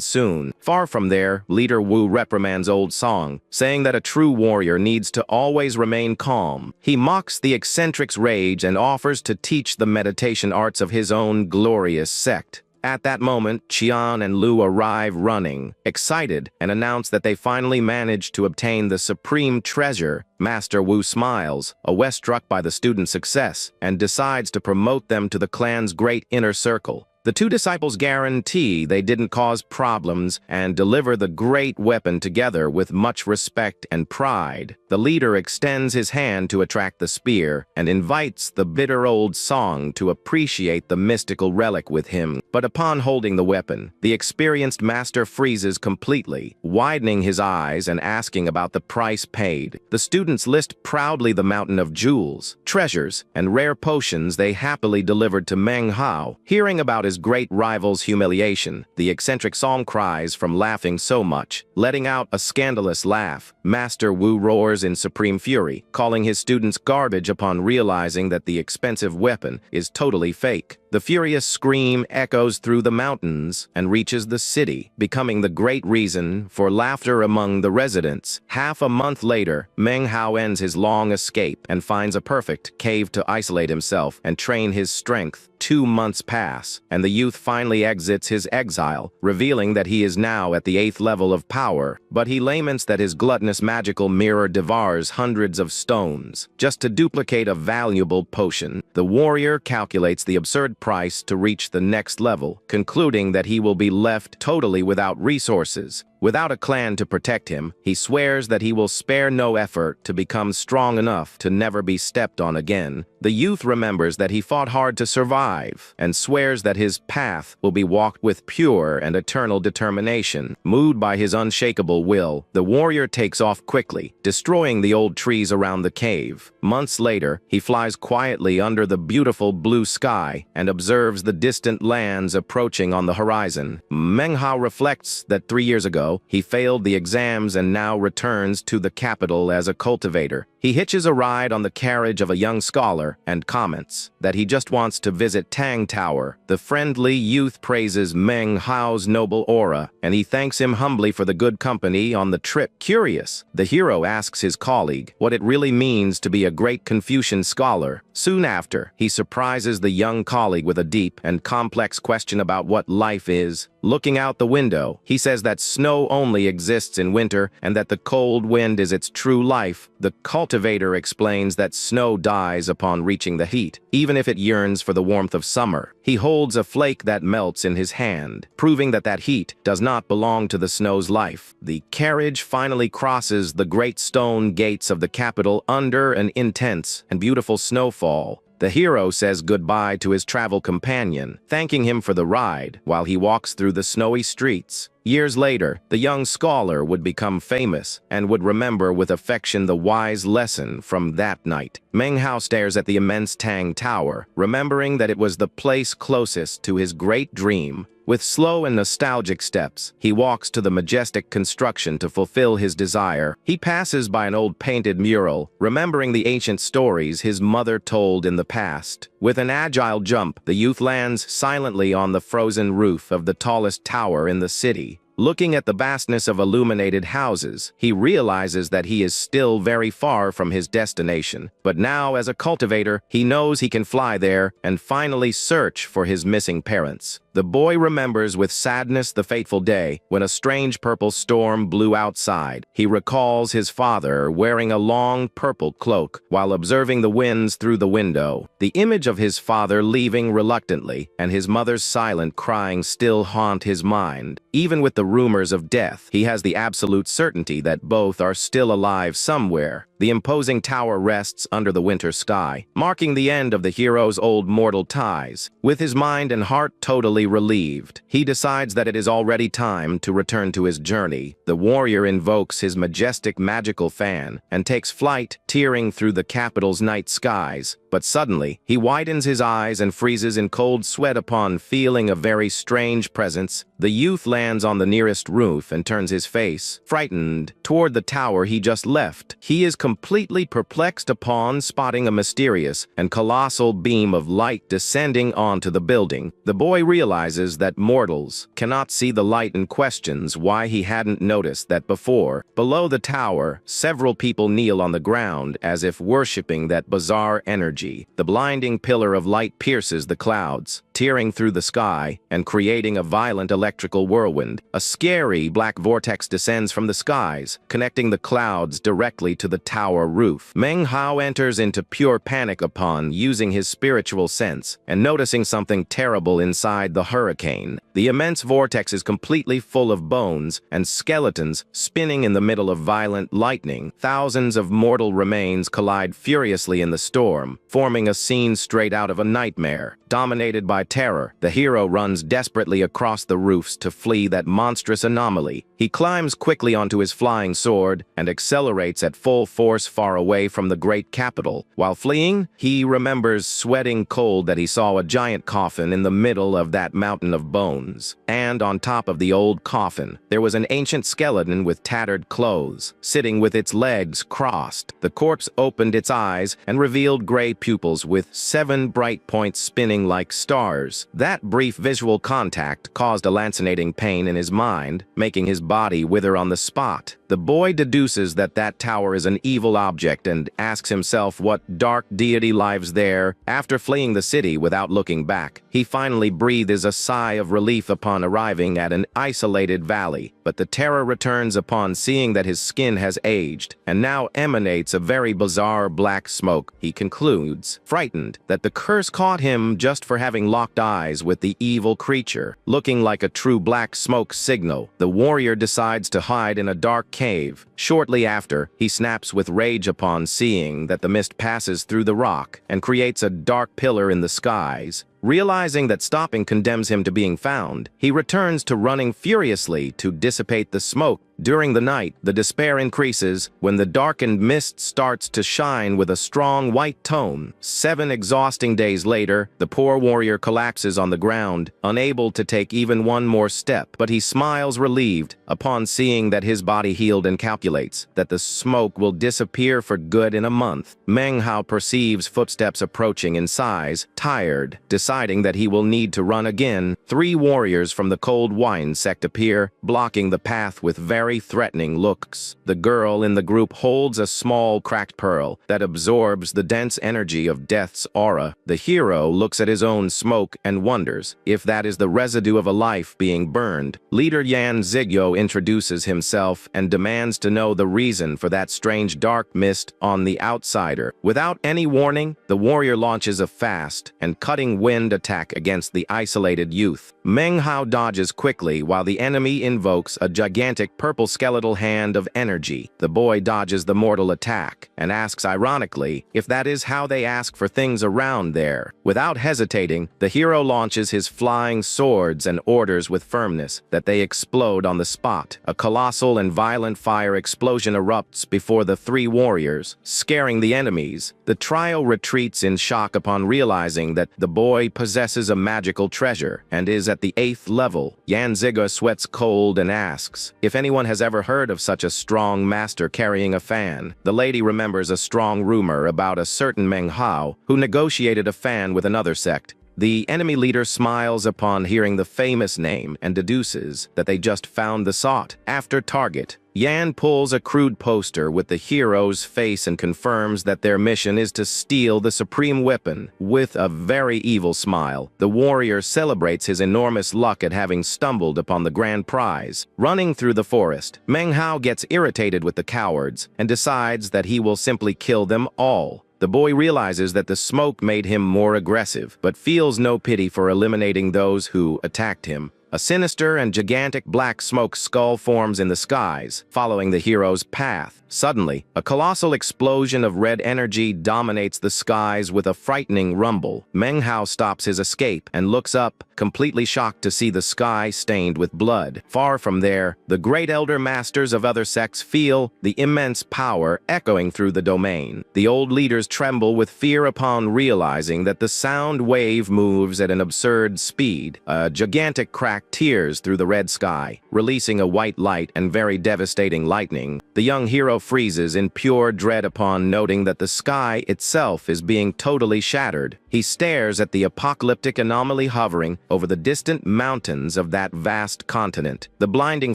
soon. Far from there, Leader Wu reprimands old song, saying that a true warrior needs to always remain calm. He mocks the eccentric's rage and offers to teach the meditation arts of his own glorious sect. At that moment, Qian and Lu arrive running, excited, and announce that they finally managed to obtain the supreme treasure. Master Wu smiles, awestruck by the students' success, and decides to promote them to the clan's great inner circle. The two disciples guarantee they didn't cause problems and deliver the great weapon together with much respect and pride. The leader extends his hand to attract the spear and invites the bitter old song to appreciate the mystical relic with him. But upon holding the weapon, the experienced master freezes completely, widening his eyes and asking about the price paid. The students list proudly the mountain of jewels, treasures, and rare potions they happily delivered to Manhwa. Hearing about his great rival's humiliation, the eccentric song cries from laughing so much, letting out a scandalous laugh. Master Wu roars in supreme fury, calling his students garbage upon realizing that the expensive weapon is totally fake. The furious scream echoes through the mountains and reaches the city, becoming the great reason for laughter among the residents. Half a month later, Manhwa ends his long escape and finds a perfect cave to isolate himself and train his strength. 2 months pass, and the youth finally exits his exile, revealing that he is now at the 8th level of power, but he laments that his gluttonous magical mirror devours hundreds of stones. Just to duplicate a valuable potion, the warrior calculates the absurd price to reach the next level, concluding that he will be left totally without resources. Without a clan to protect him, he swears that he will spare no effort to become strong enough to never be stepped on again. The youth remembers that he fought hard to survive, and swears that his path will be walked with pure and eternal determination. Moved by his unshakable will, the warrior takes off quickly, destroying the old trees around the cave. Months later, he flies quietly under the beautiful blue sky and observes the distant lands approaching on the horizon. Manhwa reflects that 3 years ago, he failed the exams and now returns to the capital as a cultivator. He hitches a ride on the carriage of a young scholar and comments that he just wants to visit Tang Tower. The friendly youth praises Manhwa's noble aura, and he thanks him humbly for the good company on the trip. Curious, the hero asks his colleague what it really means to be a great Confucian scholar. Soon after, he surprises the young colleague with a deep and complex question about what life is. Looking out the window, he says that snow only exists in winter and that the cold wind is its true life. The cultivator explains that snow dies upon reaching the heat, even if it yearns for the warmth of summer. He holds a flake that melts in his hand, proving that that heat does not belong to the snow's life. The carriage finally crosses the great stone gates of the capital under an intense and beautiful snowfall. The hero says goodbye to his travel companion, thanking him for the ride while he walks through the snowy streets. Years later, the young scholar would become famous and would remember with affection the wise lesson from that night. Manhwa stares at the immense Tang Tower, remembering that it was the place closest to his great dream. With slow and nostalgic steps, he walks to the majestic construction to fulfill his desire. He passes by an old painted mural, remembering the ancient stories his mother told in the past. With an agile jump, the youth lands silently on the frozen roof of the tallest tower in the city. Looking at the vastness of illuminated houses, he realizes that he is still very far from his destination. But now, as a cultivator, he knows he can fly there and finally search for his missing parents. The boy remembers with sadness the fateful day when a strange purple storm blew outside. He recalls his father wearing a long purple cloak while observing the winds through the window. The image of his father leaving reluctantly and his mother's silent crying still haunt his mind. Even with the rumors of death, he has the absolute certainty that both are still alive somewhere. The imposing tower rests under the winter sky, marking the end of the hero's old mortal ties. With his mind and heart totally relieved, he decides that it is already time to return to his journey. The warrior invokes his majestic magical fan and takes flight, tearing through the capital's night skies. But suddenly, he widens his eyes and freezes in cold sweat upon feeling a very strange presence. The youth lands on the nearest roof and turns his face, frightened, toward the tower he just left. He is completely perplexed upon spotting a mysterious and colossal beam of light descending onto the building. The boy realizes that mortals cannot see the light and questions why he hadn't noticed that before. Below the tower, several people kneel on the ground as if worshipping that bizarre energy. The blinding pillar of light pierces the clouds, tearing through the sky and creating a violent electrical whirlwind. A scary black vortex descends from the skies, connecting the clouds directly to the tower roof. Meng Hao enters into pure panic upon using his spiritual sense and noticing something terrible inside the hurricane. The immense vortex is completely full of bones and skeletons spinning in the middle of violent lightning. Thousands of mortal remains collide furiously in the storm, forming a scene straight out of a nightmare. Dominated by terror, the hero runs desperately across the roofs to flee that monstrous anomaly. He climbs quickly onto his flying sword and accelerates at full force far away from the great capital. While fleeing, he remembers sweating cold that he saw a giant coffin in the middle of that mountain of bones. And on top of the old coffin, there was an ancient skeleton with tattered clothes, sitting with its legs crossed. The corpse opened its eyes and revealed gray pupils with 7 bright points spinning like stars. That brief visual contact caused a lancinating pain in his mind, making his body wither on the spot. The boy deduces that that tower is an evil object and asks himself what dark deity lives there. After fleeing the city without looking back, he finally breathes a sigh of relief upon arriving at an isolated valley. But the terror returns upon seeing that his skin has aged and now emanates a very bizarre black smoke. He concludes, frightened, that the curse caught him just for having locked eyes with the evil creature. Looking like a true black smoke signal, the warrior decides to hide in a dark cave. Shortly after, he snaps with rage upon seeing that the mist passes through the rock and creates a dark pillar in the skies. Realizing that stopping condemns him to being found, he returns to running furiously to dissipate the smoke. During the night, the despair increases when the darkened mist starts to shine with a strong white tone. 7 exhausting days later, the poor warrior collapses on the ground, unable to take even one more step. But he smiles relieved upon seeing that his body healed and calculates that the smoke will disappear for good in a month. Meng Hao perceives footsteps approaching in size, tired, deciding that he will need to run again. 3 warriors from the cold wine sect appear, blocking the path with very threatening looks. The girl in the group holds a small cracked pearl that absorbs the dense energy of death's aura. The hero looks at his own smoke and wonders if that is the residue of a life being burned. Leader Yan Zigyo introduces himself and demands to know the reason for that strange dark mist on the outsider. Without any warning, the warrior launches a fast and cutting wind attack against the isolated youth. Meng Hao dodges quickly while the enemy invokes a gigantic purple skeletal hand of energy. The boy dodges the mortal attack and asks ironically if that is how they ask for things around there. Without hesitating, the hero launches his flying swords and orders with firmness that they explode on the spot. A colossal and violent fire explosion erupts before the 3 warriors, scaring the enemies. The trio retreats in shock upon realizing that the boy possesses a magical treasure and is at the 8th level. Yan Zigyo sweats cold and asks if anyone has ever heard of such a strong master carrying a fan. The lady remembers a strong rumor about a certain Meng Hao who negotiated a fan with another sect. The enemy leader smiles upon hearing the famous name and deduces that they just found the sought after target. Yan pulls a crude poster with the hero's face and confirms that their mission is to steal the supreme weapon. With a very evil smile, the warrior celebrates his enormous luck at having stumbled upon the grand prize. Running through the forest, Meng Hao gets irritated with the cowards and decides that he will simply kill them all. The boy realizes that the smoke made him more aggressive, but feels no pity for eliminating those who attacked him. A sinister and gigantic black smoke skull forms in the skies, following the hero's path. Suddenly, a colossal explosion of red energy dominates the skies with a frightening rumble. Manhwa stops his escape and looks up, completely shocked to see the sky stained with blood. Far from there, the great elder masters of other sects feel the immense power echoing through the domain. The old leaders tremble with fear upon realizing that the sound wave moves at an absurd speed. A gigantic crack tears through the red sky, releasing a white light and very devastating lightning. The young hero freezes in pure dread upon noting that the sky itself is being totally shattered. He stares at the apocalyptic anomaly hovering over the distant mountains of that vast continent. The blinding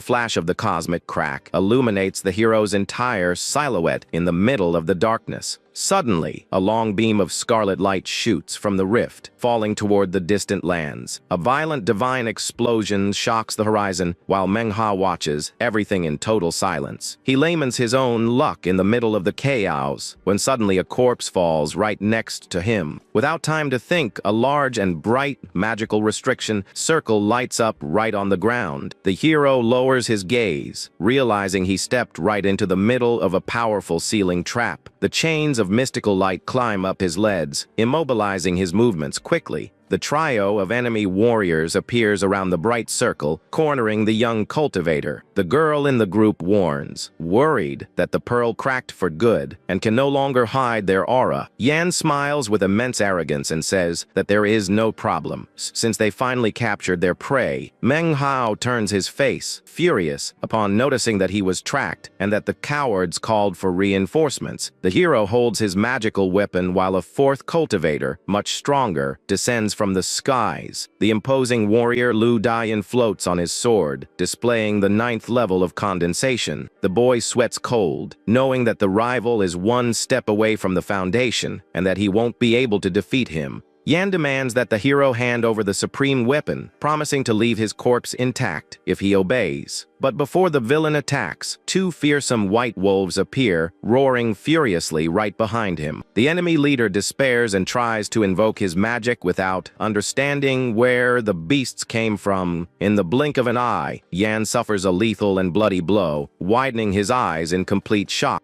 flash of the cosmic crack illuminates the hero's entire silhouette in the middle of the darkness. Suddenly, a long beam of scarlet light shoots from the rift, falling toward the distant lands. A violent divine explosion shocks the horizon, while Manhwa watches, everything in total silence. He laments his own luck in the middle of the chaos, when suddenly a corpse falls right next to him. Without time to think, a large and bright magical restriction circle lights up right on the ground. The hero lowers his gaze, realizing he stepped right into the middle of a powerful sealing trap. The chains of mystical light climb up his legs, immobilizing his movements quickly. The trio of enemy warriors appears around the bright circle, cornering the young cultivator. The girl in the group warns, worried that the pearl cracked for good and can no longer hide their aura. Yan smiles with immense arrogance and says that there is no problem, since they finally captured their prey. Manhwa turns his face, furious, upon noticing that he was tracked and that the cowards called for reinforcements. The hero holds his magical weapon while a fourth cultivator, much stronger, descends from the skies. The imposing warrior Lu Dian floats on his sword, displaying the 9th level of condensation. The boy sweats cold, knowing that the rival is one step away from the foundation and that he won't be able to defeat him. Yan demands that the hero hand over the supreme weapon, promising to leave his corpse intact if he obeys. But before the villain attacks, 2 fearsome white wolves appear, roaring furiously right behind him. The enemy leader despairs and tries to invoke his magic without understanding where the beasts came from. In the blink of an eye, Yan suffers a lethal and bloody blow, widening his eyes in complete shock.